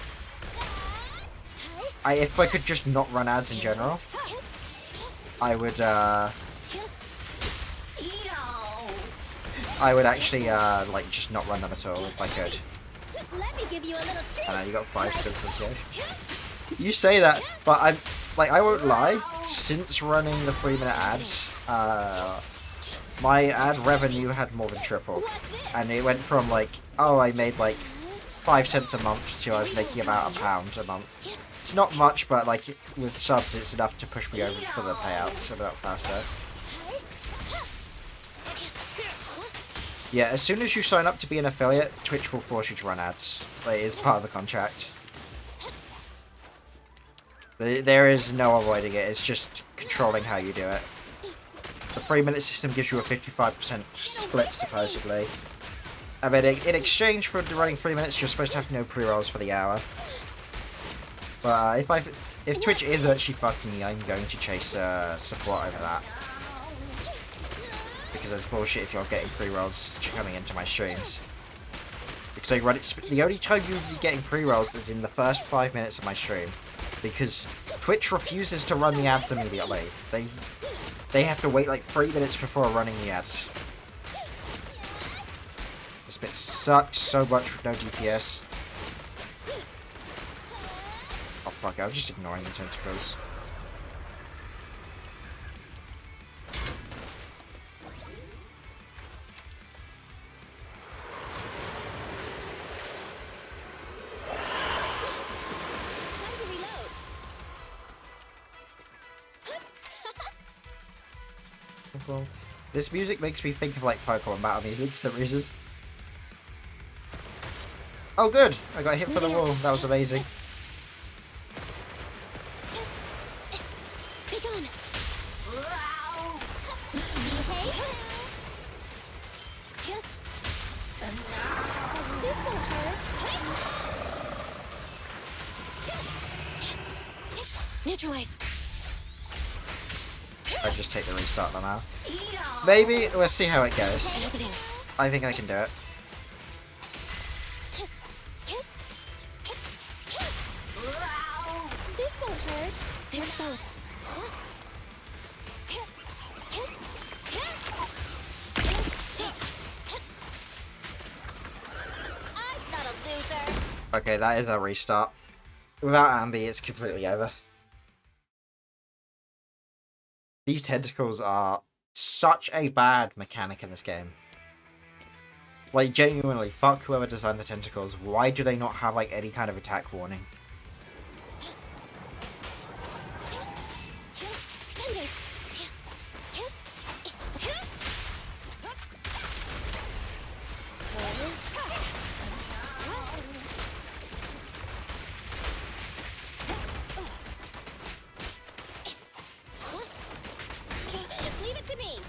if I could just not run ads in general, I would actually like just not run them at all if I could. Let me give you a little treat. You got 5 cents here. You say that, but I won't lie. Since running the 3-minute ads, my ad revenue had more than tripled, and it went from like, oh, I made like 5 cents a month to I was making about £1 a month. It's not much, but like with subs, it's enough to push me over for the payouts a bit faster. Yeah, as soon as you sign up to be an affiliate, Twitch will force you to run ads. Like, it is part of the contract. There is no avoiding it, it's just controlling how you do it. The 3-minute system gives you a 55% split, supposedly. I mean, in exchange for running 3 minutes, you're supposed to have no pre-rolls for the hour. But if Twitch is actually fucking me, I'm going to chase support over that. Because it's bullshit if you're getting pre-rolls coming into my streams. Because I run it, the only time you'll be getting pre-rolls is in the first 5 minutes of my stream. Because Twitch refuses to run the ads immediately. They have to wait like 3 minutes before running the ads. This bit sucks so much with no DPS. Oh fuck, I was just ignoring the tentacles. Time to reload. boom. This music makes me think of like Pokemon battle music for some reason. Oh good! I got hit for the wall. That was amazing. Be gone. This won't hurt. Neutralize. I just take the restart now. Maybe we'll see how it goes. Opening. I think I can do it. This won't hurt. They're exposed. I'm not a loser. Okay, that is a restart. Without Ambi, it's completely over. These tentacles are such a bad mechanic in this game. Like, genuinely, fuck whoever designed the tentacles. Why do they not have, like, any kind of attack warning? Just leave it to me.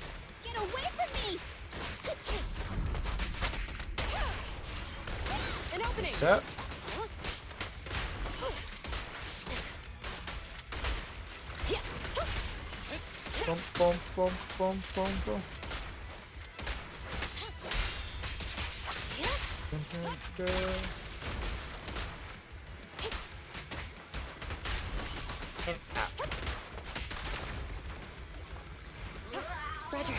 Get away from me. An opening. So, boom, boom, boom, boom, boom, boom. Roger.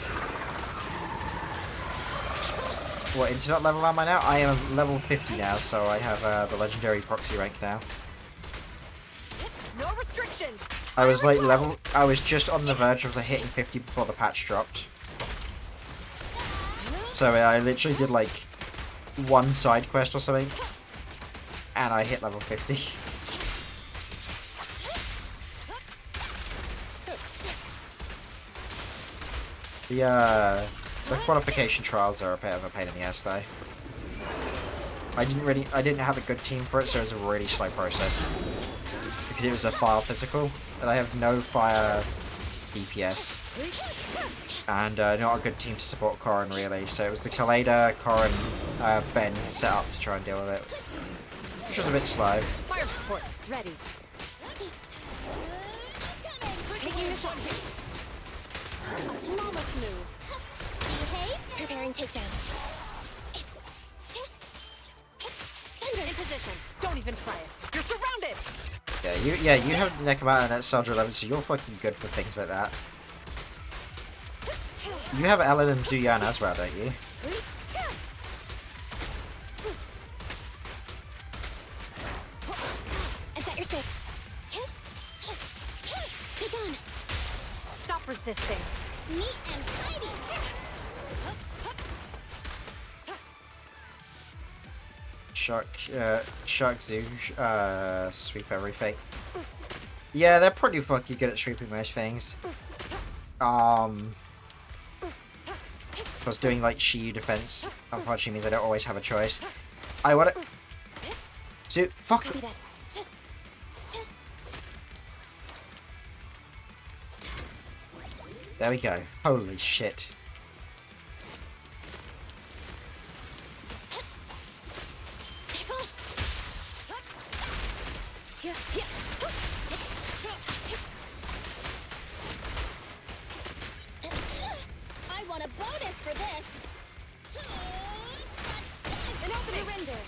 What internet level am I now? I am level 50 now, so I have the legendary proxy rank now. No restrictions. I was like I was just on the verge of hitting 50 before the patch dropped. So I literally did like one side quest or something, and I hit level 50. The qualification trials are a bit of a pain in the ass though. I didn't have a good team for it, so it was a really slow process. Because it was a fire physical, and I have no fire DPS. And not a good team to support Corrin really, so it was the Kaleda, Corrin, Ben set up to try and deal with it. Which was a bit slow. Fire support ready. Taking the shot. A flawless move. Behave. Preparing takedown. In position. Don't even try it. You're surrounded. You have Nekomata and that Soldier 11, so you're fucking good for things like that. You have Ellen and Zuyan as well, don't you? And set your six. Be gone. Stop resisting. Neat and tidy. Shark Zoo, sweep everything. Yeah, they're pretty fucking good at sweeping most things. Because doing like Shiyu defense unfortunately means I don't always have a choice. I want to. So fuck. Copy that. There we go. Holy shit. I want a bonus for this. An opening. Surrender.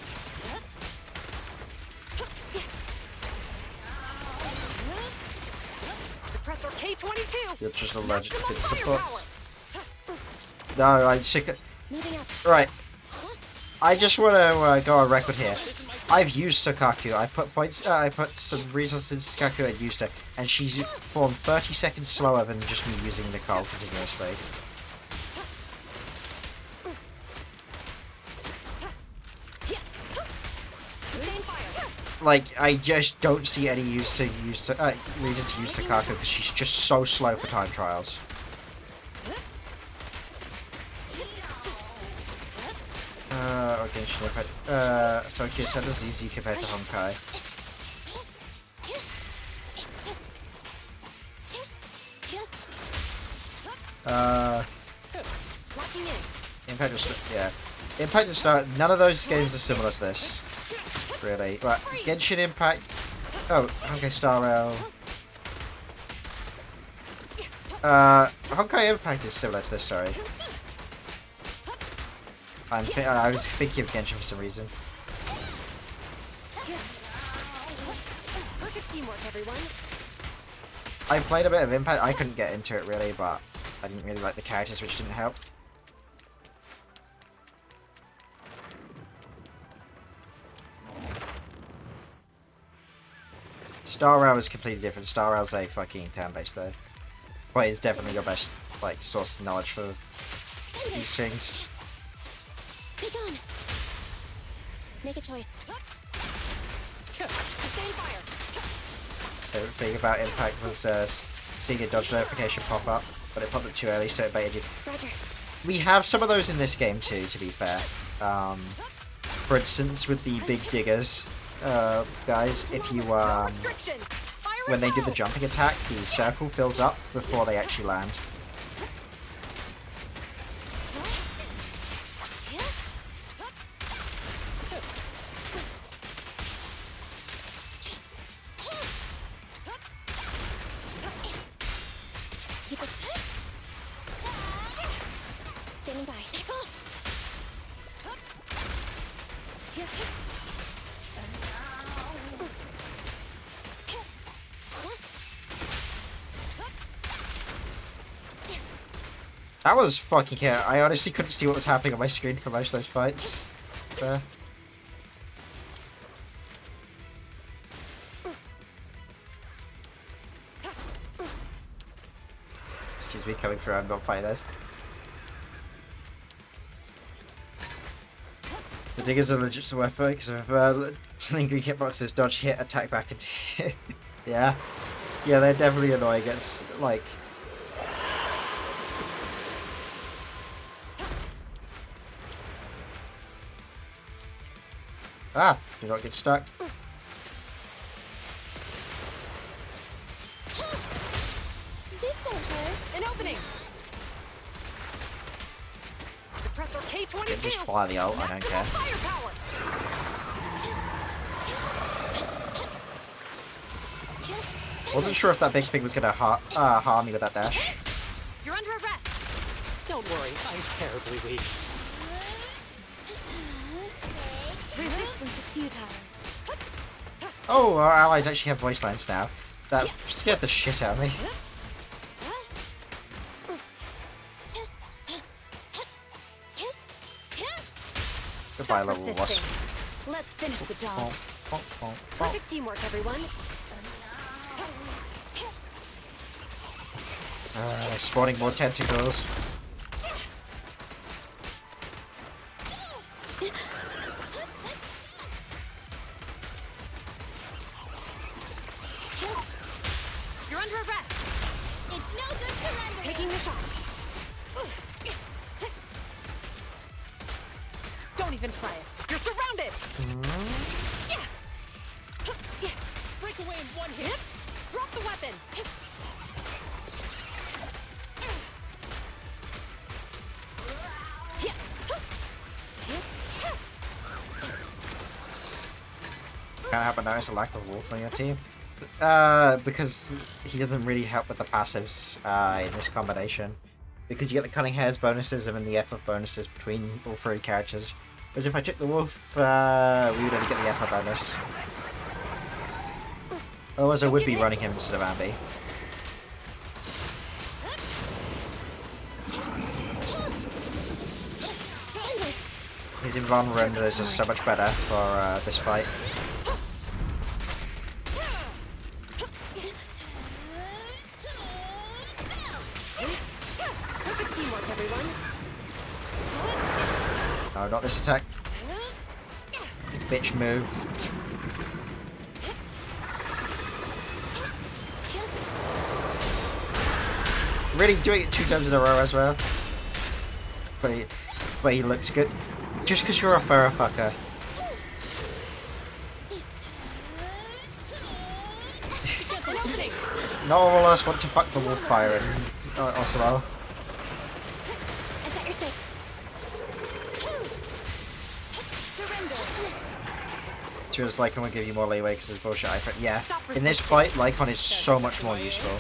Suppressor K22. You're just allergic to Maximum supports. firepower. No, I'm sick of. Moving up. Right. I just want to go on record here. I've used Sukaku. I put points. I put some resources into Sukaku and used her, and she's formed 30 seconds slower than just me using Nicole continuously. Sustain fire. Like, I just don't see any reason to use Sukaku because she's just so slow for time trials. Or Genshin Impact. So Kyoto's easy compared to Honkai. Impact and yeah. Impact and Star. None of those games are similar to this. Really. Right. Genshin Impact. Oh, Honkai Star Rail. Honkai Impact is similar to this, sorry. I was thinking of Genshin for some reason. Perfect teamwork, everyone. I played a bit of Impact. I couldn't get into it really, but I didn't really like the characters, which didn't help. Star Rail is completely different. Star Rail's a fucking turn-based though. But it's definitely your best like source of knowledge for these things. Be gone. Make a choice. Sustain fire. Favorite thing about Impact was seeing a dodge notification pop up, but it popped up too early, so it baited you. Roger. We have some of those in this game too, to be fair. For instance, with the big diggers, guys, if you when they do the jumping attack, the circle fills up before they actually land. Standing by. That was fucking chaos. I honestly couldn't see what was happening on my screen for most of those fights. There. Excuse me, coming through. I'm not fighting those. The diggers are legit so worth it because of lingering hitboxes, dodge, hit, attack back, and yeah, they're definitely annoying. It's like. Ah, do not get stuck. This won't hurt. An opening. Suppressor K22. Yeah, just fire the ult, I don't care. Firepower. Wasn't sure if that big thing was gonna harm me with that dash. You're under arrest. Don't worry, I'm terribly weak. Resistance is futile. Oh, our allies actually have voice lines now. That scared the shit out of me. Goodbye, little wasp. Let's finish the job. Perfect teamwork, everyone. Spawning more tentacles. You're under arrest. It's no good surrendering. Taking the shot. Don't even try it. You're surrounded. Break away in one hit. Drop the weapon. Can't help but notice a lack of Wolf on your team. Because he doesn't really help with the passives in this combination. Because you get the Cunning Hairs bonuses and then the FF bonuses between all three characters. Whereas if I took the Wolf, we would only get the FF bonus. Otherwise I would be running him instead of Ambi. His invulnerable is just so much better for this fight. Perfect teamwork, everyone. No, not this attack. Bitch move. Really doing it 2 times in a row as well. But he looks good. Just because you're a furry fucker. Not all of us want to fuck the wolf fire in Ocelot. Is that your 6? Surrender. Just Lycon will give you more leeway because it's bullshit. Yeah, in this fight, Lycon is so much more useful.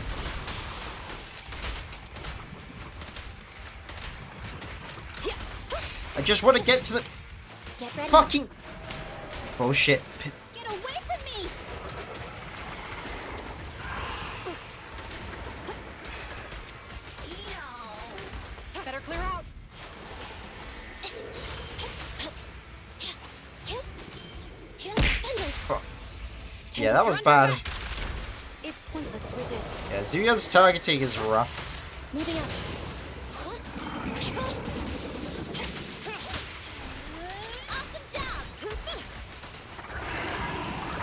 I just want to get to the fucking bullshit. Get away from me! Better clear out. Yeah, that was bad. It's pointless with it. Yeah, Zuyan's targeting is rough. Moving up.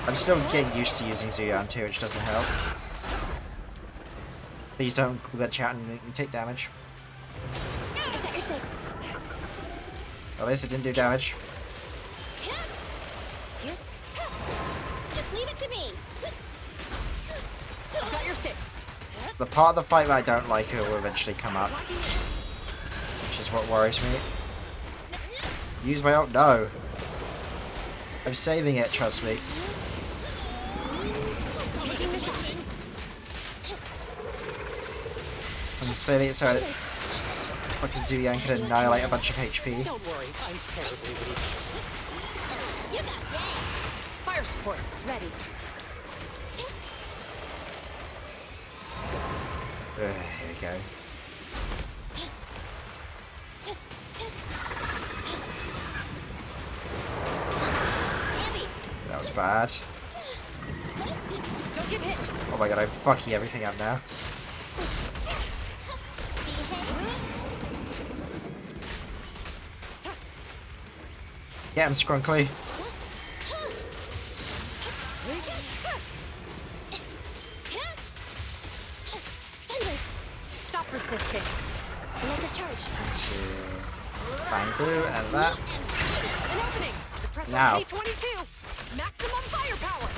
I'm still getting used to using Zuyan too, which doesn't help. Please don't glitch chat and make me take damage. Is that your 6? At least it didn't do damage. Just leave it to me! I've got your 6. The part of the fight that I don't like will eventually come up, which is what worries me. Use my ult? No. I'm saving it, trust me. Taking the shot. I'm saving it so that fucking Zuyan can annihilate a bunch of HP. Don't worry, I'm terribly weak. You got game! Fire support. Ready. Here we go. That was bad. Don't get hit. Oh my god, I'm fucking everything up now. Get him, Scrunkly. Stop resisting. Electric charge. Bang blue and that. An opening. Suppressor Now. K22. Maximum firepower.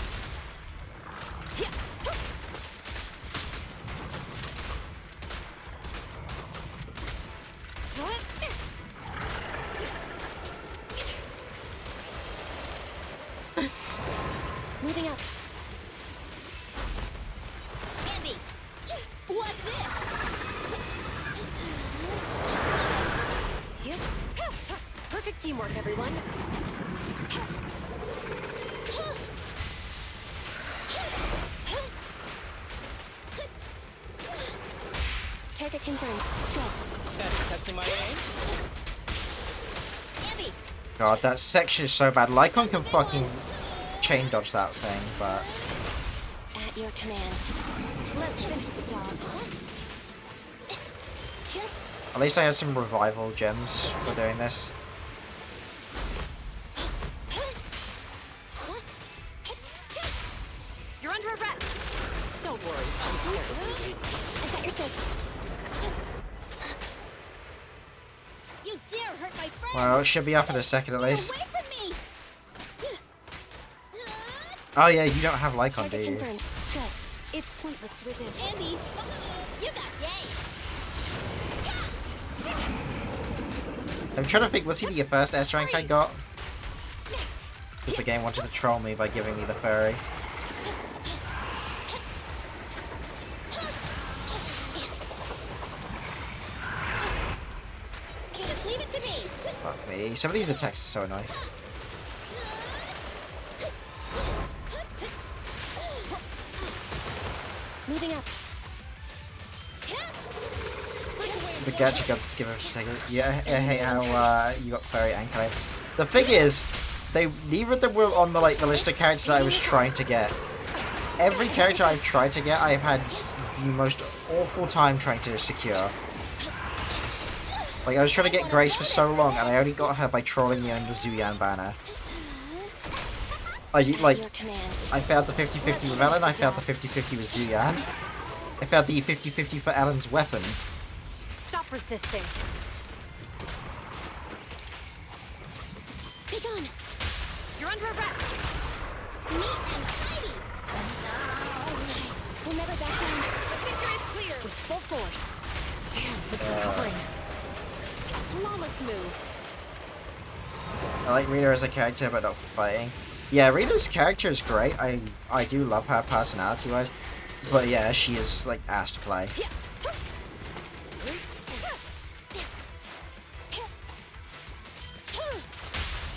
Moving up. Andy! What's this? Perfect teamwork, everyone. Target confirmed. Go. That's testing my aim. Andy! God, that section is so bad. Lycon can fucking chain dodge that thing, but At your command. Let's finish the job. at least I have some revival gems for doing this. You're under arrest. Don't worry, I'm terribly weak. Is that your 6? You dare hurt my friend! Well, it should be up in a second at Get least. away from me! Oh yeah, you don't have Lycon, do Target you? confirmed. Go. It's pointless with it. Andy! You got game! I'm trying to think, was he the first S rank I got? Because the game wanted to troll me by giving me the furry. Just leave it to me! Fuck me. Some of these attacks are so annoying. Moving up. The gadget guns give a take it. Yeah, I hate how you got furry and Kai. The thing is, neither of them were on the list of characters that I was trying to get. Every character I've tried to get, I've had the most awful time trying to secure. Like, I was trying to get Grace for so long, and I only got her by trolling you under the Zuyan banner. I failed the 50-50 with Ellen, I failed the 50-50 with Zuyan. I failed the 50-50 for Ellen's weapon. Stop resisting. Take on. You're under arrest. Neat and tidy. We'll never back down. The picture is clear. With full force. Damn, it's recovering. Flawless move. I like Rita as a character, but not for fighting. Yeah, Rita's character is great. I do love her personality-wise. But yeah, she is, like, ass to play.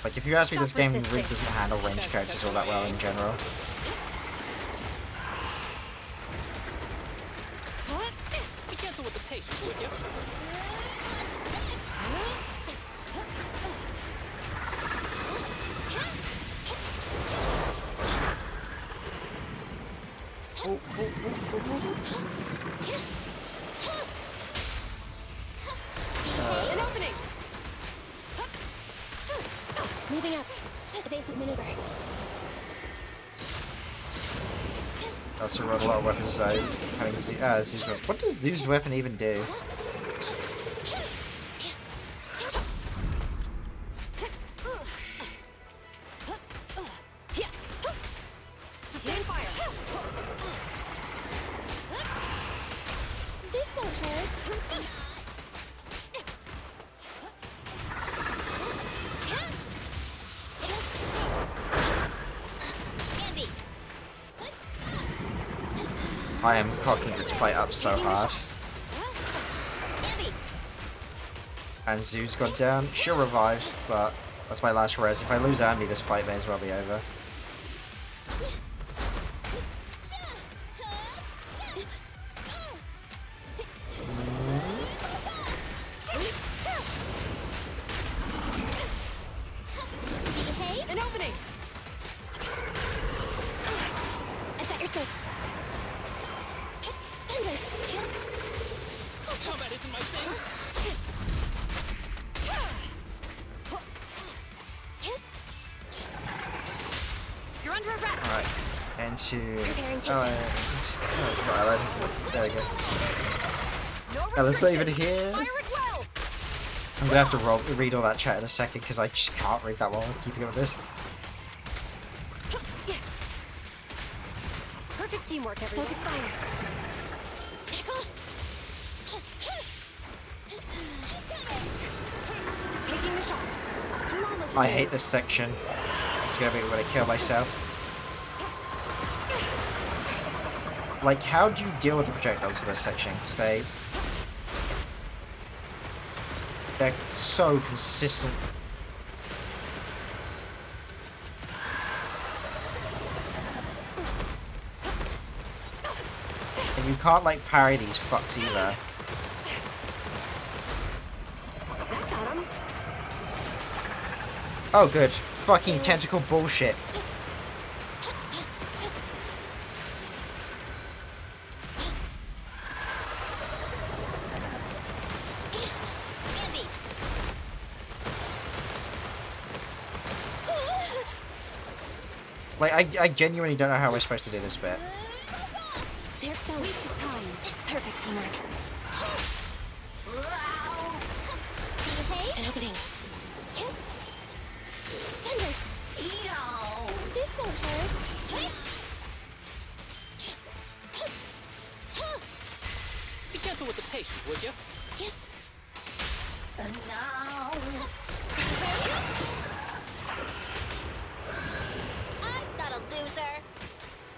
Like, if you ask me, this game really doesn't handle ranged characters all that well in general. Be gentle with the patient, would you? An opening. Moving up. Evasive maneuver. Also wrote a lot of weapons though. Having Z's weapon. What does Z's weapon even do? Sustain fire. This won't hurt. I am cocking this fight up so hard. And Zoo's gone down. She'll revive, but that's my last res. If I lose Andy, this fight may as well be over. An opening. I've got your six. Thunder. Combat isn't my thing. You're under arrest. Alright. Into... Preparing Oh, takedown. Island. There we go. No Oh, let's not even restrictions. here. Fire at will. I'm gonna have to read all that chat in a second because I just can't read that while I'm keeping up with this. Perfect teamwork, everyone. Focus fire. Taking the shot. Flawless I move. hate this section. It's gonna be when I kill myself. Like, how do you deal with the projectiles for this section? Because they're so consistent. And you can't, like, parry these fucks either. That got him. Oh, good. Fucking tentacle bullshit. Like, I genuinely don't know how we're supposed to do this bit. There it goes. Perfect teamwork. An opening. Thunder. This won't hurt. Be gentle with the patient, would you? I'm not a loser.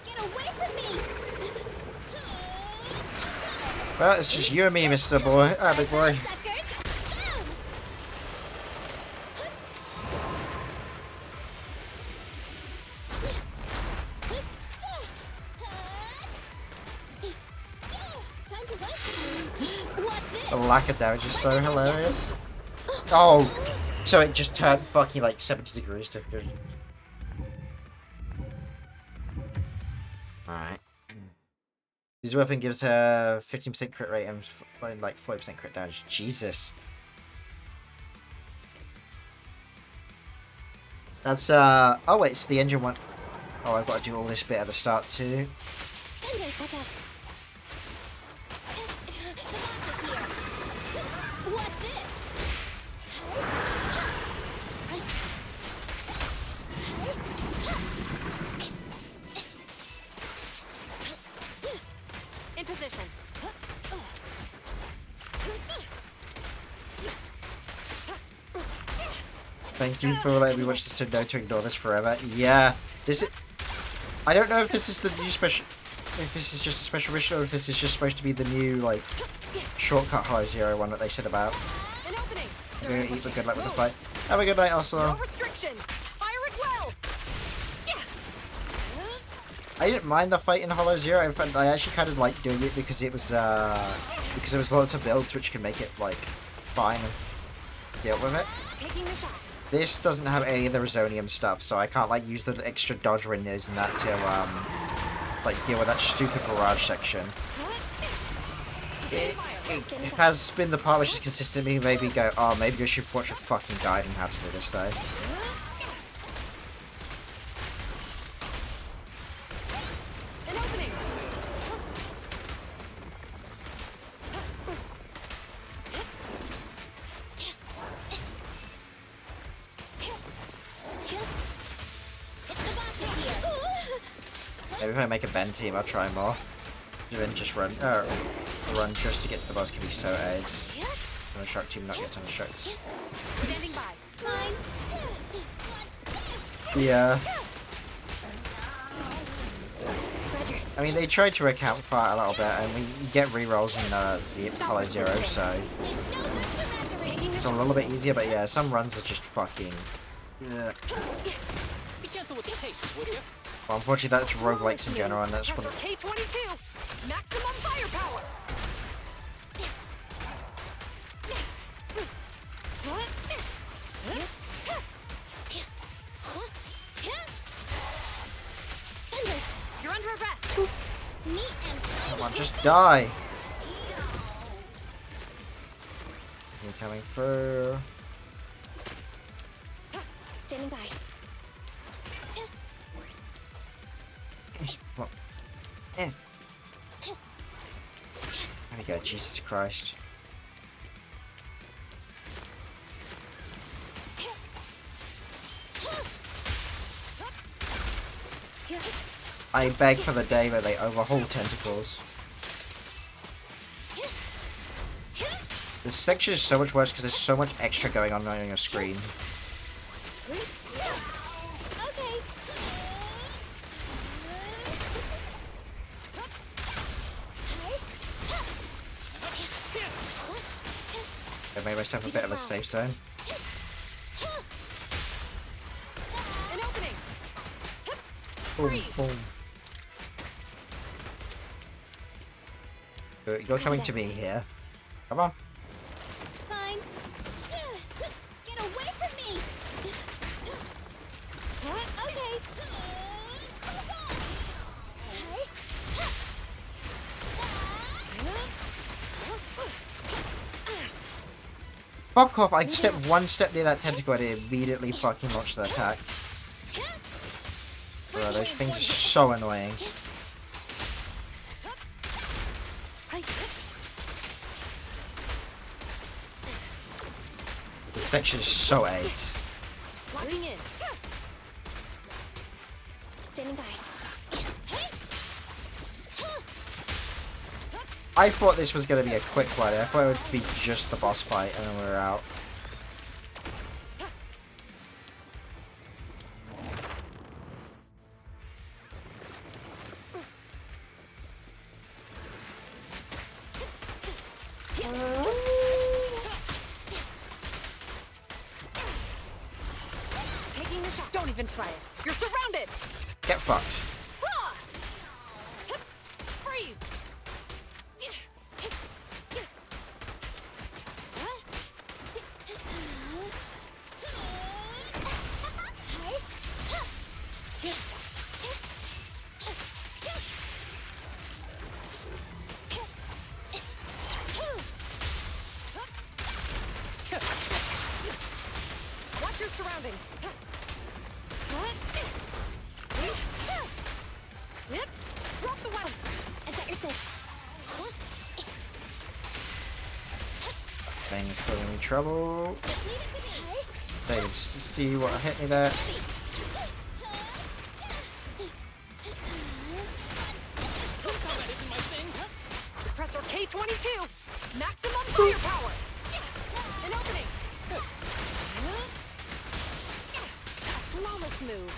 Get away from me. Well, it's just you and me, Mr. Boy. Big boy. Suckers. Time to rush. What's this? The lack of damage is so hilarious. Oh, so it just turned fucking like 70 degrees difficult. Alright. His weapon gives her 15% crit rate and like 40% crit damage. Jesus. That's oh wait, it's the engine one. Oh, I've got to do all this bit at the start too. Thunder, watch out. The boss is here. What's this? Thank you for letting me watch this to know to ignore this forever. Yeah, this is... I don't know if this is the new special... If this is just a special mission or if this is just supposed to be the new, like, shortcut Hollow Zero one that they said about. An opening. I'm gonna eat the good luck with the fight. Have a good night, also. No restrictions. Fire it well. Yes. I didn't mind the fight in Hollow Zero. In fact, I actually kind of liked doing it because it was lots of builds which can make it like fine and deal with it. Taking the shot. This doesn't have any of the Resonium stuff, so I can't like use the extra dodge windows and that to like deal with that stupid barrage section. It has been the part which is consistently maybe go, oh, maybe I should watch a fucking guide on how to do this though. An opening. Maybe if I make a bend team, I'll try more. Then just run just to get to the boss can be so aids. On a shark team, not get ton of sharks. Standing by. Yeah. I mean, they tried to account for it a little bit, and we get rerolls in Hollow Zero, so it's a little bit easier. But yeah, some runs are just fucking. Yeah. Be gentle with the patience, would you? Well, unfortunately, that's roguelikes in general, and that's one. K22. Maximum firepower. You're under arrest. Come on, just die. You're coming through. Standing by. Well, there we go, Jesus Christ. I beg for the day where they overhaul tentacles. This section is so much worse because there's so much extra going on your screen. I made myself a bit of a safe zone. An opening. Boom, boom. You're coming to me here. Come on. Fine. Get away from me! Okay. Fuck off, I stepped one step near that tentacle and it immediately fucking launched the attack. Bro, those things are so annoying. This section is so AIDS. Locking in. Standing by. I thought this was going to be a quick one. I thought it would be just the boss fight and then we were out. Taking the shot. Don't even try it. You're surrounded. Get fucked. Freeze. Watch your surroundings. Drop the weapon. Is that your six? Thing is causing me trouble. David, see what hit me there. Suppressor K22. Maximum firepower. An opening. Flawless move.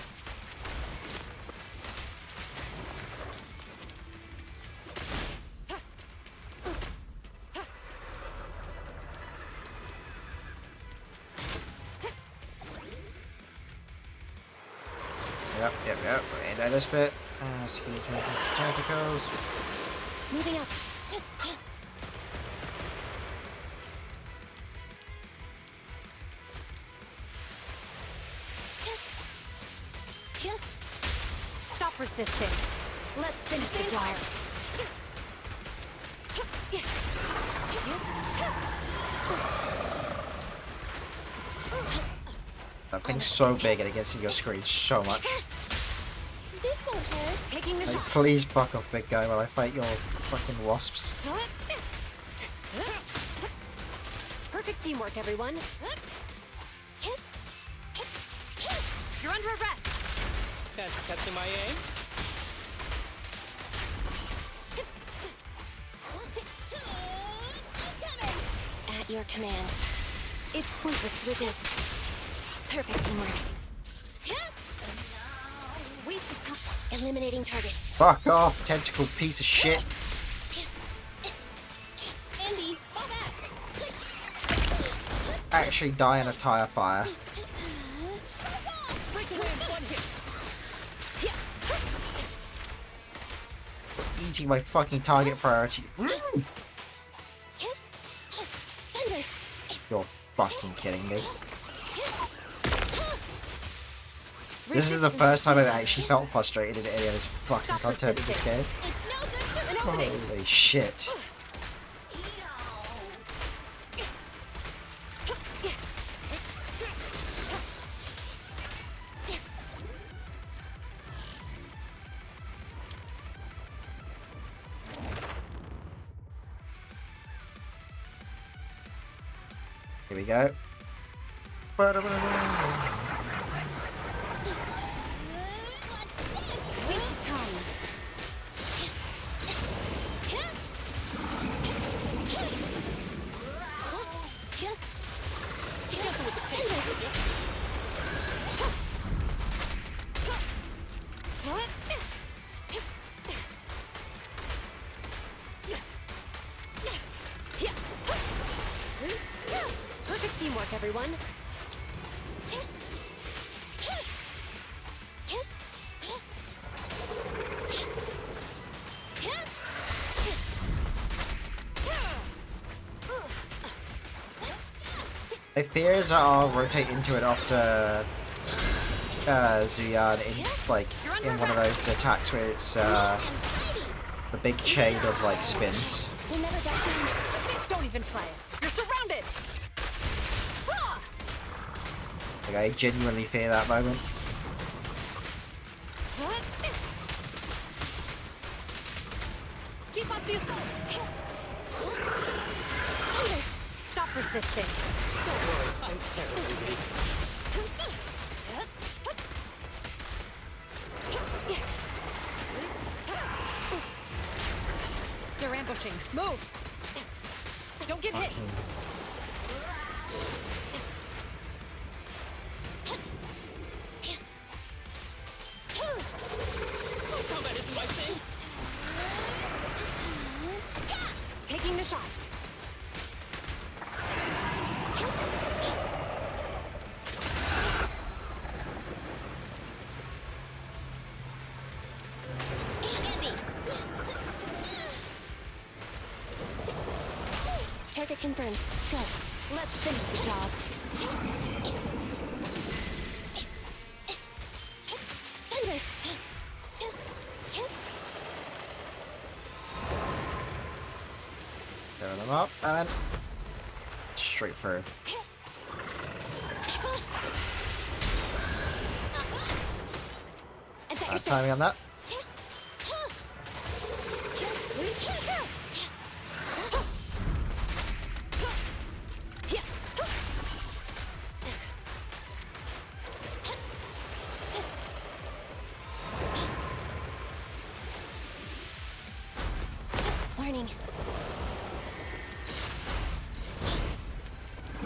Yep. And that is bit. Skinny tentacles. Moving up. Stop resisting. Let's finish the job. That thing's so big and it gets in your screen so much. This won't hurt. Taking the Like, shot. please fuck off, big guy, while I fight your fucking wasps. Perfect teamwork, everyone. You're under arrest. Catching my aim? At your command. It's pointless to resist. Perfect teamwork. Eliminating target. Fuck off, tentacle piece of shit. Andy, fall back. Actually die in a tire fire. Break away in one hit. Eating my fucking target priority. Thunder. You're fucking kidding me. This is the first time I've actually felt frustrated in any of this fucking content in this game. Holy shit. Here we go. Perfect teamwork, everyone. My fears are I'll rotate into it after Zuyan in one of those attacks where it's the big chain of like spins. We'll never back down. Don't even try it. You're surrounded. Like I genuinely fear that moment. Keep up the assault. Stop resisting. Don't worry, I'm terribly weak. They're ambushing. Move. Don't get hit. Combat isn't my thing. Taking the shot. Target confirmed. Go. Let's finish the job. Thunder. Throw them up and straight through. Timing on that. Warning.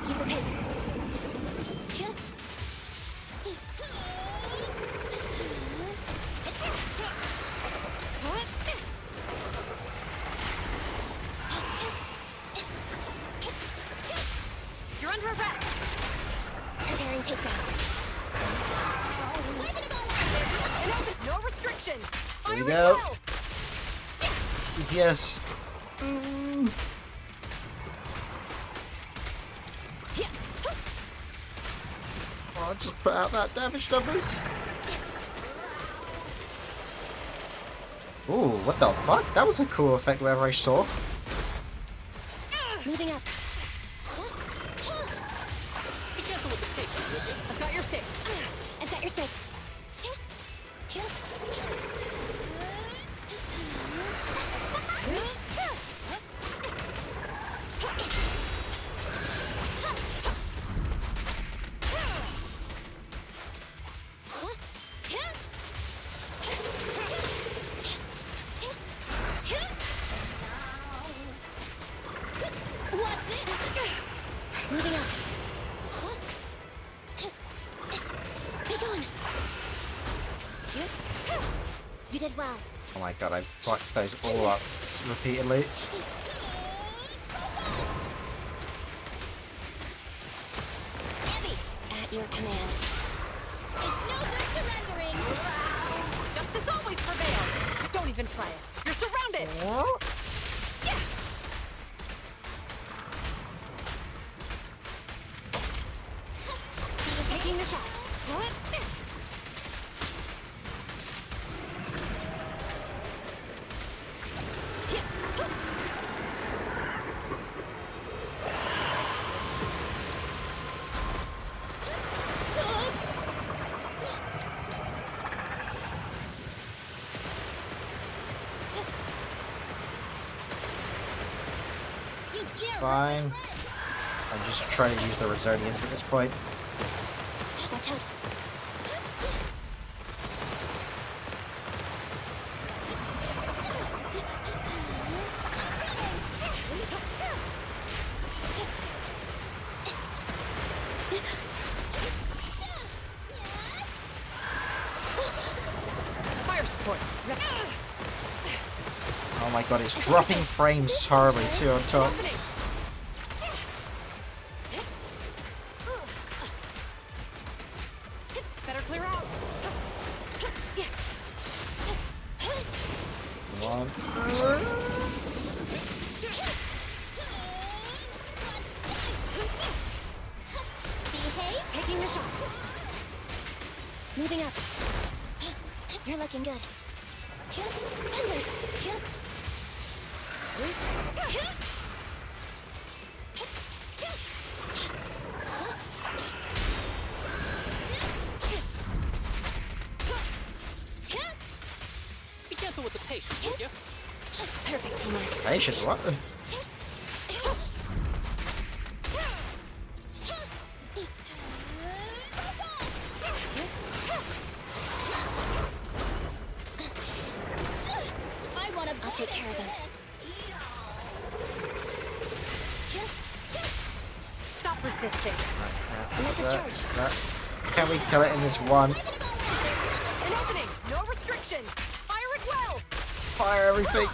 Keep the pace. Here we go. Yes. Oh, just put out that damage numbers. Ooh, what the fuck? That was a cool effect wherever I saw. Moving up. Be careful with the patience, would you? I've got your 6. I've got your 6. Moving up. Big on. You did well. Oh my god, I fucked those all up repeatedly. Abby, at your command. It's no good surrendering. Justice always prevails. Don't even try it. You're surrounded. Taking the shot. Fine. I'm just trying to use the Resonians at this point. Watch out. Fire support. Oh my god, it's dropping frames horribly too on top. Opening. Better clear out. One. Behave. Taking the shot. Moving up. You're looking good. Thunder. Be careful with the patience, would you? Perfect teamwork. Patient, what? I'll take care of them. Stop resisting. Electric charge. Can we kill it in this one? An opening. No restrictions. Fire it well. Fire everything.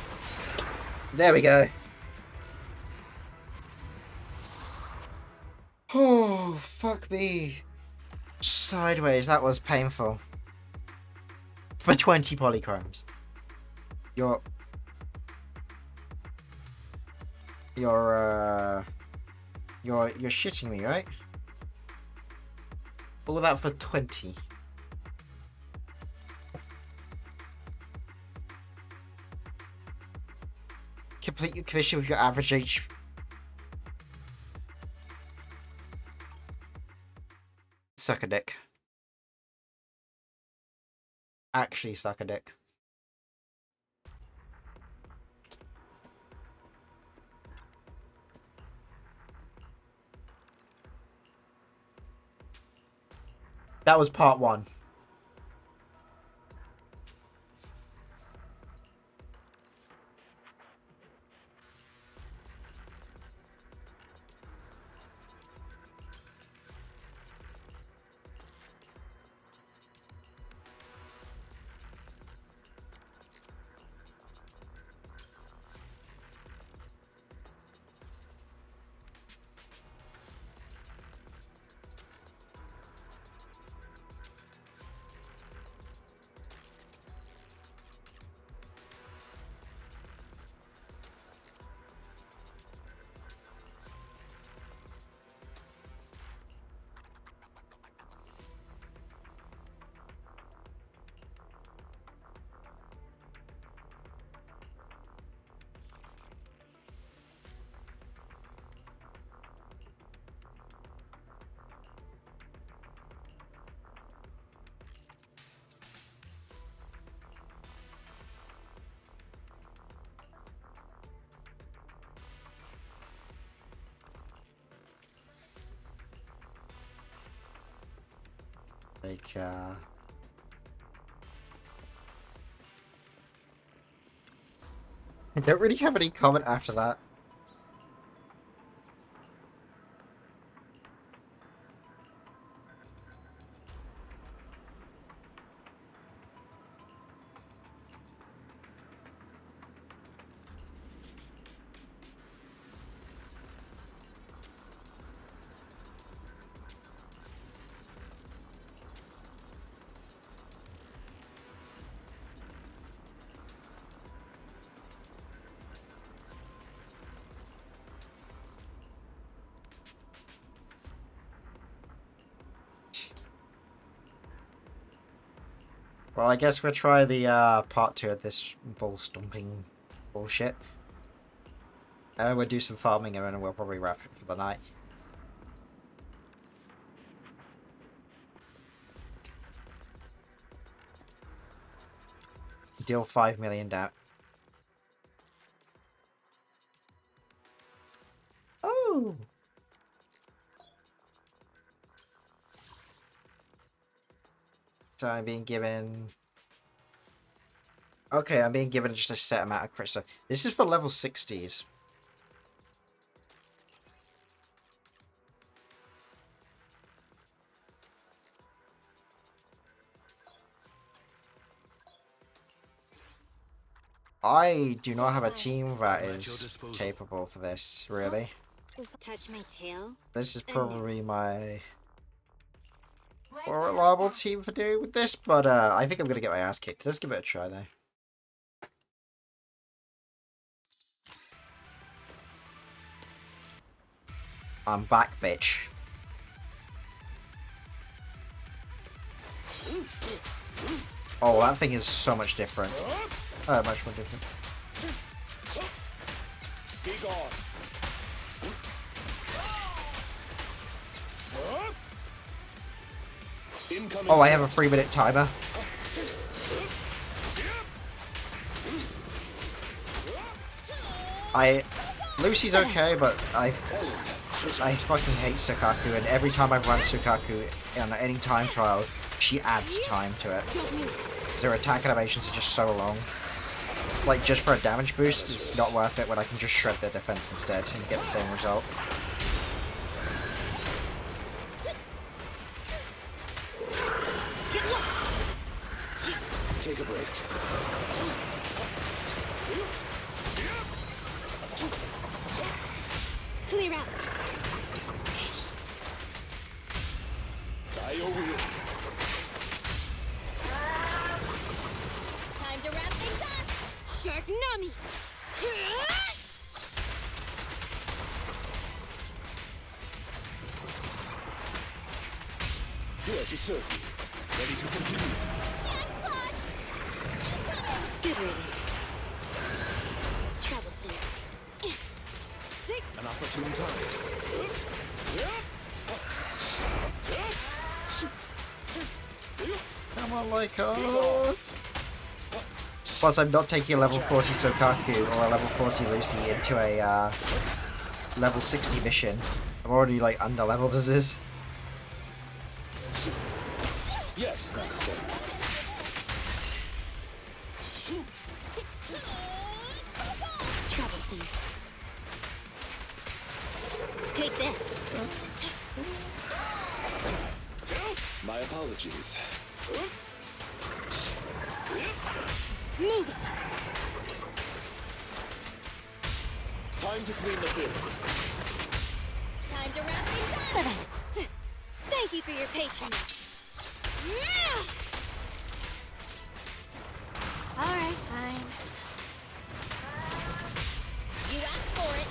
There we go. Oh, fuck me. Sideways, that was painful. For 20 polychromes. You're shitting me, right? All that for 20. Complete your commission with your average HP. Suck a dick. Actually suck a dick. That was part 1. Like, I don't really have any comment after that. Well, I guess we'll try the part 2 of this ball stomping bullshit. And then we'll do some farming and then we'll probably wrap it for the night. Deal 5 million down. Oh! So I'm being given... Okay, I'm being given just a set amount of crystal. This is for level 60s. I do not have a team that is capable for this, really. Touch my tail? This is probably my more reliable team for doing with this, but I think I'm gonna get my ass kicked. Let's give it a try though. I'm back, bitch. Oh, that thing is so much different. Much more different. Be gone. Oh, I have a 3-minute timer. Lucy's okay, but I fucking hate Sukaku, and every time I've run Sukaku on any time trial, she adds time to it. Her attack animations are just so long. Like, just for a damage boost, it's not worth it when I can just shred their defense instead and get the same result. Take a break. Clear out. Dio wheel. Time to wrap things up. Shark Nami. Here to serve you. Ready to continue. Jackpot! Incoming! Good riddance. Troublesome. Sick. An opportune time. Come on, Lyco! Plus, I'm not taking a level 40 Sukaku or a level 40 Lucy into a level 60 mission. I'm already like under leveled as is. Yes, master. Troublesome. Take this. My apologies. Move it. Time to clean the field. Time to wrap things up. Thank you for your patronage. All right, fine. You asked for it.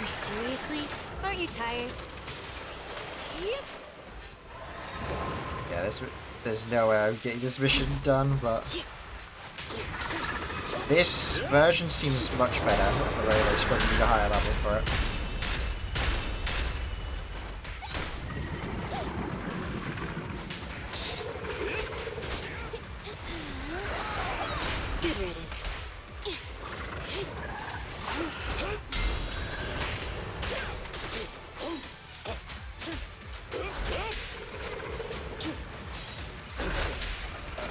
Seriously? Aren't you tired? Yep. Yeah, there's no way I'm getting this mission done, but this version seems much better at the very least, but you need a higher level for it. Good riddance.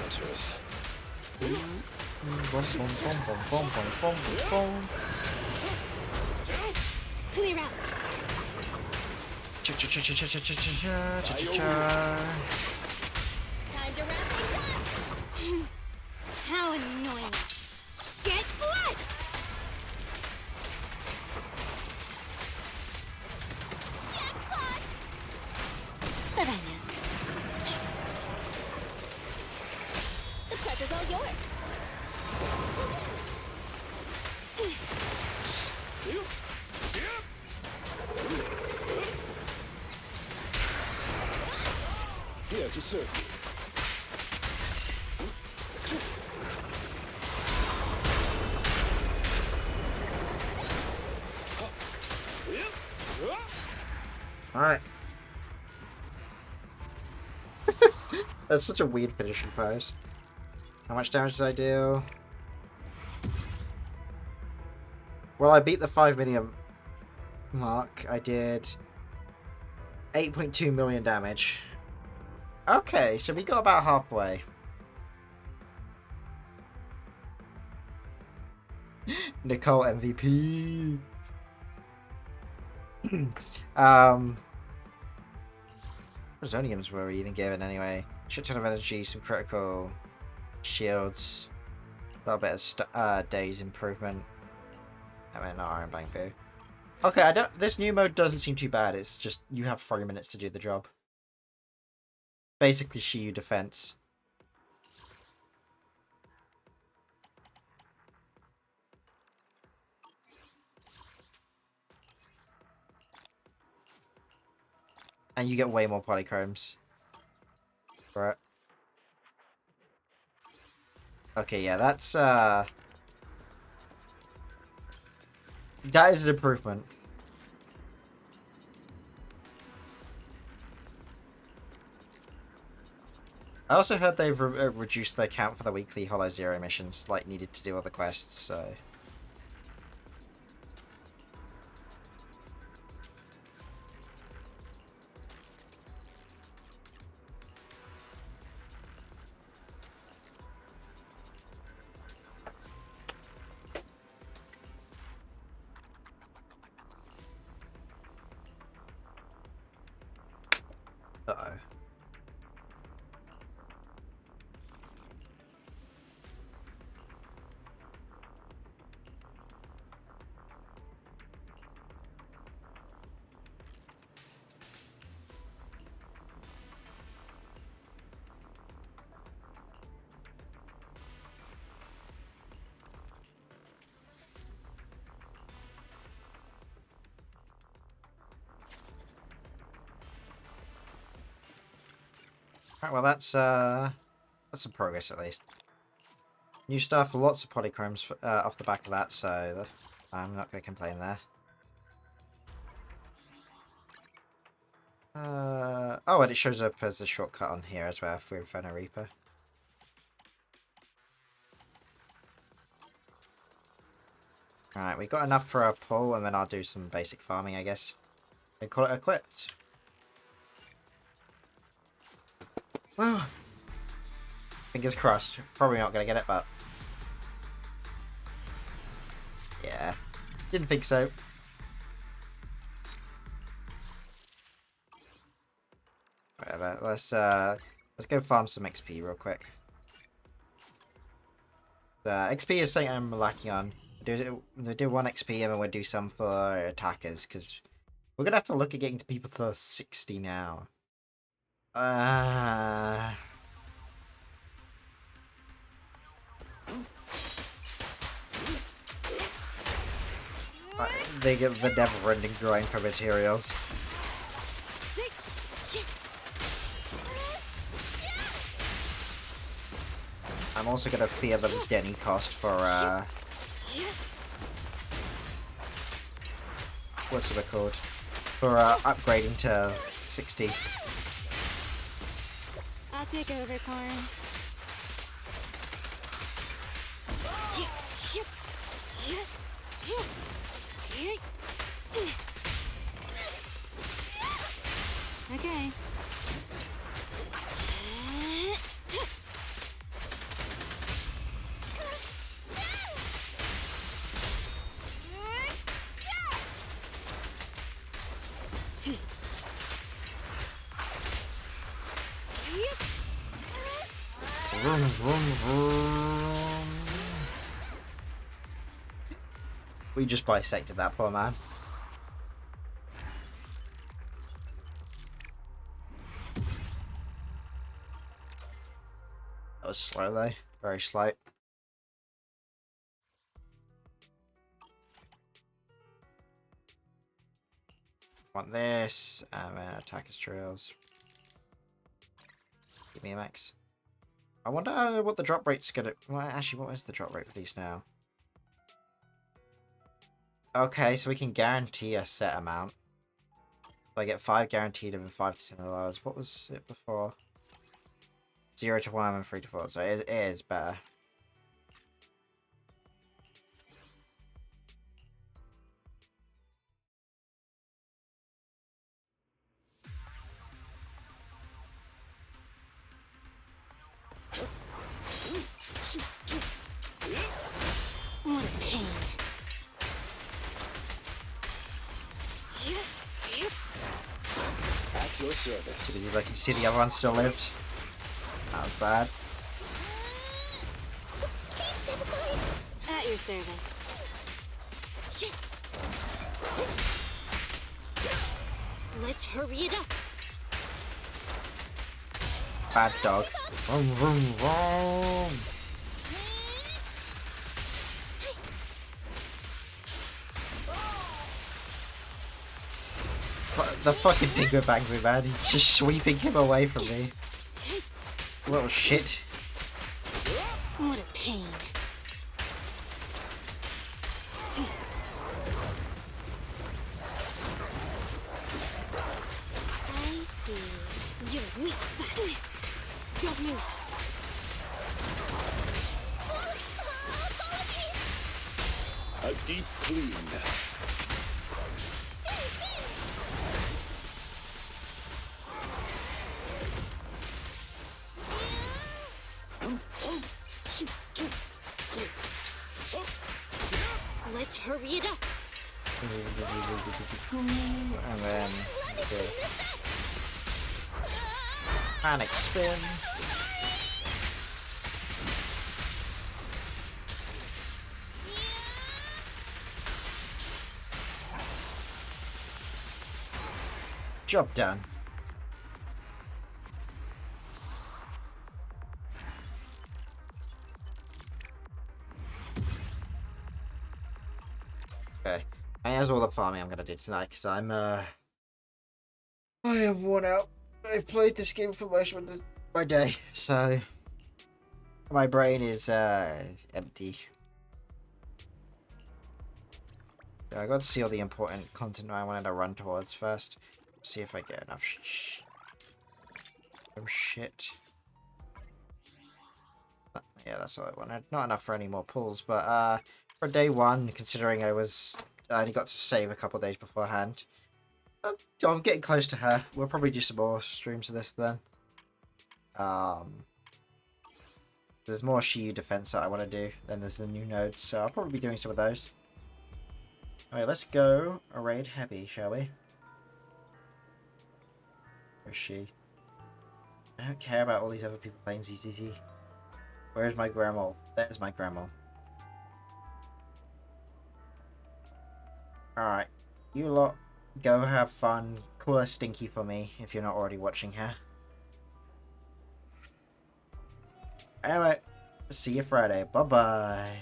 counters. Clear out. Time to wrap things up. How annoying. Get flushed. Jackpot! Bye-bye now. The pressure's all yours. Here to serve you. Alright. That's such a weird finishing pose. How much damage did I do? Well, I beat the 5 million mark. I did 8.2 million damage. Okay, so we got about halfway. Nicole MVP. Resoniums were we even given anyway? Shit ton of energy, some critical shields, a little bit of days improvement. I mean, not Iron Bangbu. Okay, I don't. This new mode doesn't seem too bad. It's just you have 3 minutes to do the job. Basically, Shiyu defense. And you get way more polychromes for it. Okay, yeah, that's that is an improvement. I also heard they've reduced the count for the weekly Hollow Zero missions, like needed to do other quests, so... Uh-oh. Right, well that's some progress at least. New stuff, lots of polychromes off the back of that, so I'm not going to complain there. Oh, and it shows up as a shortcut on here as well for Inferno Reaper. Alright, we got enough for a pull, and then I'll do some basic farming, I guess. And call it a quit. Well, fingers crossed. Probably not going to get it, but... yeah, didn't think so. Whatever, let's go farm some XP real quick. XP is something I'm lacking on. We'll do 1 XP and then we'll do some for attackers, because we're going to have to look at getting to people to 60 now. They get the never-ending grind for materials. I'm also gonna fear the Denny cost for what's it called? For upgrading to 60. I'll take over, Karn. Okay. Vroom, vroom, vroom. We just bisected that poor man. That was slow though, very slow. Want this, and then attack his trails. Give me a max. I wonder what the drop rate's gonna. Well, actually, what is the drop rate for these now? Okay, so we can guarantee a set amount. So I get 5 guaranteed and 5 to 10 hours. What was it before? 0 to 1 and 3 to 4. So it is better. What a pain. At your service. Too busy looking to see the other one still lived. That was bad. Please step aside. At your service. Let's hurry it up. Bad dog. Vroom, vroom, vroom. The fucking Pingo bangs me, man. He's just sweeping him away from me. Little shit. What a pain. I see. You're weak spot. Don't move. A deep clean. Let's hurry it up. And then panic spin. Job done. Okay, and here's all the farming I'm gonna do tonight because I am worn out. I've played this game for most of my day, so my brain is empty. I got to see all the important content I wanted to run towards first. See if I get enough shit. Yeah, that's what I wanted. Not enough for any more pulls, but for day 1, considering I only got to save a couple days beforehand, I'm getting close to her. We'll probably do some more streams of this then. There's more Shiyu defense that I want to do. Then there's the new nodes, so I'll probably be doing some of those. Alright, let's go raid Heavy, shall we? Where's she? I don't care about all these other people playing ZZZ. Where's my grandma? There's my grandma. Alright, you lot go have fun. Call her Stinky for me if you're not already watching her. Anyway, see you Friday. Bye-bye.